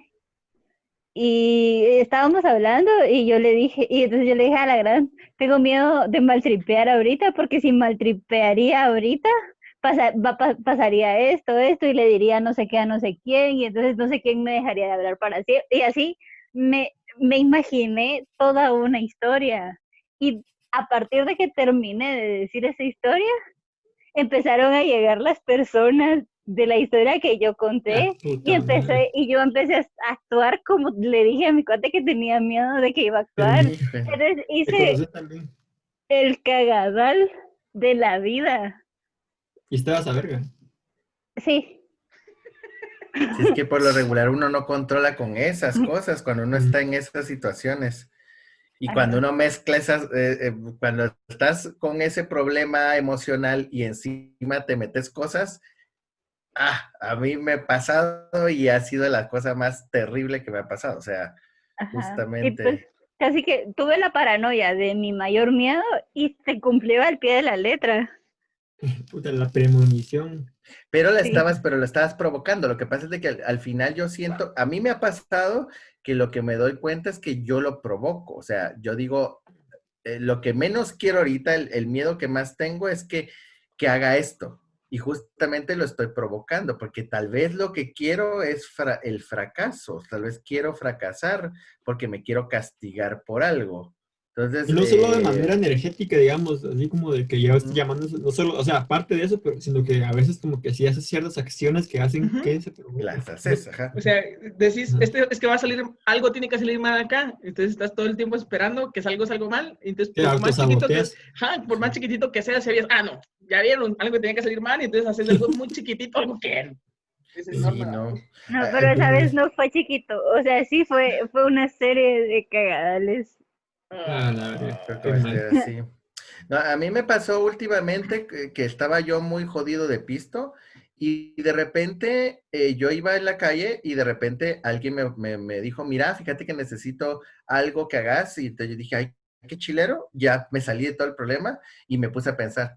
Speaker 6: Y estábamos hablando y entonces yo le dije a la gran, tengo miedo de maltripear ahorita, porque si maltripearía ahorita, pasaría esto, y le diría no sé qué a no sé quién, y entonces no sé quién me dejaría de hablar para siempre. Y así me imaginé toda una historia. Y a partir de que terminé de decir esa historia, empezaron a llegar las personas de la historia que yo
Speaker 4: Ah,
Speaker 6: conté
Speaker 4: puta madre.
Speaker 6: y yo empecé a actuar como le dije a mi cuate que tenía miedo de que iba a actuar.
Speaker 5: Híjole.
Speaker 6: Entonces
Speaker 4: Te
Speaker 6: hice
Speaker 4: conoces también.
Speaker 6: el cagadal de la vida.
Speaker 4: Y estabas a verga.
Speaker 6: Sí,
Speaker 5: Si es que por lo regular uno no controla con esas cosas cuando uno está en esas situaciones. Y cuando
Speaker 6: ajá.
Speaker 5: uno mezcla cuando estás con ese problema emocional y encima te metes cosas, a mí me ha pasado y ha sido la cosa más terrible que me ha pasado. O sea,
Speaker 6: Ajá. Y pues
Speaker 5: justamente,
Speaker 6: casi que tuve la paranoia de mi mayor miedo y se cumplió al pie de la letra.
Speaker 4: Puta, la premonición.
Speaker 6: Sí.
Speaker 5: pero lo estabas provocando. Lo que pasa es de que al final yo siento, a mí me ha pasado que lo que me doy cuenta es que yo lo provoco. O sea, yo digo, lo que menos quiero ahorita, el miedo que más tengo es que haga esto. Y justamente lo estoy provocando, porque tal vez lo que quiero es el fracaso. Tal vez quiero fracasar porque me quiero castigar por algo. Entonces,
Speaker 4: Y no solo de manera energética, digamos, así como de que ya estoy llamando, no solo, o sea, aparte de eso, pero sino que a veces como que sí haces ciertas acciones que hacen que se provoque.
Speaker 5: las haces, ajá.
Speaker 2: O sea, decís, es que va a salir, algo tiene que salir mal acá, entonces estás todo el tiempo esperando que salga mal, entonces
Speaker 4: Te
Speaker 2: por más chiquito que,
Speaker 4: autosaboteas.
Speaker 2: por más chiquitito que sea, sabías, no, ya vieron, algo tenía que salir mal, y entonces haces algo muy chiquitito, algo que es
Speaker 5: Sí,
Speaker 2: enorme.
Speaker 5: no.
Speaker 6: No, pero esa vez no fue chiquito. O sea, sí fue una serie de cagadales.
Speaker 4: Ah, la verdad,
Speaker 5: Creo que
Speaker 4: qué
Speaker 5: va a
Speaker 4: mal.
Speaker 5: ser así. No, a mí me pasó últimamente que estaba yo muy jodido de pisto y de repente yo iba en la calle y de repente alguien me dijo, mira, fíjate que necesito algo que hagas. Y entonces yo dije, ay, qué chilero. Ya me salí de todo el problema y me puse a pensar,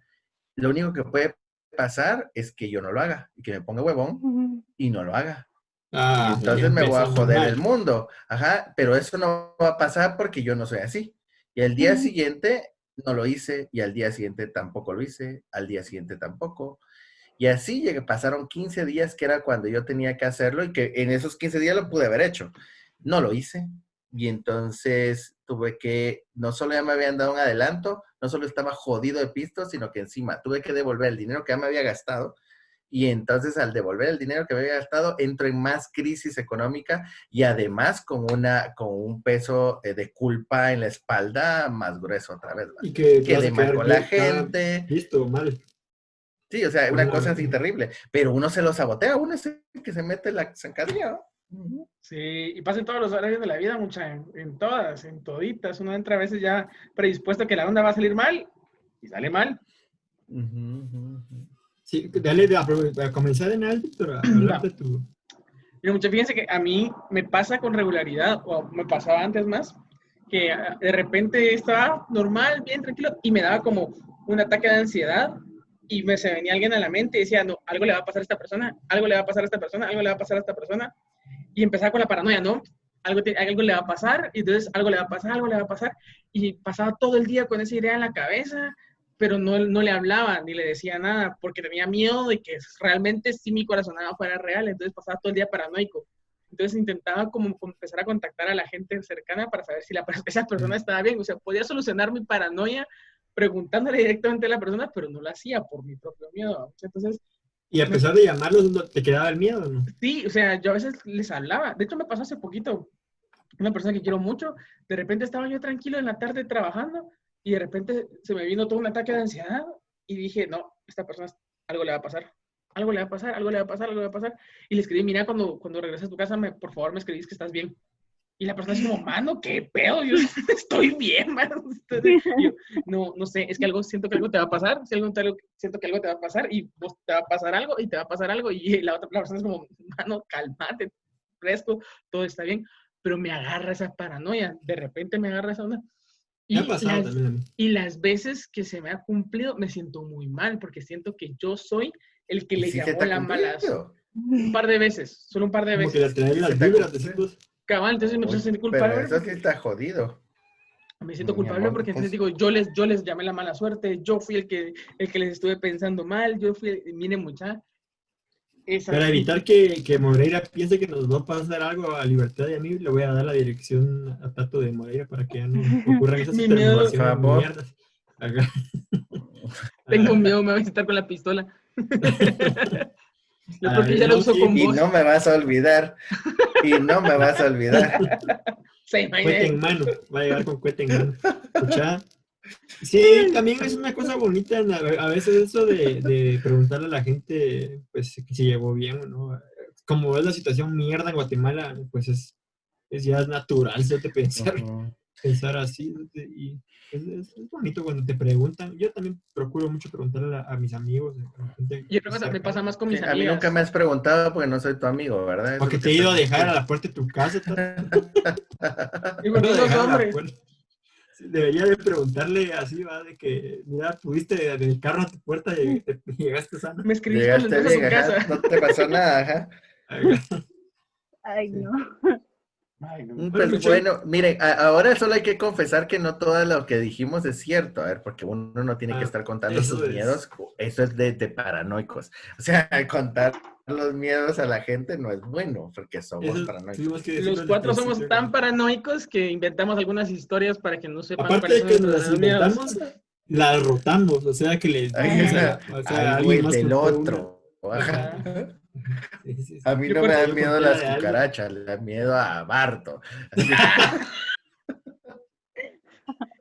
Speaker 5: lo único que puede pasar es que yo no lo haga y que me ponga huevón y no lo haga. Y
Speaker 4: Ah, ya
Speaker 5: entonces me voy a
Speaker 4: empezamos
Speaker 5: joder
Speaker 4: mal.
Speaker 5: el mundo. Ajá, pero eso no va a pasar porque yo no soy así. Y al día siguiente no lo hice, y al día siguiente tampoco lo hice, al día siguiente tampoco. Y así pasaron 15 días que era cuando yo tenía que hacerlo y que en esos 15 días lo pude haber hecho. No lo hice. Y entonces tuve que, no solo ya me habían dado un adelanto, no solo estaba jodido de pisto, sino que encima tuve que devolver el dinero que ya me había gastado. Y entonces al devolver el dinero que me había gastado, entro en más crisis económica y además con un peso de culpa en la espalda más grueso otra vez.
Speaker 4: Y que te vas
Speaker 5: Quedé
Speaker 4: a
Speaker 5: mal
Speaker 4: quedar
Speaker 5: con la gente.
Speaker 4: listo, mal.
Speaker 5: Sí, o sea,
Speaker 4: Por
Speaker 5: una
Speaker 4: una
Speaker 5: cosa así
Speaker 4: vez.
Speaker 5: terrible. Pero uno se lo sabotea, uno es el que se mete la zancadilla.
Speaker 2: Sí, y pasa en todos los áreas de la vida, en todas, en toditas. Uno entra a veces ya predispuesto a que la onda va a salir mal, y sale mal.
Speaker 4: Sí, dale a comenzar en alto, pero a hablar de tu...
Speaker 2: Pero fíjense que a mí me pasa con regularidad, o me pasaba antes más, que de repente estaba normal, bien tranquilo, y me daba como un ataque de ansiedad, y se venía alguien a la mente y decía, no, algo le va a pasar a esta persona, algo le va a pasar a esta persona, algo le va a pasar a esta persona, y empezaba con la paranoia, ¿no? Algo le va a pasar, y entonces algo le va a pasar, algo le va a pasar, y pasaba todo el día con esa idea en la cabeza, pero no le hablaba ni le decía nada, porque tenía miedo de que realmente sí mi corazonada fuera real, entonces pasaba todo el día paranoico. Entonces intentaba como empezar a contactar a la gente cercana para saber si esa persona estaba bien, o sea, podía solucionar mi paranoia preguntándole directamente a la persona, pero no lo hacía por mi propio miedo. Entonces,
Speaker 4: y a pesar de llamarlos, ¿te quedaba el miedo, no?
Speaker 2: Sí, o sea, yo a veces les hablaba. De hecho, me pasó hace poquito. Una persona que quiero mucho, de repente estaba yo tranquilo en la tarde trabajando y de repente se me vino todo un ataque de ansiedad y dije, no, esta persona algo le va a pasar. Algo le va a pasar, algo le va a pasar, algo le va a pasar. Y le escribí, mira, cuando regreses a tu casa, por favor me escribís que estás bien. Y la persona así como, mano, ¿qué pedo? Yo estoy bien, mano. Yo, no sé, es que siento que algo te va a pasar, siento que algo te va a pasar y vos te va a pasar algo y te va a pasar algo y la persona es como, mano, cálmate, fresco, todo está bien. Pero me agarra esa paranoia, de repente me agarra esa onda. Y las veces que se me ha cumplido, me siento muy mal porque siento que yo soy el que le llamó la mala. Un par de veces, solo un par de veces.
Speaker 4: Como que la traen las vibras de esos.
Speaker 2: Cabal, entonces me empiezo a sentir culpable.
Speaker 5: Pero eso sí está jodido.
Speaker 2: Me siento culpable porque entonces digo, yo les llamé la mala suerte, yo fui el que les estuve pensando mal, miren mucha.
Speaker 4: Para evitar que Moreira piense que nos va a pasar algo a Libertad y a mí, le voy a dar la dirección a Tato de Moreira para que ya no ocurran esas
Speaker 2: mierdas. Tengo miedo, me va a visitar con la pistola.
Speaker 5: Ya lo uso con vos. Y no me vas a olvidar.
Speaker 4: Cuete en mano, va a llegar con cuete en mano. ¿Escuchá? Sí, también es una cosa bonita a veces eso de preguntarle a la gente pues si llevó bien o no. Como es la situación mierda en Guatemala, pues es natural, ¿sí? Pensar así. Y es bonito cuando te preguntan. Yo también procuro mucho preguntarle a mis amigos.
Speaker 2: Yo creo que me pasa más con mis amigas.
Speaker 5: A mí nunca me has preguntado porque no soy tu amigo, ¿verdad?
Speaker 4: Porque te he ido a dejar a la puerta de tu casa.
Speaker 2: Y cuando los hombres.
Speaker 4: Debería de preguntarle así, va, de que, mira, pudiste del carro a tu puerta y llegaste sano.
Speaker 2: Me escribiste cuando entré a su casa.
Speaker 5: No te pasó nada, ajá.
Speaker 6: Ay, no.
Speaker 5: Pues bueno, miren, ahora solo hay que confesar que no todo lo que dijimos es cierto, a ver, porque uno no tiene que estar contando sus miedos, eso es de paranoicos. O sea, contar los miedos a la gente no es bueno, porque somos
Speaker 4: Eso
Speaker 5: paranoicos.
Speaker 4: tuvimos que decirlo
Speaker 2: Los
Speaker 4: desde
Speaker 2: 4
Speaker 4: el
Speaker 2: somos
Speaker 4: principio,
Speaker 2: tan paranoicos que inventamos algunas historias para que no sepan
Speaker 4: aparte de
Speaker 2: cuáles
Speaker 4: que
Speaker 2: son
Speaker 4: nos las
Speaker 2: nuestros miedos.
Speaker 4: inventamos, las rotamos, o sea, que les dimos o sea,
Speaker 5: Algo
Speaker 4: alguien
Speaker 5: es
Speaker 4: más
Speaker 5: del
Speaker 4: contó
Speaker 5: otro. Ajá.
Speaker 2: Ajá.
Speaker 4: Sí, sí, sí.
Speaker 5: A mí
Speaker 2: Yo
Speaker 5: no me
Speaker 2: por-
Speaker 5: dan
Speaker 4: yo
Speaker 5: miedo
Speaker 4: conté la
Speaker 5: las
Speaker 4: de alguien.
Speaker 5: cucarachas, le dan miedo a Barto. Así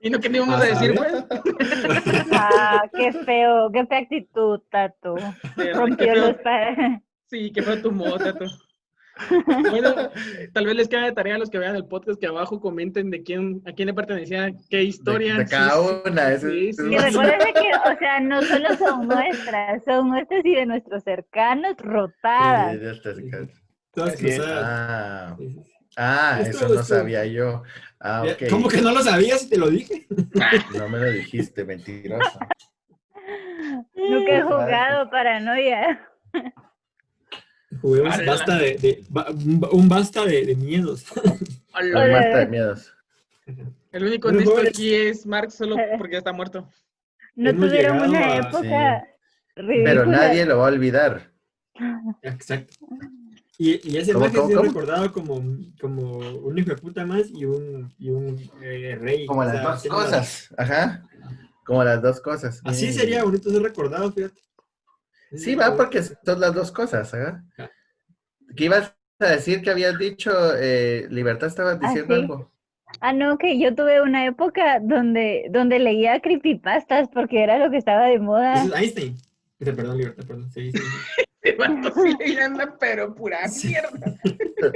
Speaker 2: ¿Y no qué te íbamos
Speaker 4: Ah,
Speaker 2: a decir,
Speaker 4: ¿sabes?
Speaker 2: pues?
Speaker 6: Qué feo, qué fea actitud, Tato.
Speaker 2: De verdad, qué
Speaker 6: Rompió
Speaker 2: feo.
Speaker 6: los pa-
Speaker 2: Sí, qué fue tu modo, Tato. Bueno, tal vez les quede de tarea a los que vean el podcast que abajo comenten a quién le pertenecía qué historia.
Speaker 5: de cada
Speaker 2: Sí,
Speaker 5: una. Eso
Speaker 2: sí,
Speaker 5: es
Speaker 2: sí,
Speaker 6: Y
Speaker 5: más-
Speaker 6: recuerden que, o sea, no solo son nuestras y de nuestros cercanos rotadas.
Speaker 5: Sí, ya está, se cae.
Speaker 4: Todas
Speaker 2: Así es.
Speaker 4: cruzadas.
Speaker 5: Ah,
Speaker 4: Sí, sí, sí.
Speaker 5: eso
Speaker 4: Esto
Speaker 5: no
Speaker 4: es
Speaker 5: sabía yo. Ah,
Speaker 4: Ya,
Speaker 5: ok.
Speaker 4: ¿cómo que no lo sabías si te lo dije?
Speaker 5: No me lo dijiste, mentiroso.
Speaker 6: Nunca he jugado paranoia.
Speaker 4: Juguemos
Speaker 2: Ala.
Speaker 4: basta un basta de miedos.
Speaker 2: Hola.
Speaker 5: Un basta de miedos.
Speaker 2: El único
Speaker 4: Bueno,
Speaker 2: honesto
Speaker 4: jóvenes.
Speaker 2: aquí es Mark, solo porque ya está muerto.
Speaker 6: No
Speaker 4: Hemos
Speaker 6: tuvieron
Speaker 4: llegado
Speaker 6: una
Speaker 4: a-
Speaker 6: época
Speaker 5: Pero
Speaker 6: ridícula.
Speaker 5: nadie lo va a olvidar.
Speaker 4: Exacto. Y ese
Speaker 5: ¿Cómo,
Speaker 4: maje
Speaker 5: cómo,
Speaker 4: sí es
Speaker 5: cómo?
Speaker 4: recordado como un hijo de puta más y un rey.
Speaker 5: Como
Speaker 4: o
Speaker 5: las
Speaker 4: sea,
Speaker 5: dos
Speaker 4: haciendo-
Speaker 5: cosas. Ajá. Como las dos cosas.
Speaker 4: Así sería bonito ser recordado, fíjate.
Speaker 5: Sí, va, porque son las dos cosas. Ajá.
Speaker 4: Ah.
Speaker 5: ¿Qué ibas a decir que habías dicho? Libertad, estabas diciendo
Speaker 6: sí.
Speaker 5: algo.
Speaker 6: No, que yo tuve una época donde leía creepypastas porque era lo que estaba de moda.
Speaker 4: Ese es Einstein. Perdón, libertad, perdón. Sí, sí, sí.
Speaker 2: Este vato sí le anda, pero pura
Speaker 4: Sí.
Speaker 2: mierda.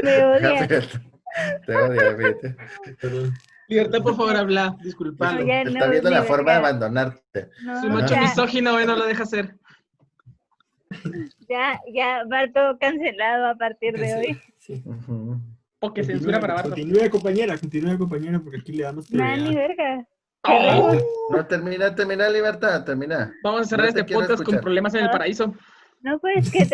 Speaker 6: Me odia.
Speaker 5: Ajá, fíjate. Te odio, fíjate.
Speaker 4: Perdón.
Speaker 2: Libertad, por favor, habla. Disculpad.
Speaker 6: No, ya
Speaker 5: Está
Speaker 6: no,
Speaker 5: viendo
Speaker 6: ni
Speaker 5: la forma de
Speaker 6: verga.
Speaker 5: abandonarte.
Speaker 6: No,
Speaker 2: Soy mucho
Speaker 6: ya,
Speaker 2: misógino, no lo deja hacer.
Speaker 6: ya, Barto cancelado a partir de hoy.
Speaker 4: Sí.
Speaker 5: Ujú.
Speaker 2: O que censura para Barto.
Speaker 4: Continúe, compañera, porque aquí le damos
Speaker 6: Nada, ni
Speaker 4: prioridad.
Speaker 6: verga.
Speaker 2: Oh,
Speaker 5: No, termina, Libertad, termina.
Speaker 2: vamos a cerrar
Speaker 5: No te
Speaker 2: este
Speaker 5: quiero
Speaker 2: podcast con
Speaker 5: escuchar.
Speaker 2: problemas en el paraíso.
Speaker 6: No, pues que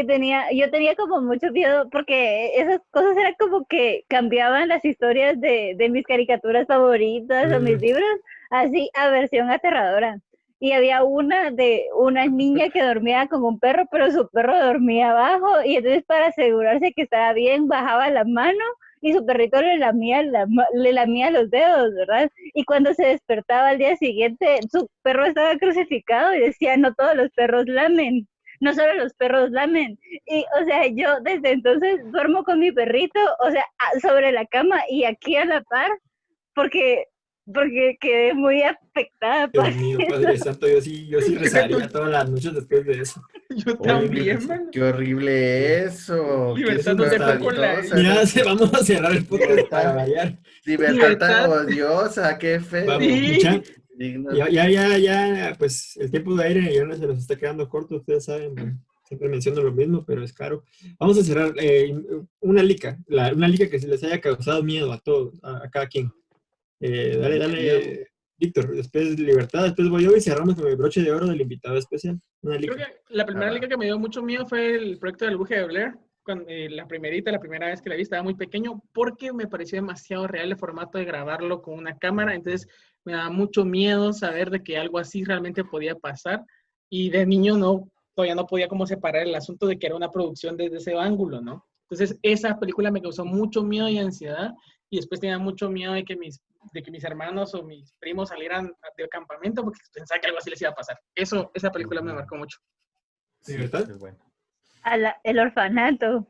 Speaker 6: tenía, yo tenía como mucho miedo porque esas cosas eran como que cambiaban las historias de mis caricaturas favoritas o mis libros, así a versión aterradora. Y había una de una niña que dormía con un perro, pero su perro dormía abajo y entonces para asegurarse que estaba bien bajaba la mano y su perrito le lamía los dedos, ¿verdad? Y cuando se despertaba al día siguiente, su perro estaba crucificado y decía, no todos los perros lamen, no solo los perros lamen. Y, o sea, yo desde entonces duermo con mi perrito, o sea, sobre la cama y aquí a la par, porque quedé muy afectada.
Speaker 4: Dios mío, Padre Santo, yo sí rezaría todas las noches después de eso.
Speaker 2: Yo también,
Speaker 4: sí.
Speaker 2: man.
Speaker 5: Qué horrible eso.
Speaker 2: Libertad,
Speaker 5: Qué
Speaker 2: no te
Speaker 5: super
Speaker 2: fue con la-
Speaker 5: odiosa.
Speaker 4: Mira, vamos a cerrar el podcast para variar.
Speaker 5: Libertad tan
Speaker 2: Libertad.
Speaker 5: odiosa, qué feo.
Speaker 4: Vamos,
Speaker 2: Sí.
Speaker 4: mucha-
Speaker 5: Digno.
Speaker 4: Ya, pues el tiempo de aire ya no se nos está quedando corto, ustedes saben, ¿no? Siempre menciono lo mismo, pero es caro. Vamos a cerrar una lica que se les haya causado miedo a todos, a cada quien. Dale, Víctor, después Libertad, después voy yo y cerramos con el broche de oro del invitado especial. Una
Speaker 2: Creo
Speaker 4: lica.
Speaker 2: que la primera
Speaker 5: Ah, va.
Speaker 2: liga que me dio mucho miedo fue el proyecto del Buje de Blair. La primera vez que la vi estaba muy pequeño porque me pareció demasiado real el formato de grabarlo con una cámara. Entonces me daba mucho miedo saber de que algo así realmente podía pasar. Y de niño todavía no podía como separar el asunto de que era una producción desde ese ángulo, ¿no? Entonces esa película me causó mucho miedo y ansiedad. Y después tenía mucho miedo de que mis hermanos o mis primos salieran del campamento porque pensaba que algo así les iba a pasar. Esa película me marcó mucho.
Speaker 5: Sí,
Speaker 4: ¿Libertad?
Speaker 5: es bueno.
Speaker 6: El orfanato.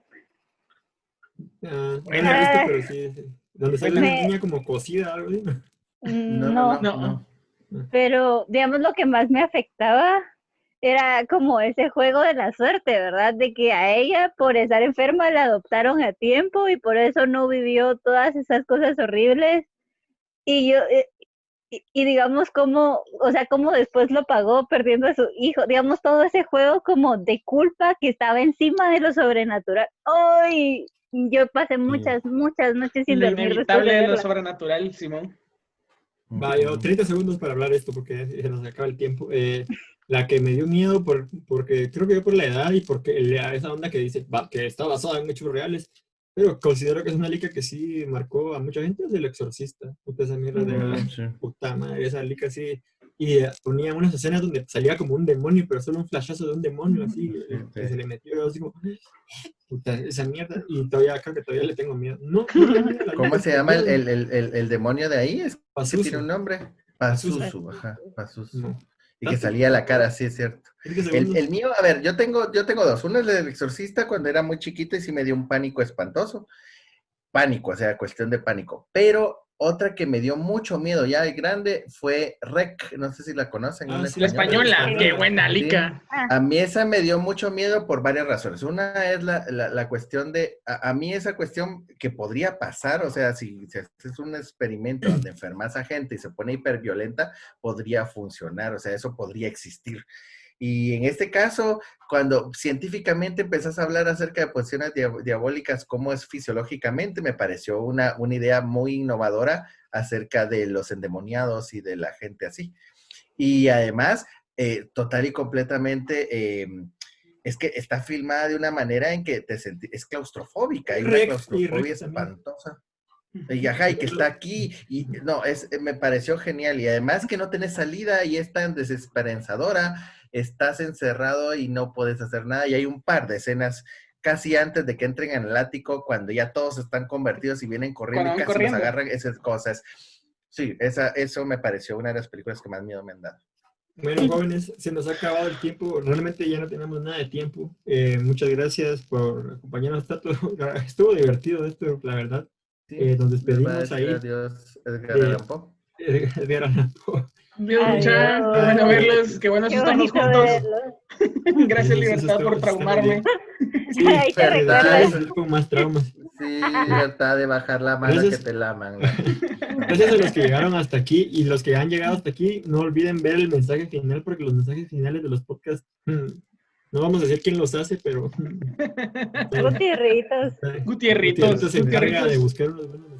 Speaker 4: No lo he visto, pero sí. Donde sale una niña como cosida, algo así.
Speaker 2: No.
Speaker 6: Pero, digamos, lo que más me afectaba era como ese juego de la suerte, ¿verdad? De que a ella, por estar enferma, la adoptaron a tiempo y por eso no vivió todas esas cosas horribles. Y yo, y digamos, cómo después lo pagó perdiendo a su hijo. Digamos, todo ese juego como de culpa que estaba encima de lo sobrenatural. ¡Ay! Yo pasé muchas noches sin
Speaker 2: Lo
Speaker 6: dormir después de
Speaker 2: inevitable de lo
Speaker 6: verla.
Speaker 2: sobrenatural, Simón.
Speaker 4: Vaya, 30 segundos para hablar esto porque se nos acaba el tiempo. La que me dio miedo porque creo que yo por la edad y porque esa onda que dice que está basada en hechos reales, pero considero que es una liga que sí marcó a mucha gente, es El Exorcista. Puta, esa mierda de
Speaker 5: Sí.
Speaker 4: puta madre, esa liga sí y ponía unas escenas donde salía como un demonio, pero solo un flashazo de un demonio así, que se le metió, yo así como, puta, esa mierda, y todavía creo que todavía le tengo miedo. No,
Speaker 5: ¿Cómo se llama el demonio de ahí? ¿Es que
Speaker 4: Pazuzu.
Speaker 5: tiene un nombre? Pazuzu, ajá, Pazuzu.
Speaker 4: No.
Speaker 5: Y que salía la cara, sí, es cierto. El mío, a ver, yo tengo dos. Uno es el Exorcista cuando era muy chiquito y sí me dio un pánico espantoso. Pánico, o sea, cuestión de pánico. Pero otra que me dio mucho miedo ya de grande fue Rec, no sé si la conocen.
Speaker 2: Sí, la española, qué buena, Lica.
Speaker 5: Sí. A mí esa me dio mucho miedo por varias razones. Una es la cuestión de, a mí esa cuestión que podría pasar, o sea, si haces un experimento donde enfermas a gente y se pone hiperviolenta, podría funcionar, o sea, eso podría existir. Y en este caso, cuando científicamente empezás a hablar acerca de posiciones diabólicas, cómo es fisiológicamente, me pareció una idea muy innovadora acerca de los endemoniados y de la gente así. Y además, total y completamente, es que está filmada de una manera en que es claustrofóbica, hay una claustrofobia espantosa. Y ajá, y que está aquí, y no, me pareció genial, y además que no tenés salida y es tan desesperanzadora, estás encerrado y no puedes hacer nada, y hay un par de escenas casi antes de que entren en el ático, cuando ya todos están convertidos y vienen corriendo y casi los agarran, esas cosas. Sí, eso me pareció una de las películas que más miedo me han dado.
Speaker 4: Bueno, jóvenes, se nos ha acabado el tiempo, realmente ya no tenemos nada de tiempo. Muchas gracias por acompañarnos, Tato. Estuvo divertido esto, la verdad.
Speaker 5: Sí,
Speaker 4: Nos despedimos ahí.
Speaker 5: Adiós, Edgar Allan Poe.
Speaker 4: Edgar Allan Poe.
Speaker 2: Dios, mucha, qué bueno verlos, qué bueno estarnos juntos. Gracias, Libertad, por traumarme.
Speaker 4: Sí,
Speaker 6: Ahí te recuerdas.
Speaker 4: Con más traumas.
Speaker 5: Sí, Libertad de bajar la mano que te laman.
Speaker 4: Gracias a los que llegaron hasta aquí y los que han llegado hasta aquí, no olviden ver el mensaje final, porque los mensajes finales de los podcasts, no vamos a decir quién los hace, pero...
Speaker 6: Gutierritos.
Speaker 4: Gutierritos se encarga de buscar unos buenos